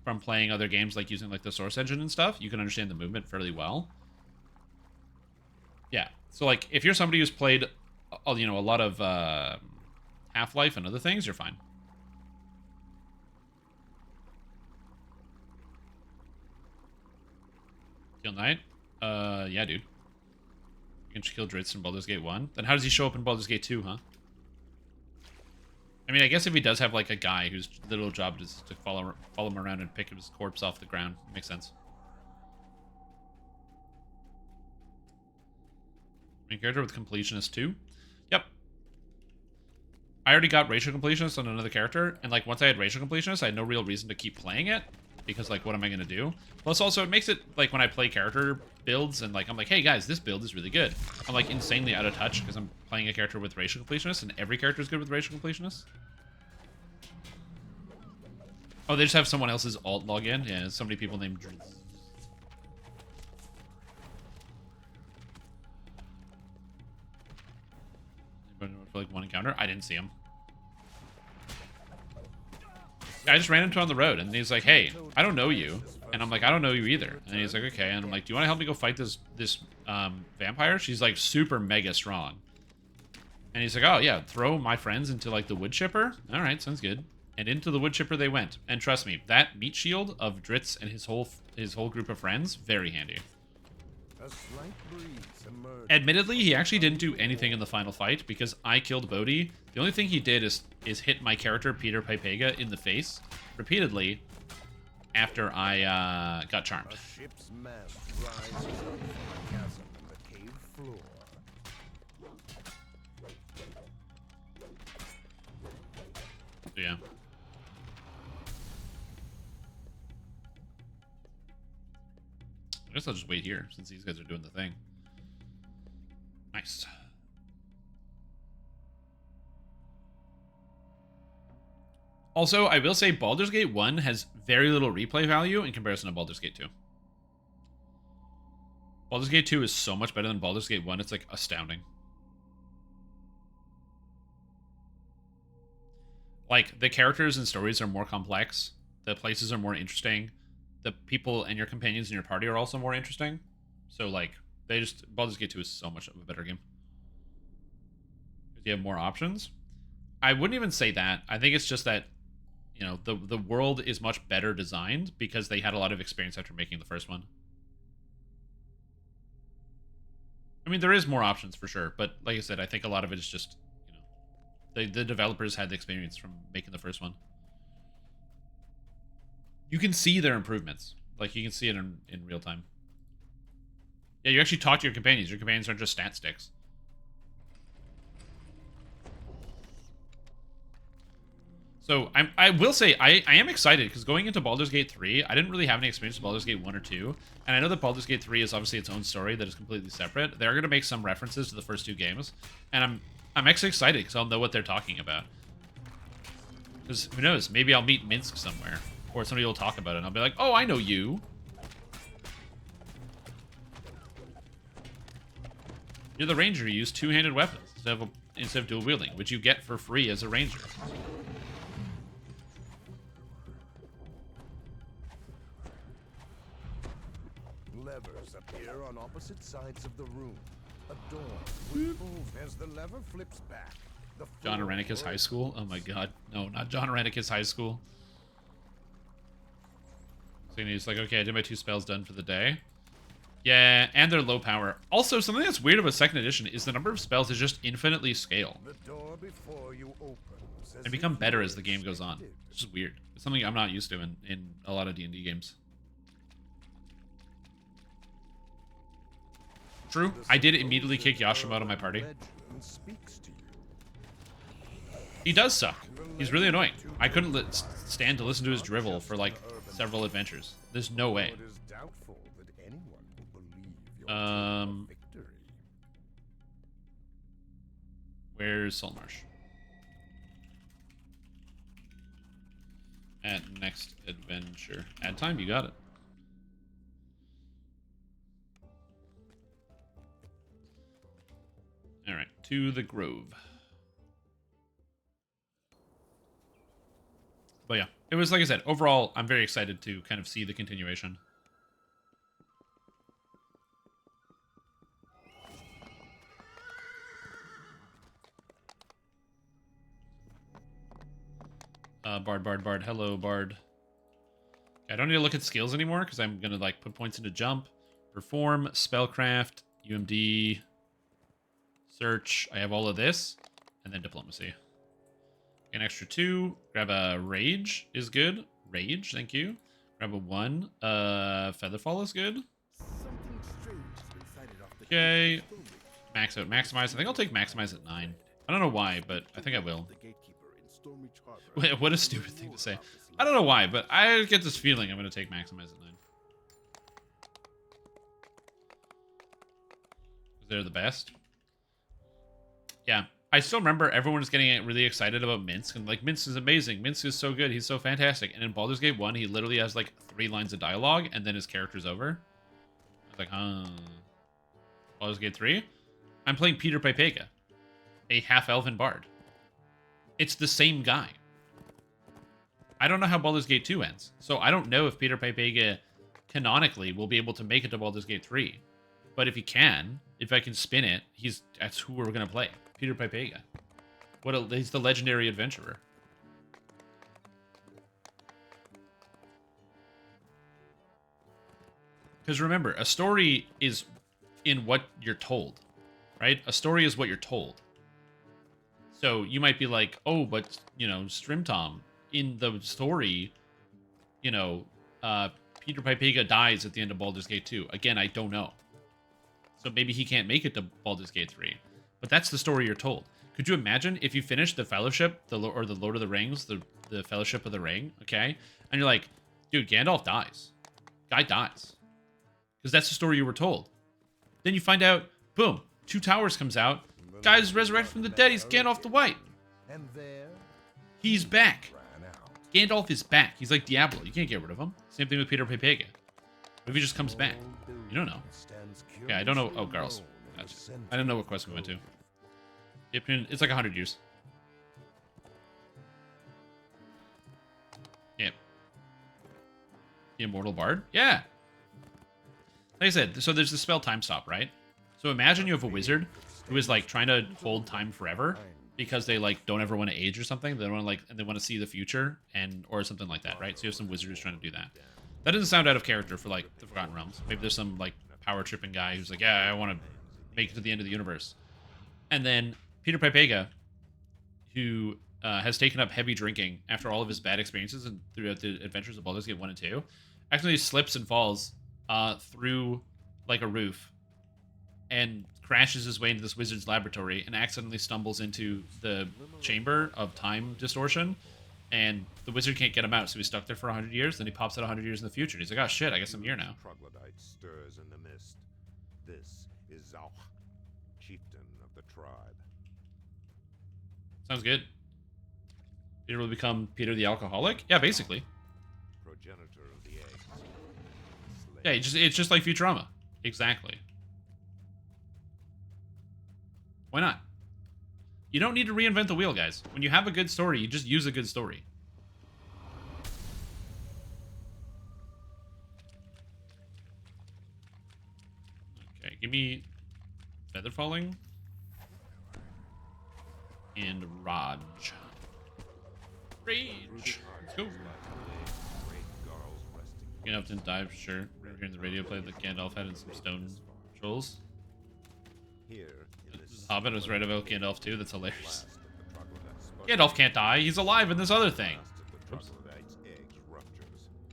from playing other games like using like the Source Engine and stuff, you can understand the movement fairly well. Yeah, so like if you're somebody who's played, you know, a lot of Half-Life and other things, you're fine. Kill Knight? Yeah, dude. You can kill Dritz in Baldur's Gate 1. Then how does he show up in Baldur's Gate 2, huh? I mean, I guess if he does have, like, a guy whose little job is to follow him around and pick his corpse off the ground, makes sense. Main character with Completionist 2? Yep. I already got Racial Completionist on another character, and, like, once I had Racial Completionist, I had no real reason to keep playing it, because, like, what am I going to do? Plus, also, it makes it, like, when I play character builds, and, like, I'm like, hey, guys, this build is really good. I'm, like, insanely out of touch, because I'm playing a character with Racial Completionist, and every character is good with Racial Completionist. Oh, they just have someone else's alt login? Yeah, so many people named Dritz. For, like, one encounter? I didn't see him. I just ran into him on the road, and he's like, hey, I don't know you. And I'm like, I don't know you either. And he's like, okay. And I'm like, do you want to help me go fight this vampire? She's, like, super mega strong. And he's like, oh, yeah, throw my friends into, like, the wood chipper? All right, sounds good. And into the wood chipper they went. And trust me, that meat shield of Dritz and his whole group of friends, very handy. A slight breeze emerged. Admittedly, he actually didn't do anything in the final fight because I killed Bodhi. The only thing he did is hit my character, Peter Pipega, in the face repeatedly after I got charmed. A ship's mast rises up from a chasm in the cave floor. So, yeah. I guess I'll just wait here since these guys are doing the thing. Nice. Also, I will say Baldur's Gate 1 has very little replay value in comparison to Baldur's Gate 2. Baldur's Gate 2 is so much better than Baldur's Gate 1, it's like astounding. Like, the characters and stories are more complex, the places are more interesting, the people and your companions in your party are also more interesting. So, like, Baldur's Gate 2 is so much of a better game. Because you have more options. I wouldn't even say that. I think it's just that, you know, the world is much better designed because they had a lot of experience after making the first one. I mean, there is more options for sure, but like I said, I think a lot of it is just, you know, the developers had the experience from making the first one. You can see their improvements. Like, you can see it in real time. Yeah, you actually talk to your companions. Your companions aren't just stat sticks. So, I will say, I am excited, because going into Baldur's Gate 3, I didn't really have any experience with Baldur's Gate 1 or 2, and I know that Baldur's Gate 3 is obviously its own story that is completely separate. They're going to make some references to the first two games, and I'm actually excited, because I'll know what they're talking about. Because, who knows, maybe I'll meet Minsk somewhere. Or somebody will talk about it, and I'll be like, oh, I know you. You're the ranger who used two-handed weapons instead of dual wielding, which you get for free as a ranger. Levers appear on opposite sides of the room. Adorned with as the lever flips back. John Arenicus High School? Oh my god. No, not John Arenicus High School. So he's like, okay, I did my 2 spells done for the day. Yeah, and they're low power. Also, something that's weird about 2nd edition is the number of spells is just infinitely scale. The door before you And become better as the game goes on. It's just weird. It's something I'm not used to in a lot of D&D games. True, I did immediately kick Yashima out of my party. He does suck. He's really annoying. I couldn't stand to listen to his drivel for like several adventures. There's no way. Where's Saltmarsh? At next adventure. Add time, you got it. Alright, to the Grove. But yeah, it was, like I said, overall, I'm very excited to kind of see the continuation. Bard. Hello, Bard. I don't need to look at skills anymore, because I'm going to, like, put points into jump, perform, spellcraft, UMD, search. I have all of this, and then diplomacy. An extra 2. Grab a rage is good. Rage, thank you. Grab a 1. Featherfall is good. Okay. Max out. Maximize. I think I'll take maximize at 9. I don't know why, but I think I will. What a stupid thing to say. I don't know why, but I get this feeling I'm going to take maximize at 9. They're the best. Yeah. I still remember everyone was getting really excited about Minsk, and like, Minsk is amazing. Minsk is so good. He's so fantastic. And in Baldur's Gate 1, he literally has like 3 lines of dialogue, and then his character's over. I was like, huh. Baldur's Gate 3? I'm playing Peter Pipega, a half-elven bard. It's the same guy. I don't know how Baldur's Gate 2 ends, so I don't know if Peter Pipega canonically will be able to make it to Baldur's Gate 3. But if he can, if I can spin it, that's who we're going to play. Peter Pipega. He's the legendary adventurer. Because remember, a story is in what you're told, right? A story is what you're told. So you might be like, oh, but, you know, Strim Tom, in the story, you know, Peter Pipega dies at the end of Baldur's Gate 2. Again, I don't know. So maybe he can't make it to Baldur's Gate 3. But that's the story you're told. Could you imagine if you finished the Fellowship, or the Lord of the Rings, the Fellowship of the Ring, okay? And you're like, dude, Gandalf dies. Guy dies. Because that's the story you were told. Then you find out, boom, Two Towers comes out. Guy's resurrected from the dead. He's Gandalf the White. And there He's back. ran out. Gandalf is back. He's like Diablo. You can't get rid of him. Same thing with Peter Pipega. What if he just comes back? You don't know. Yeah, I don't know. Oh, girls. Gotcha. I don't know what quest we went to. It's like 100 years. Yeah. The Immortal Bard? Yeah. Like I said, so there's the spell Time Stop, right? So imagine you have a wizard who is like trying to hold time forever because they like don't ever want to age or something. They want to and they want to see the future or something like that, right? So you have some wizard who's trying to do that. That doesn't sound out of character for like the Forgotten Realms. Maybe there's some like power tripping guy who's like, yeah, I want to make it to the end of the universe. And then Peter Pipega, who has taken up heavy drinking after all of his bad experiences and throughout the adventures of Baldur's Gate 1 and 2, actually slips and falls through like a roof and crashes his way into this wizard's laboratory and accidentally stumbles into the chamber of time distortion. And the wizard can't get him out, so he's stuck there for 100 years. Then he pops out 100 years in the future. And he's like, oh shit, I guess I'm here now. Troglodyte stirs in the mist. This is Zauch, chieftain of the tribe. Sounds good. Peter will become Peter the Alcoholic? Yeah, basically. Progenitor of the eggs. Yeah, it's just like Futurama. Exactly. Why not? You don't need to reinvent the wheel, guys. When you have a good story, you just use a good story. Okay, give me Feather Falling and Raj. Rage. Let's go. Gandalf didn't die for sure. We're hearing the radio play that Gandalf had in some stone trolls. Here in This Hobbit was right about Gandalf too. That's hilarious. Gandalf can't die. He's alive in this other thing.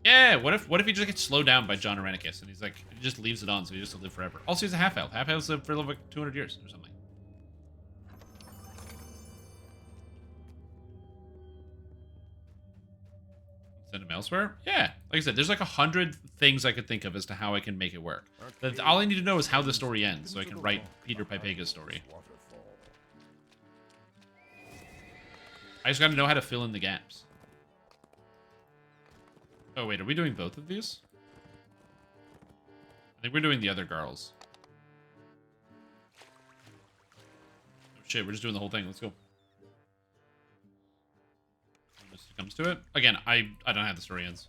Yeah. What if he just gets slowed down by John Arenicus and he's like he just leaves it on so he just live forever? Also, he's a half elf. Half elves live for like 200 years or something. Send him elsewhere? Yeah. Like I said, there's like 100 things I could think of as to how I can make it work. All I need to know is how the story ends, so I can write Peter Pipega's story. I just gotta know how to fill in the gaps. Oh wait, are we doing both of these? I think we're doing the other girls. Oh shit, we're just doing the whole thing. Let's go. Comes to it. Again, I don't have the story ends.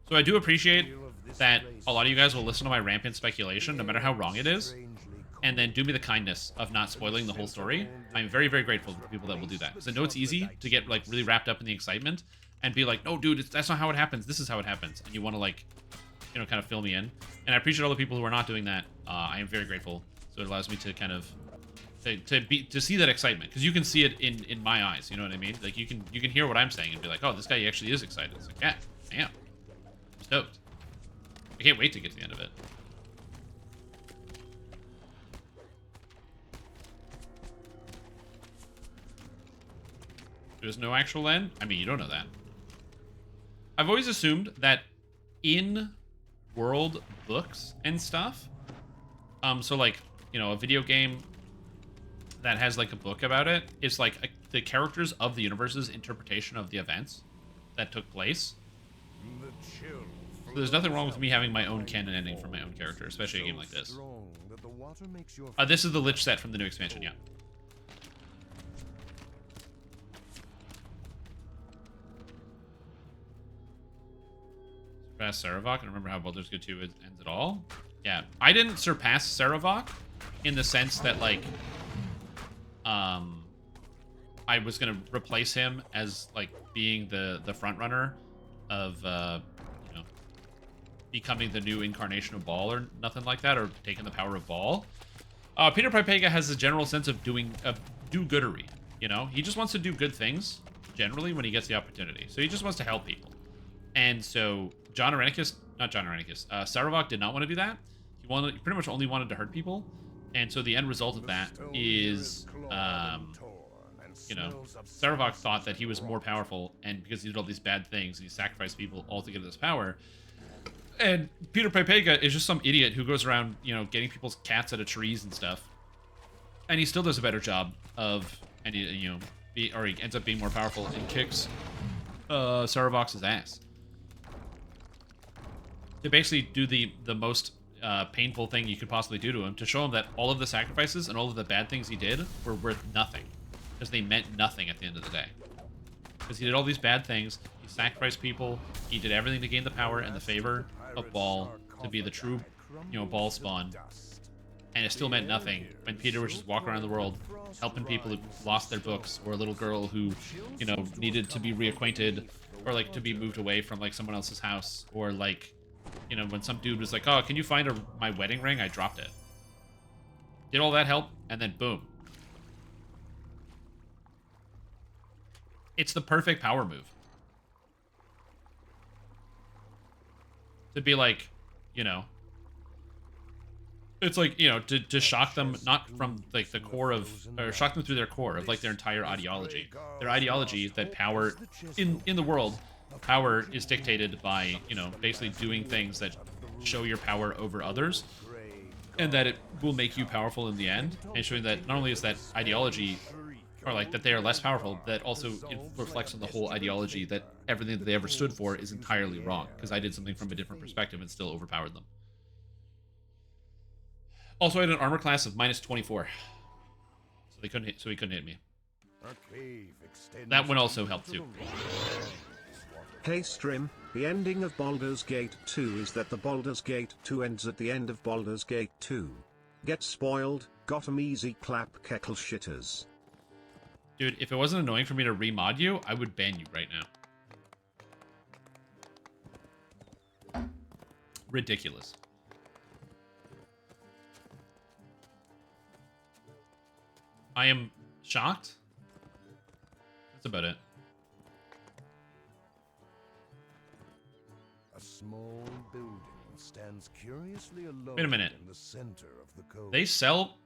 So I do appreciate that a lot of you guys will listen to my rampant speculation, no matter how wrong it is, and then do me the kindness of not spoiling the whole story. I'm very, very grateful for people that will do that. Because I know it's easy to get like really wrapped up in the excitement and be like, no, dude, that's not how it happens. This is how it happens. And you want to like, you know, kind of fill me in. And I appreciate all the people who are not doing that. I am very grateful. So it allows me to kind of to see that excitement, because you can see it in my eyes, you know what I mean? Like you can hear what I'm saying and be like, oh, this guy actually is excited. It's like, yeah, damn, I'm stoked. I can't wait to get to the end of it. There's no actual end? I mean, you don't know that. I've always assumed that in world books and stuff, so like, you know, a video game that has like a book about it is like the characters of the universe's interpretation of the events that took place. So there's nothing wrong with me having my own canon ending for my own character, especially a game like this. This is the Lich set from the new expansion, yeah. Surpass Saravok. I don't remember how Baldur's Gate 2 ends at all. Yeah, I didn't surpass Saravok in the sense that like I was gonna replace him as like being the front runner of you know, becoming the new incarnation of Ball or nothing like that, or taking the power of Ball. Peter Pipega has a general sense of do-goodery, you know? He just wants to do good things, generally, when he gets the opportunity. So he just wants to help people. And so Saravok did not want to do that. He pretty much only wanted to hurt people. And so the end result of that is, you know, Saravok thought that he was more powerful, and because he did all these bad things, he sacrificed people all to get this power. And Peter Pipega is just some idiot who goes around, you know, getting people's cats out of trees and stuff. And he still does a better job of, and he ends up being more powerful and kicks Saravok's ass. To basically do the most painful thing you could possibly do to him, to show him that all of the sacrifices and all of the bad things he did were worth nothing. Because they meant nothing at the end of the day. Because he did all these bad things, he sacrificed people, he did everything to gain the power and the favor of Ball to be the true, you know, Ball spawn. And it still meant nothing when Peter was just walking around the world helping people who lost their books, or a little girl who, you know, needed to be reacquainted, or like to be moved away from like someone else's house, or like, you know, when some dude was like, oh, can you find my wedding ring? I dropped it. Did all that help, and then boom. It's the perfect power move. To be like, you know, it's like, you know, to shock them, not from like the core of, or shock them through their core of like their entire ideology. Their ideology that power in the world, power is dictated by, you know, basically doing things that show your power over others, and that it will make you powerful in the end, and showing that not only is that ideology, or like that they are less powerful, that also it reflects on the whole ideology that everything that they ever stood for is entirely wrong, because I did something from a different perspective and still overpowered them. Also, I had an armor class of -24, so he couldn't hit me. That one also helped too. Hey Strim, the ending of Baldur's Gate 2 is that the Baldur's Gate 2 ends at the end of Baldur's Gate 2. Get spoiled, got 'em easy clap keckle shitters. Dude, if it wasn't annoying for me to remod you, I would ban you right now. Ridiculous. I am shocked. That's about it. A small building stands curiously alone. Wait a minute. In the center of the cove. They sell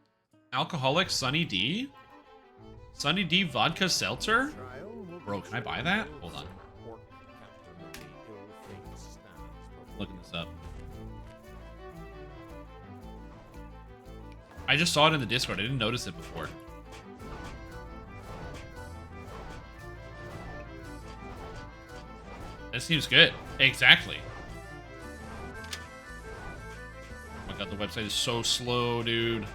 alcoholic Sunny D? Sunny D vodka seltzer? Bro, can I buy that? Hold on. Looking this up. I just saw it in the Discord. I didn't notice it before. That seems good. Exactly. Oh my god, the website is so slow, dude.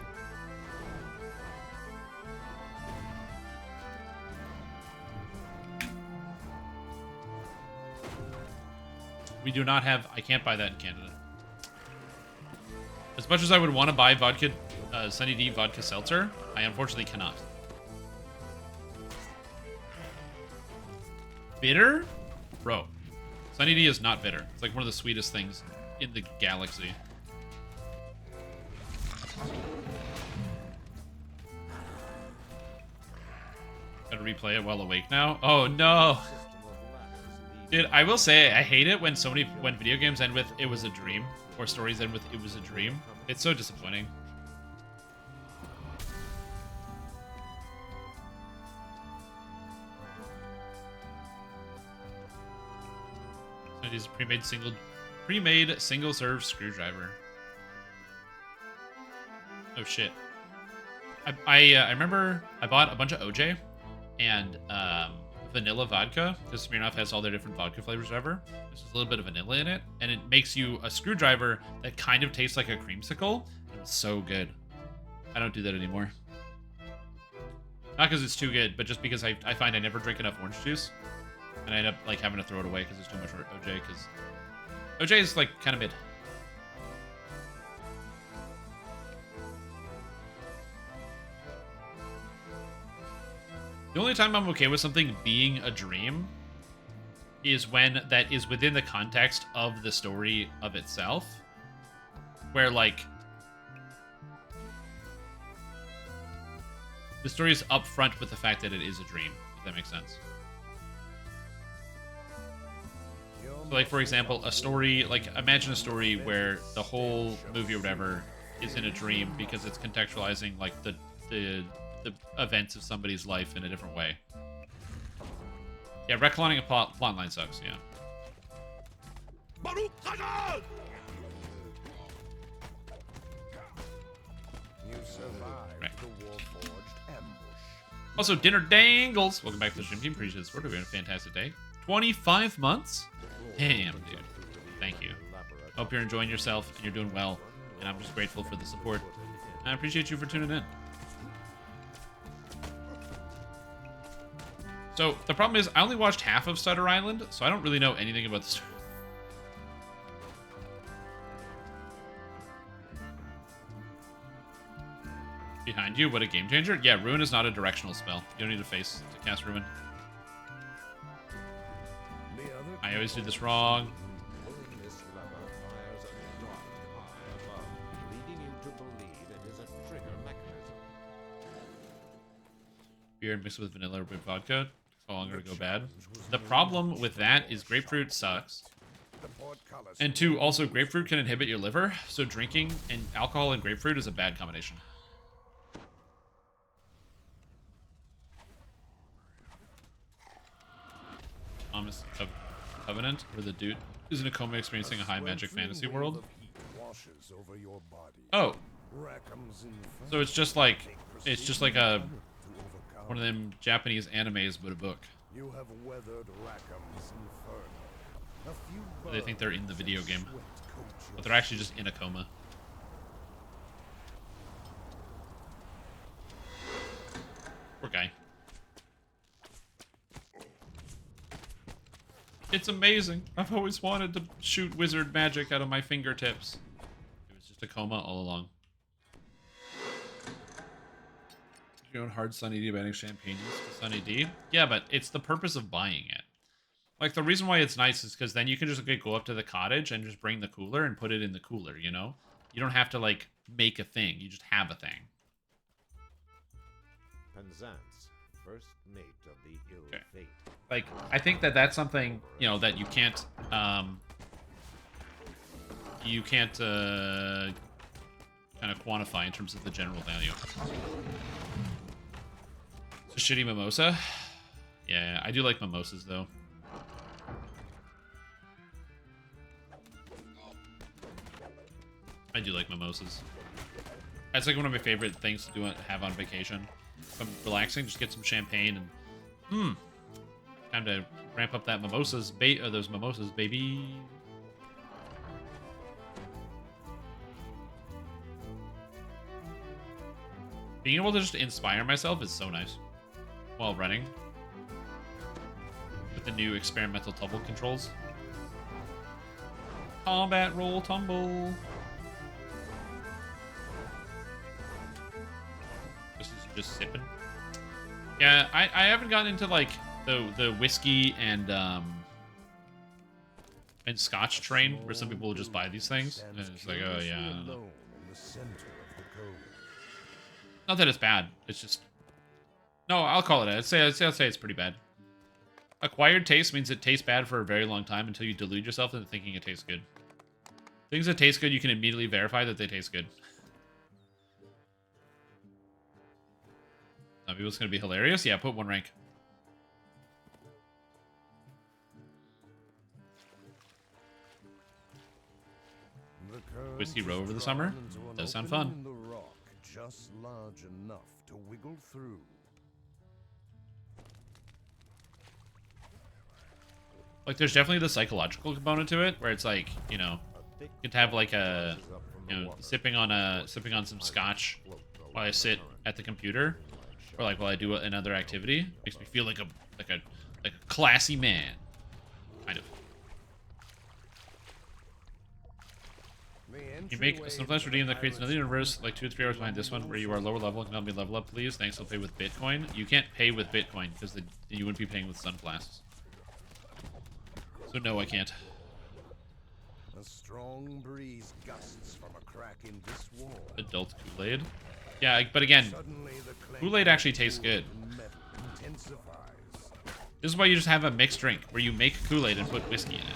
We do not have... I can't buy that in Canada. As much as I would want to buy vodka, Sunny D vodka seltzer, I unfortunately cannot. Bitter? Bro. Sunny D is not bitter. It's like one of the sweetest things in the galaxy. Gotta replay it while awake now? Oh no! Dude, I will say, I hate it when when video games end with, it was a dream, or stories end with, it was a dream. It's so disappointing. It is pre-made single serve screwdriver. Oh shit. I remember I bought a bunch of OJ and vanilla vodka, because Smirnoff has all their different vodka flavors ever. There's just a little bit of vanilla in it, and it makes you a screwdriver that kind of tastes like a creamsicle, and it's so good. I don't do that anymore. Not because it's too good, but just because I find I never drink enough orange juice, and I end up like having to throw it away because there's too much OJ, because OJ is like kind of mid. The only time I'm okay with something being a dream is when that is within the context of the story of itself, where like the story is upfront with the fact that it is a dream, if that makes sense. So like, for example, a story, like imagine a story where the whole movie or whatever is in a dream because it's contextualizing like the events of somebody's life in a different way. Yeah, retconning a plot line sucks, yeah. You survived Right. the war-forged ambush. Also, Dinner Dangles! Welcome back to the stream team. Appreciate the support. We're having a fantastic day. 25 months? Damn, dude. Thank you. Hope you're enjoying yourself and you're doing well. And I'm just grateful for the support. And I appreciate you for tuning in. So, the problem is, I only watched half of Sutter Island, so I don't really know anything about the story. Behind you, what a game changer. Yeah, Ruin is not a directional spell. You don't need a face to cast Ruin. The other I always do this wrong. this lever fires a dark eye above, leading you to believe it is a trigger mechanism. Beer mixed with vanilla with vodka. It's no longer to go bad. The problem with that is grapefruit sucks. The portcullis And two, also grapefruit can inhibit your liver, so drinking and alcohol and grapefruit is a bad combination. Thomas Covenant, where the dude is in a coma experiencing a high magic fantasy world. washes over your body. Oh, Rackham's Inferno so it's just like a to overcome. one of them Japanese animes but a book. You have weathered Rackham's Inferno. A few Where they think they're in the video burns game, of sweat coat your but they're actually just in a coma. Poor guy. It's amazing. I've always wanted to shoot wizard magic out of my fingertips. It was just a coma all along. You own hard Sunny D by adding champagne to Sunny D? Yeah, but it's the purpose of buying it. Like, the reason why it's nice is because then you can just go up to the cottage and just bring the cooler and put it in the cooler, you know? You don't have to, like, make a thing. You just have a thing. Penzance, first mate of the ill Okay. fate. Like, I think that that's something, you know, that you can't, kind of quantify in terms of the general value. It's a shitty mimosa. Yeah, I do like mimosas, though. I do like mimosas. That's like one of my favorite things to do have on vacation. If I'm relaxing, just get some champagne and time to ramp up that those mimosas, baby. Being able to just inspire myself is so nice while running with the new experimental tumble controls. Combat roll tumble. Just sipping. Yeah, I haven't gotten into like the whiskey and scotch train where some people will just buy these things and it's like, oh yeah, I don't know. Alone in the center of the code. Not that it's bad. It's just no. I'll call it. I'll say it's pretty bad. Acquired taste means it tastes bad for a very long time until you delude yourself into thinking it tastes good. Things that taste good, you can immediately verify that they taste good. Some people it's gonna be hilarious. Yeah, put one rank. The current Whiskey row over the is summer? drawn into an Does sound opening fun. in the rock, just large enough to wiggle through. Like, there's definitely the psychological component to it, where it's like, you know, you could have like a, you know, sipping on some scotch while I sit at the computer, or like while I do another activity, makes me feel like a classy man, kind of. You make sometimes redeem that creates another universe like 2 or 3 hours behind this one where you are lower level and can help me level up, please. Thanks. I'll pay with Bitcoin. You can't pay with Bitcoin because you wouldn't be paying with Sunflasks. So no, I can't. A strong breeze gusts from a crack in this wall. Adult Kool-Aid. Yeah, but again, Suddenly the clank Kool-Aid actually tastes good. of metal intensifies. This is why you just have a mixed drink, where you make Kool-Aid and put whiskey in it.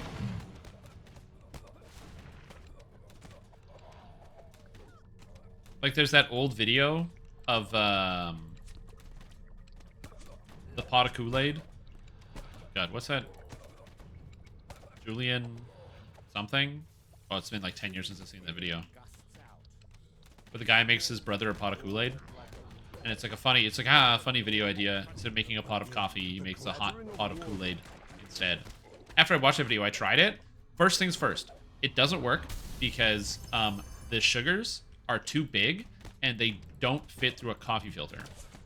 Like, there's that old video of, the pot of Kool-Aid. God, what's that? Julian something? Oh, it's been like 10 years since I've seen that video. But the guy makes his brother a pot of Kool-Aid. And it's like a funny, funny video idea. Instead of making a pot of coffee, he makes a hot pot of Kool-Aid instead. After I watched that video, I tried it. First things first, it doesn't work because the sugars are too big and they don't fit through a coffee filter,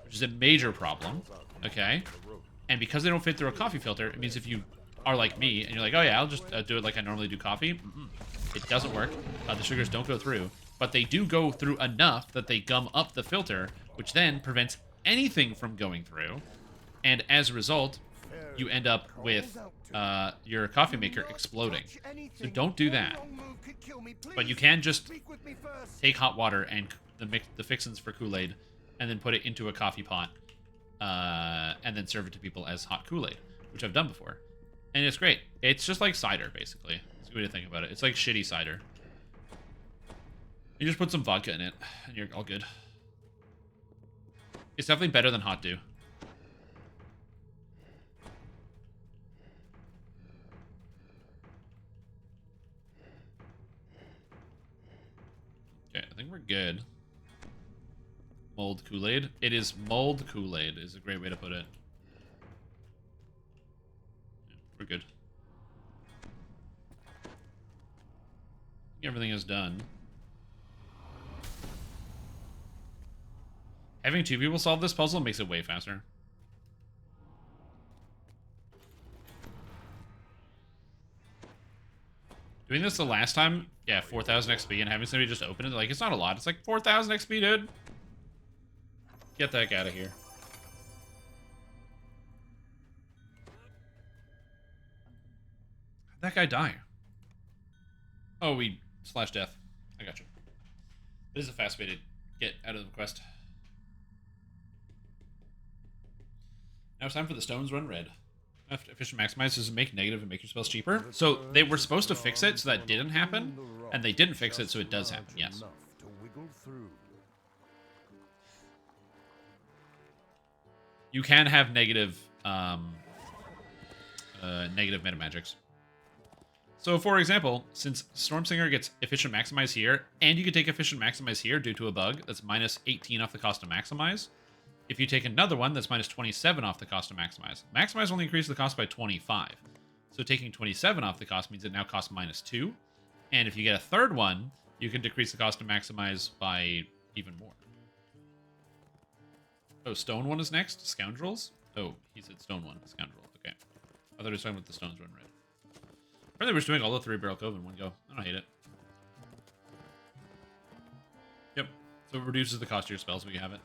which is a major problem, okay? And because they don't fit through a coffee filter, it means if you are like me and you're like, oh yeah, I'll just do it like I normally do coffee, it doesn't work. The sugars don't go through, but they do go through enough that they gum up the filter, which then prevents anything from going through. And as a result, you end up with your coffee maker exploding. So don't do that. But you can just take hot water and the fixins for Kool-Aid and then put it into a coffee pot and then serve it to people as hot Kool-Aid, which I've done before. And it's great. It's just like cider, basically. That's a good way to think about it. It's like shitty cider. You just put some vodka in it, and you're all good. It's definitely better than Hot Dew. Okay, I think we're good. Mold Kool-Aid. It is mold Kool-Aid is a great way to put it. Yeah, we're good. Everything is done. Having two people solve this puzzle makes it way faster. Doing this the last time, yeah, 4,000 XP, and having somebody just open it, like, it's not a lot. It's like 4,000 XP, dude. Get that guy out of here. How'd that guy die? Oh, we slash death. I got you. This is a fast way to get out of the quest. Now it's time for the stones run red. Efficient maximize does make negative and make your spells cheaper. So they were supposed to fix it so that didn't happen, and they didn't fix it so it does happen, yes. You can have negative, negative metamagics. So for example, since Stormsinger gets efficient maximize here, and you can take efficient maximize here due to a bug that's minus 18 off the cost of maximize, if you take another one, that's minus 27 off the cost of maximize. Maximize only increases the cost by 25. So taking 27 off the cost means it now costs minus 2. And if you get a third one, you can decrease the cost of maximize by even more. Oh, stone one is next? Scoundrels? Oh, he said stone one, scoundrel. Okay. I thought he was talking about the stones run red. Apparently we're just doing all the 3-barrel cove in one go. I don't hate it. Yep. So it reduces the cost of your spells when you have it.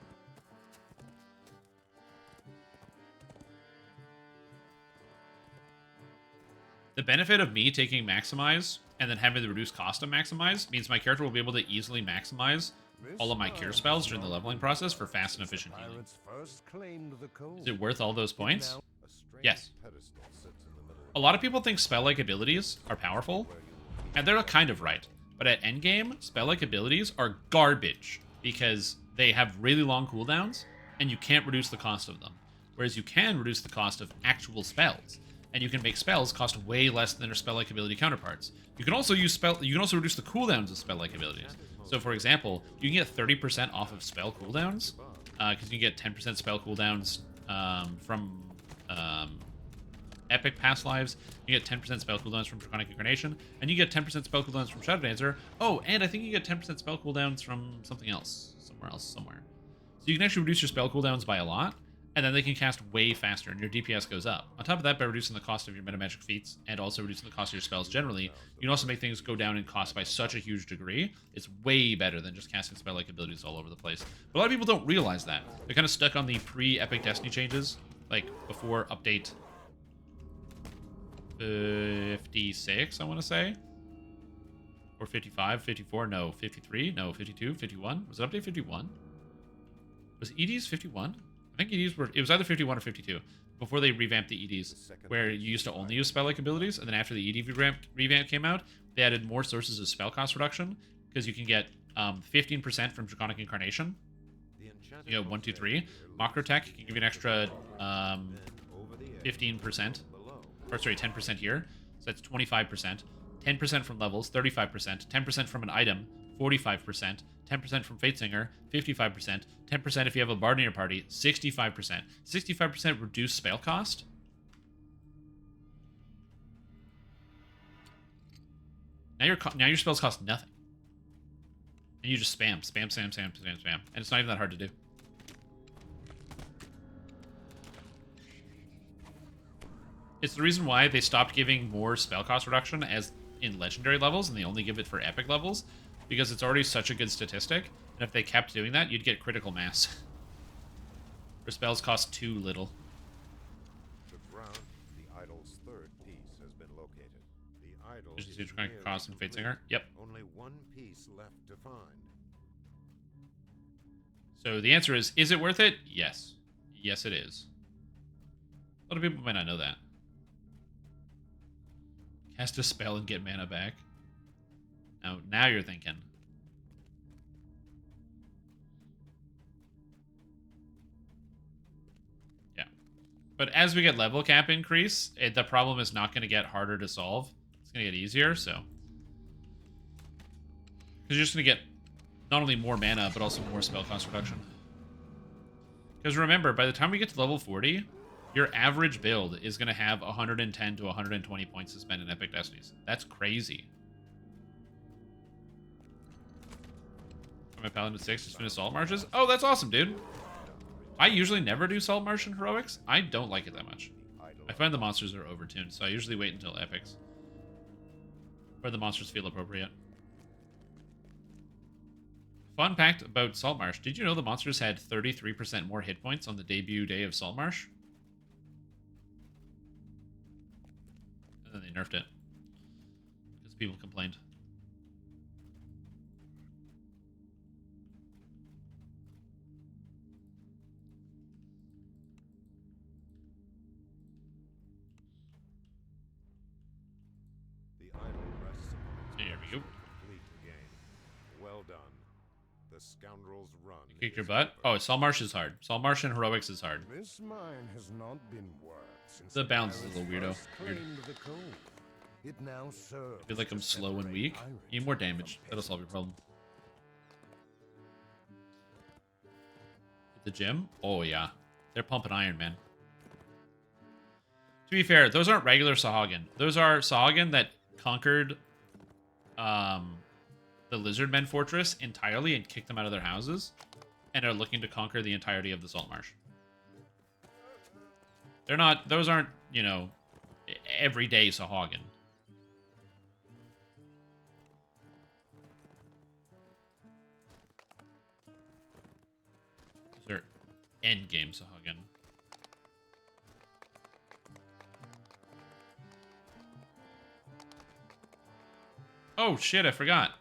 The benefit of me taking maximize and then having the reduced cost of maximize means my character will be able to easily maximize all of my cure spells during the leveling process for fast and efficient healing. Is it worth all those points? Yes. A lot of people think spell-like abilities are powerful, and they're kind of right. But at endgame, spell-like abilities are garbage because they have really long cooldowns, and you can't reduce the cost of them. Whereas you can reduce the cost of actual spells. And you can make spells cost way less than their spell-like ability counterparts. You can also use you can also reduce the cooldowns of spell-like abilities. So, for example, you can get 30% off of spell cooldowns, because you can get 10% spell cooldowns from Epic Past Lives. You get 10% spell cooldowns from Draconic Incarnation, and you get 10% spell cooldowns from Shadow Dancer. Oh, and I think you get 10% spell cooldowns from something else, somewhere. So you can actually reduce your spell cooldowns by a lot. And then they can cast way faster, and your DPS goes up. On top of that, by reducing the cost of your metamagic feats, and also reducing the cost of your spells generally, you can also make things go down in cost by such a huge degree. It's way better than just casting spell-like abilities all over the place. But a lot of people don't realize that. They're kind of stuck on the pre-Epic Destiny changes, like before update 56, I want to say. Or 55, 54, no, 53, no, 52, 51. Was it update 51? Was EDs 51? I think EDs were, it was either 51 or 52 before they revamped the EDs, where you used to only use spell-like abilities, and then after the ED revamp came out, they added more sources of spell cost reduction, because you can get 15% from Draconic Incarnation. You get 1, 2, 3. Macro Tech can give you an extra 15%. Or sorry, 10% here. So that's 25%. 10% from levels, 35%. 10% from an item, 45%. 10% from Fate Singer, 55%. 10% if you have a bard in your party, 65%. 65% reduced spell cost. Now your spells cost nothing. And you just spam. And it's not even that hard to do. It's the reason why they stopped giving more spell cost reduction as in legendary levels, and they only give it for epic levels, because it's already such a good statistic, and if they kept doing that, you'd get critical mass. Your spells cost too little. The ground, the idol's third piece has been located. The idol Just is use Draconic nearly Cost and Fate complete. Singer. Yep. Only one piece left to find. So the answer is it worth it? Yes. Yes, it is. A lot of people might not know that. Cast a spell and get mana back. Now you're thinking. Yeah. But as we get level cap increase, the problem is not going to get harder to solve. It's going to get easier, so. Because you're just going to get not only more mana, but also more spell cost reduction. Because remember, by the time we get to level 40, your average build is going to have 110 to 120 points to spend in Epic Destinies. That's crazy. My Paladin 6 just finished Salt Marshes. Oh, that's awesome, dude. I usually never do Salt Marsh and Heroics. I don't like it that much. I find the monsters are overtuned, so I usually wait until Epics, where the monsters feel appropriate. Fun fact about Saltmarsh. Did you know the monsters had 33% more hit points on the debut day of Saltmarsh? And then they nerfed it. Because people complained. The idol rests upon its There we go. complete again. Well done. The scoundrel's run. You kicked your is butt? over. Oh, Saltmarsh is hard. Saltmarsh and Heroics is hard. This mine has not been worked since The balance is a pirates little weirdo. first Weird. claimed the cove. It now serves I feel like to I'm slow and separate weak. pirate You need more damage. from That'll solve your peasant. problem. At the gym? Oh, yeah. They're pumping iron, man. To be fair, those aren't regular Sahagin. Those are Sahagin that conquered the Lizardmen Fortress entirely and kicked them out of their houses and are looking to conquer the entirety of the Saltmarsh. They're not... Those aren't, you know, everyday Sahagin. They're endgame Sahagin. Oh shit, I forgot.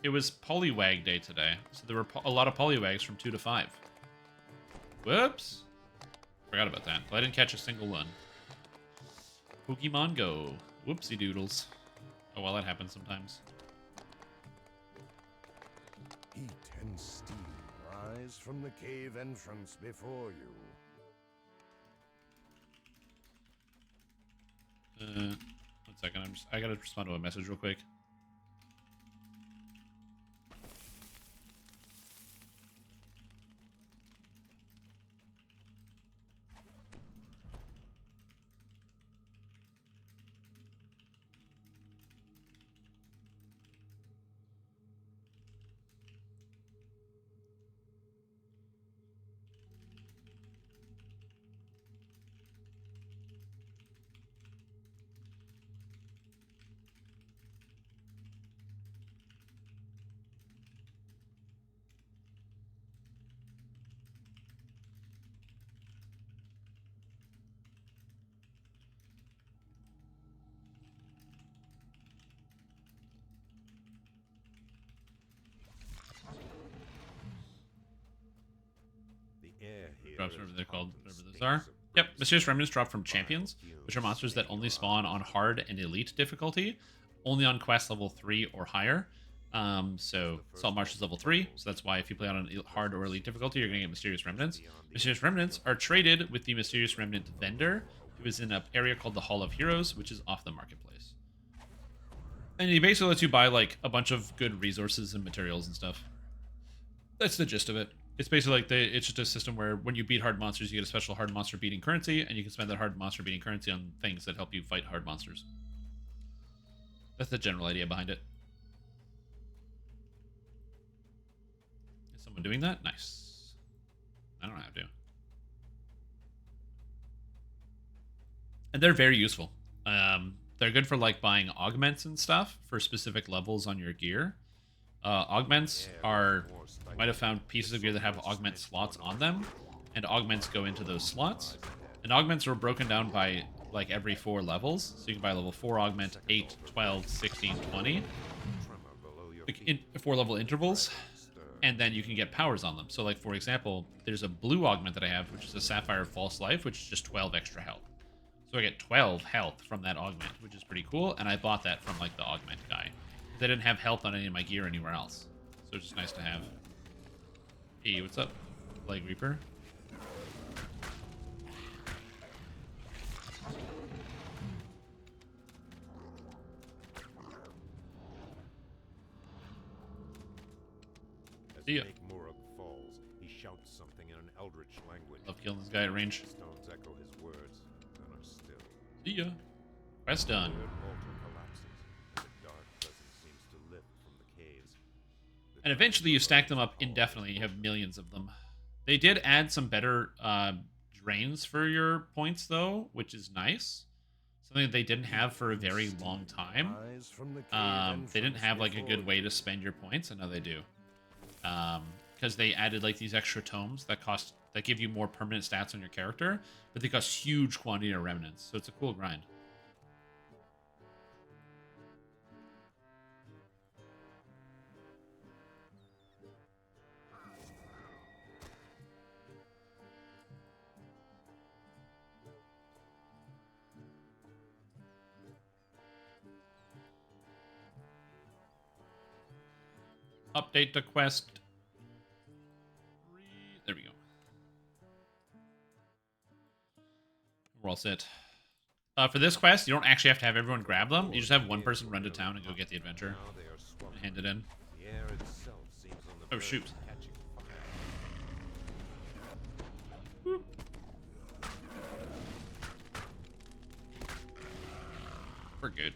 It was Poliwag Day today, so there were a lot of Poliwags from 2 to 5. Whoops. Forgot about that. Well, I didn't catch a single one. Pokemon Go. Whoopsie doodles. Oh well, that happens sometimes. Heat and steam rise from the cave entrance before you. 1 second, I gotta respond to a message real quick. drops, whatever they're called, whatever those are. Yep, Mysterious Remnants drop from Champions, which are monsters that only spawn on hard and elite difficulty, only on quest level 3 or higher. So Salt Marsh is level 3, so that's why if you play on hard or elite difficulty, you're going to get Mysterious Remnants. Mysterious Remnants are traded with the Mysterious Remnant vendor, who is in an area called the Hall of Heroes, which is off the marketplace. And he basically lets you buy like a bunch of good resources and materials and stuff. That's the gist of it. It's basically like it's just a system where when you beat hard monsters, you get a special hard monster beating currency, and you can spend that hard monster beating currency on things that help you fight hard monsters. That's the general idea behind it. Is someone doing that? Nice. I don't have to. And they're very useful. They're good for like buying augments and stuff for specific levels on your gear. Augments are, you might have found pieces of gear that have augment slots on them, and augments go into those slots. And augments are broken down by like every 4 levels, so you can buy level 4 augment, 8, 12, 16, 20, in 4 level intervals, and then you can get powers on them. So like for example, there's a blue augment that I have, which is a Sapphire False Life, which is just 12 extra health. So I get 12 health from that augment, which is pretty cool, and I bought that from like the augment guy. They didn't have health on any of my gear anywhere else, so it's just nice to have. Hey, what's up, Plague Reaper? See ya. Falls, he shouts something in an eldritch language. Love killing this guy at range. Stones echo his words, then are still. See ya. Quest done. And eventually you stack them up indefinitely. You have millions of them. They did add some better drains for your points, though, which is nice. Something that they didn't have for a very long time. They didn't have like a good way to spend your points, and now they do. Because they added like these extra tomes that give you more permanent stats on your character, but they cost huge quantity of remnants, so it's a cool grind. Update the quest. There we go. We're all set. For this quest, you don't actually have to have everyone grab them. You just have one person run to town and go get the adventure and hand it in. Oh, shoot. Whoop. We're good.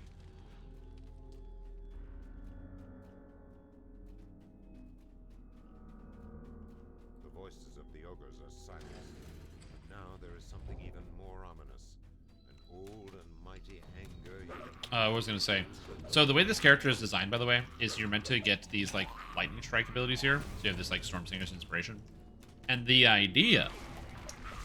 I was going to say, so the way this character is designed, by the way, is you're meant to get these, like, lightning strike abilities here. So you have this, like, Storm Singer's inspiration. And the idea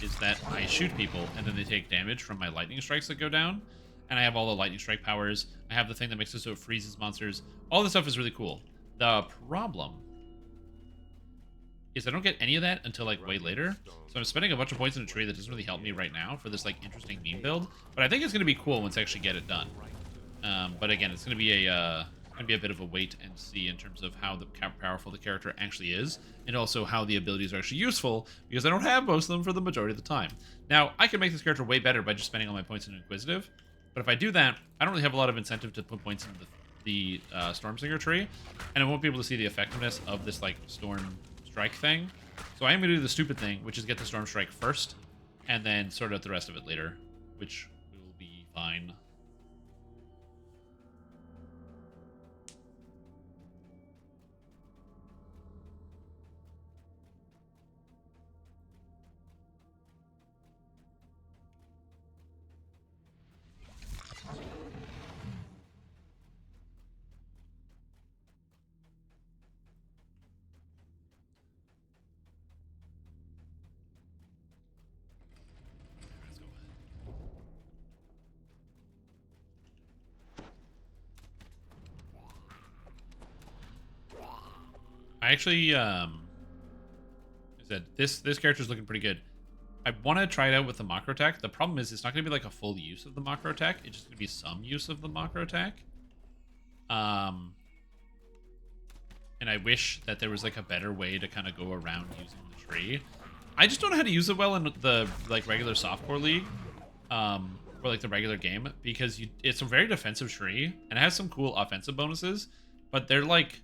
is that I shoot people, and then they take damage from my lightning strikes that go down. And I have all the lightning strike powers. I have the thing that makes it so it freezes monsters. All this stuff is really cool. The problem is I don't get any of that until, like, way later. So I'm spending a bunch of points in a tree that doesn't really help me right now for this, like, interesting meme build. But I think it's going to be cool once I actually get it done. But again, it's going to be a bit of a wait and see in terms of how powerful the character actually is, and also how the abilities are actually useful, because I don't have most of them for the majority of the time. Now, I can make this character way better by just spending all my points in Inquisitive, but if I do that, I don't really have a lot of incentive to put points into the Stormsinger tree, and I won't be able to see the effectiveness of this like Storm Strike thing. So I am going to do the stupid thing, which is get the Storm Strike first, and then sort out the rest of it later, which will be fine. I actually, this character's looking pretty good. I want to try it out with the macro tech. The problem is it's not going to be like a full use of the macro tech. It's just going to be some use of the macro tech. And I wish that there was like a better way to kind of go around using the tree. I just don't know how to use it well in the like regular softcore league, or like the regular game, because it's a very defensive tree and it has some cool offensive bonuses, but they're like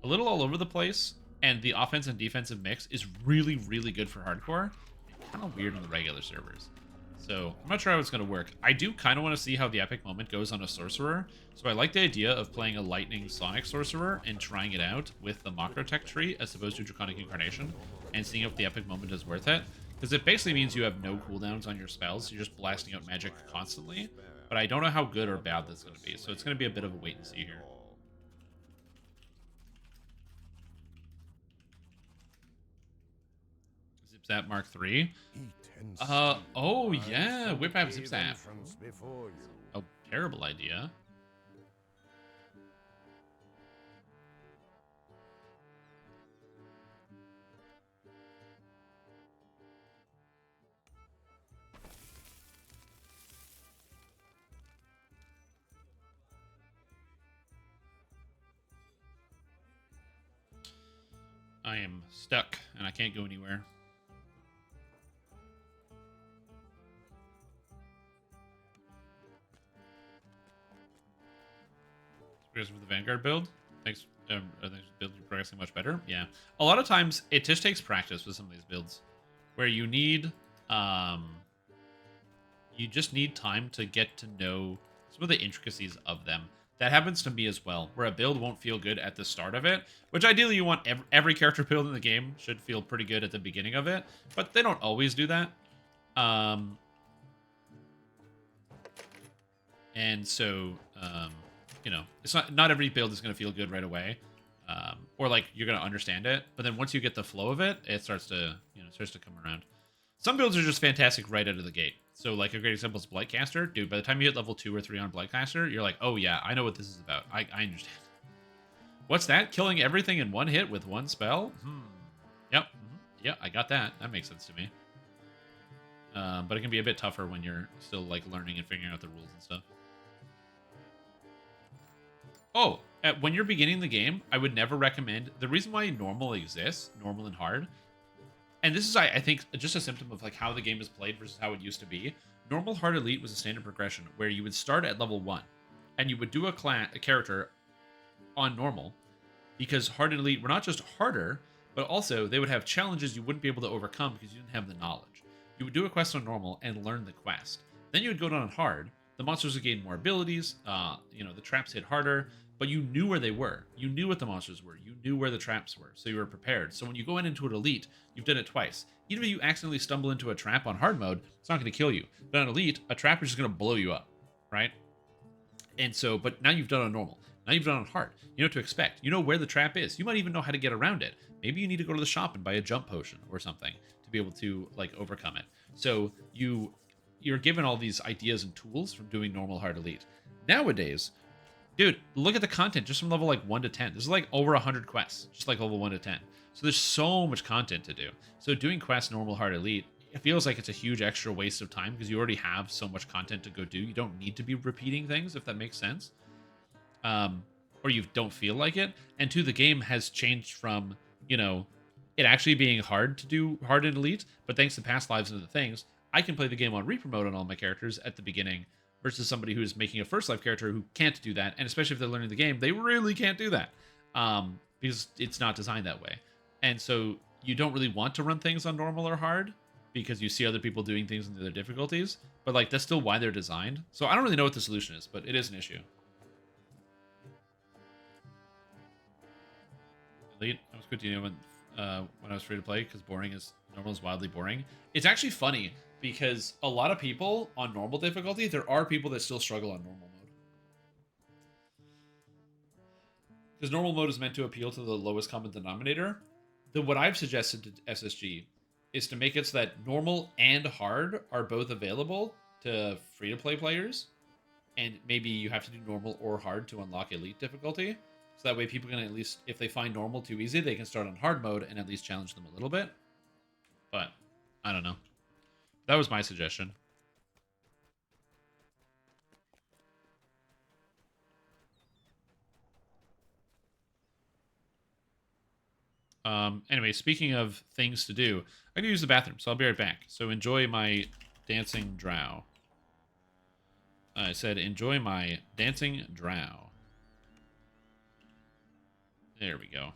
a little all over the place, and the offense and defensive mix is really, really good for hardcore. Kind of weird on the regular servers. So I'm not sure how it's going to work. I do kind of want to see how the epic moment goes on a sorcerer. So I like the idea of playing a lightning sonic sorcerer and trying it out with the macrotech tree as opposed to draconic incarnation and seeing if the epic moment is worth it. Because it basically means you have no cooldowns on your spells. You're just blasting out magic constantly. But I don't know how good or bad that's going to be. So it's going to be a bit of a wait and see here. Zipzap Mark III. Oh yeah, whip out Zipzap. A terrible idea. I am stuck and I can't go anywhere. For the Vanguard build. Thanks. Thanks for build progressing much better. Yeah. A lot of times it just takes practice with some of these builds, where you need, you just need time to get to know some of the intricacies of them. That happens to me as well, where a build won't feel good at the start of it, which ideally you want every character build in the game should feel pretty good at the beginning of it, but they don't always do that. And so, you know, it's not every build is going to feel good right away, or like you're going to understand it. But then once you get the flow of it, it starts to, you know, starts to come around. Some builds are just fantastic right out of the gate. So like a great example is Blightcaster. Dude, by the time you hit level 2 or 3 on Blightcaster, you're like, oh yeah, I know what this is about. I understand. What's that? Killing everything in one hit with one spell? Yep. Yeah, I got that. That makes sense to me. But it can be a bit tougher when you're still like learning and figuring out the rules and stuff. Oh, when you're beginning the game, I would never recommend... The reason why normal exists, normal and hard, and this is, I think, just a symptom of like how the game is played versus how it used to be. Normal, hard, elite was a standard progression where you would start at level 1, and you would do a character on normal, because hard and elite were not just harder, but also they would have challenges you wouldn't be able to overcome because you didn't have the knowledge. You would do a quest on normal and learn the quest. Then you would go down on hard. The monsters would gain more abilities. You know, the traps hit harder. But you knew where they were. You knew what the monsters were. You knew where the traps were, so you were prepared. So when you go into an elite, you've done it twice. Even if you accidentally stumble into a trap on hard mode, it's not going to kill you. But on elite, a trap is just going to blow you up, right? And so, but now you've done on normal. Now you've done on hard. You know what to expect. You know where the trap is. You might even know how to get around it. Maybe you need to go to the shop and buy a jump potion or something to be able to like overcome it. So you're given all these ideas and tools from doing normal, hard, elite. Nowadays, dude, look at the content just from level like 1 to 10. This is like over 100 quests, just like level 1 to 10. So there's so much content to do. So doing quests normal, hard, elite, it feels like it's a huge extra waste of time because you already have so much content to go do. You don't need to be repeating things, if that makes sense. Or you don't feel like it. And two, the game has changed from, you know, it actually being hard to do hard and elite, but thanks to past lives and other things, I can play the game on repromote on all my characters at the beginning versus somebody who's making a first life character who can't do that. And especially if they're learning the game, they really can't do that because it's not designed that way. And so you don't really want to run things on normal or hard because you see other people doing things in their difficulties, but like that's still why they're designed. So I don't really know what the solution is, but it is an issue. Elite, I was good to know when I was free to play because normal is wildly boring. It's actually funny because a lot of people on normal difficulty, there are people that still struggle on normal mode. Because normal mode is meant to appeal to the lowest common denominator. What I've suggested to SSG is to make it so that normal and hard are both available to free-to-play players. And maybe you have to do normal or hard to unlock elite difficulty. So that way people can at least, if they find normal too easy, they can start on hard mode and at least challenge them a little bit. But, I don't know. That was my suggestion. Anyway, speaking of things to do, I can use the bathroom, so I'll be right back. So enjoy my dancing drow. I said enjoy my dancing drow. There we go.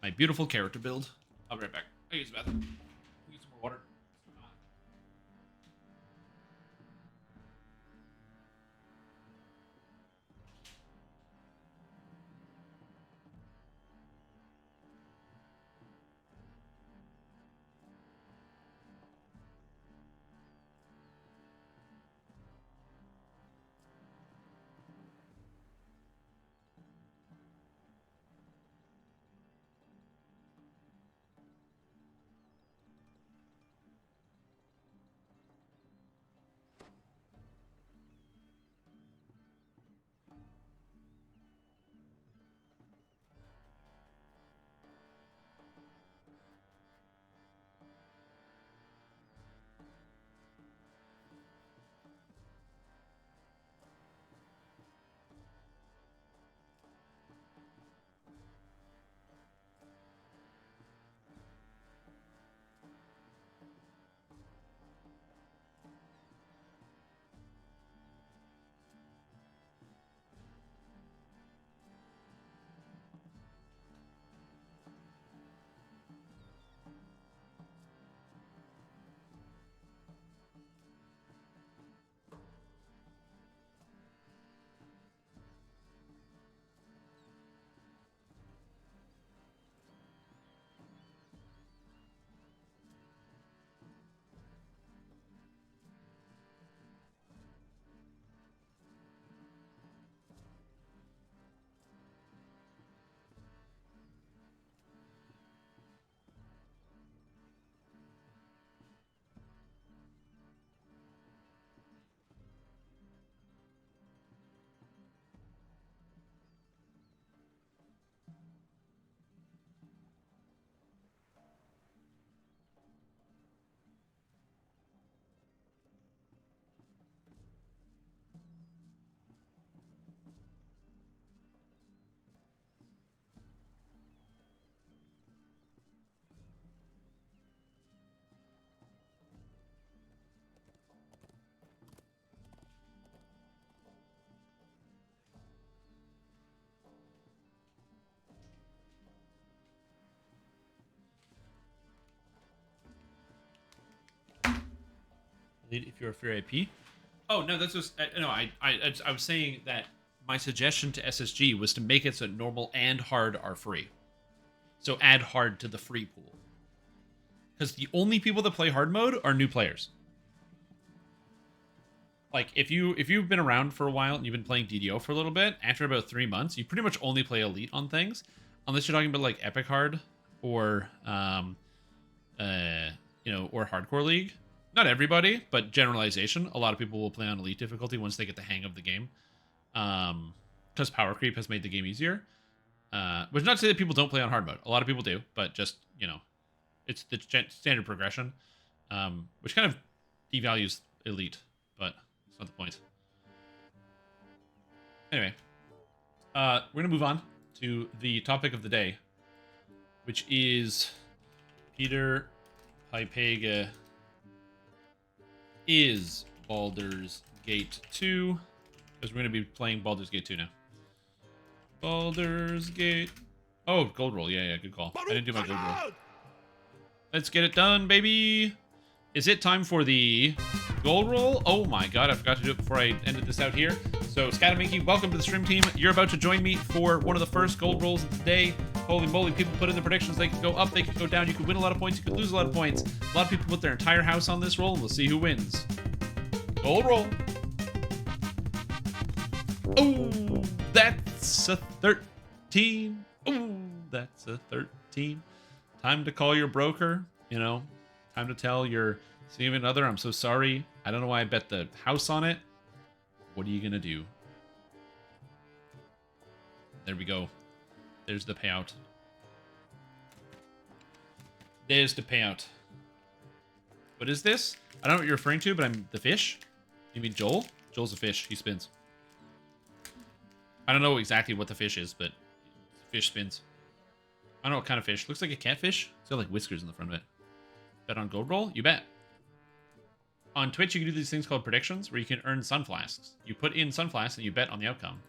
My beautiful character build. I'll be right back. I'll use the bathroom. Get some more water. If you're a free IP. Oh no, that's just no. I was saying that my suggestion to SSG was to make it so normal and hard are free. So add hard to the free pool. Because the only people that play hard mode are new players. Like if you've been around for a while and you've been playing DDO for a little bit, after about 3 months, you pretty much only play elite on things, unless you're talking about like epic hard or or hardcore league. Not everybody, but generalization. A lot of people will play on elite difficulty once they get the hang of the game, because power creep has made the game easier. Which is not to say that people don't play on hard mode. A lot of people do, but just it's the standard progression, which kind of devalues elite, but it's not the point. Anyway, we're gonna move on to the topic of the day, which is Peter Pipega is Baldur's Gate 2, because we're going to be playing Baldur's Gate 2 now. Baldur's Gate. Oh, gold roll. Yeah, good call. I didn't do my gold roll. Let's get it done, baby. Is it time for the gold roll? Oh my god, I forgot to do it before I ended this out here. So, Scataminky, welcome to the stream team. You're about to join me for one of the first gold rolls of the day. Holy moly, people put in the predictions. They could go up, they could go down. You could win a lot of points, you could lose a lot of points. A lot of people put their entire house on this roll, and we'll see who wins. Gold roll. Oh, that's a 13. Oh, that's a 13. Time to call your broker, Time to tell your significant other, I'm so sorry. I don't know why I bet the house on it. What are you going to do? There we go. There's the payout. There's the payout. What is this? I don't know what you're referring to, but I'm the fish. You mean Joel? Joel's a fish. He spins. I don't know exactly what the fish is, but fish spins. I don't know what kind of fish. Looks like a catfish. It's got like whiskers in the front of it. Bet on gold roll? You bet. On Twitch, you can do these things called predictions, where you can earn sun flasks. You put in sun flasks and you bet on the outcome.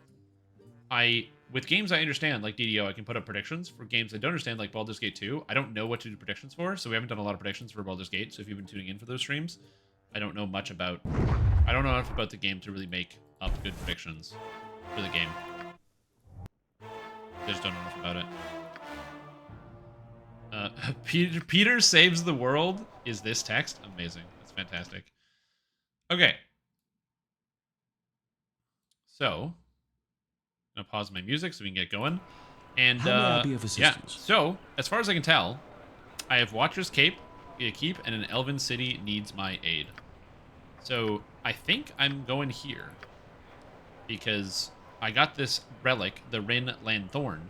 With games I understand, like DDO, I can put up predictions. For games I don't understand, like Baldur's Gate 2, I don't know what to do predictions for, so we haven't done a lot of predictions for Baldur's Gate, so if you've been tuning in for those streams, I don't know enough about the game to really make up good predictions for the game. I just don't know enough about it. Peter saves the world is this text? Amazing. That's fantastic. Okay. So, I'm gonna pause my music so we can get going. And How may I be of yeah. assistance? So, as far as I can tell, I have Watcher's Keep, and an Elven city needs my aid. So, I think I'm going here because I got this relic, the Rin Lanthorn,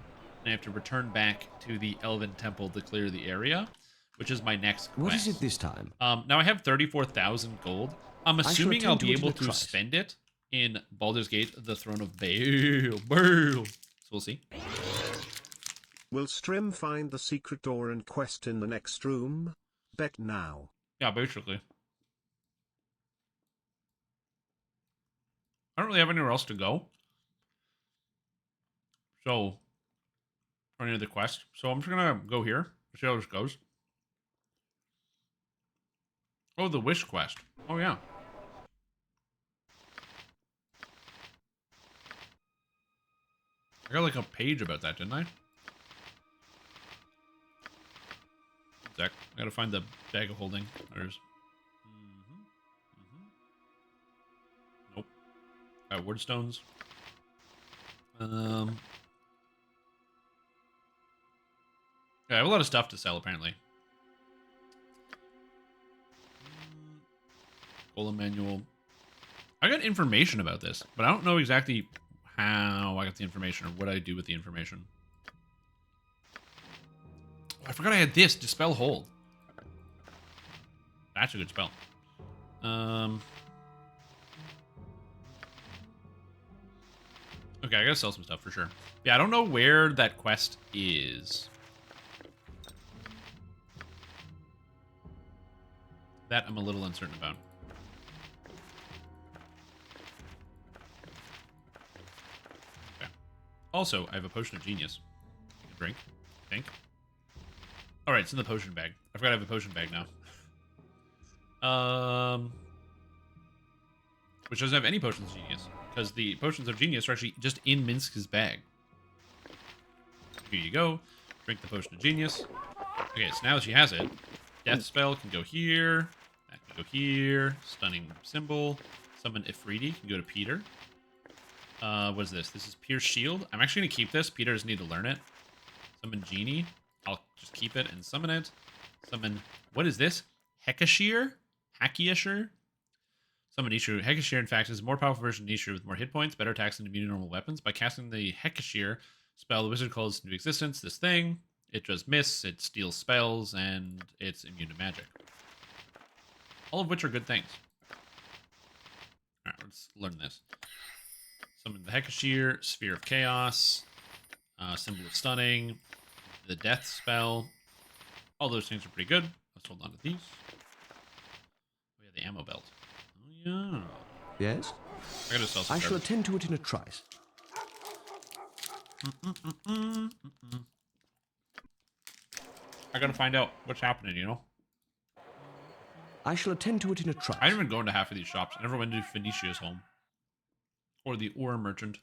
and I have to return back to the Elven Temple to clear the area, which is my next quest. What is it this time? Now I have 34,000 gold. I'm assuming I'll be able to spend it in Baldur's Gate, the Throne of Baal. So we'll see. Will Strim find the secret door and quest in the next room? Bet now. Yeah, basically. I don't really have anywhere else to go. So, or any other quest. So I'm just gonna go here. See how this goes. Oh, the Wish quest. Oh, yeah. I got like a page about that, didn't I? Zach, I gotta find the bag of holding. There's. Nope. Word stones. Yeah, I have a lot of stuff to sell, apparently. Golem manual. I got information about this, but I don't know exactly how I got the information or what I do with the information. Oh, I forgot I had this, Dispel Hold. That's a good spell. Okay, I gotta sell some stuff for sure. Yeah, I don't know where that quest is. That I'm a little uncertain about. Okay. Also, I have a potion of genius. I can drink, I think. Alright, it's in the potion bag. I forgot I have a potion bag now. Which doesn't have any potions of genius. Because the potions of genius are actually just in Minsk's bag. Here you go. Drink the potion of genius. Okay, so now she has it. Death spell can go here. That can go here. Stunning symbol. Summon Ifriti can go to Peter. What is this? This is Pierce Shield. I'm actually going to keep this. Peter doesn't need to learn it. Summon Genie. I'll just keep it and summon it. Summon... What is this? Hekashir? Hakiashir? Summon Nishu. Hekashir, in fact, is a more powerful version of Nishu with more hit points, better attacks, and immune to normal weapons. By casting the Hekashir spell, the wizard calls into existence this thing. It does miss, it steals spells, and it's immune to magic. All of which are good things. Alright, let's learn this. Summon the Hekashir, Sphere of Chaos, Symbol of Stunning, the Death spell. All those things are pretty good. Let's hold on to these. We have the ammo belt. Oh, yeah. Yes? I gotta sell some I shall cards. attend to it in a trice. I gotta find out what's happening, you know? I shall attend to it in a trice. I didn't even go into half of these shops. I never went to Phoenicia's home. Or the ore merchant.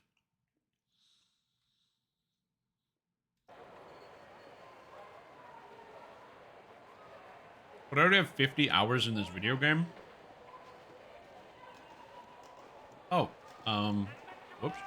But I already have 50 hours in this video game. Oh, whoops.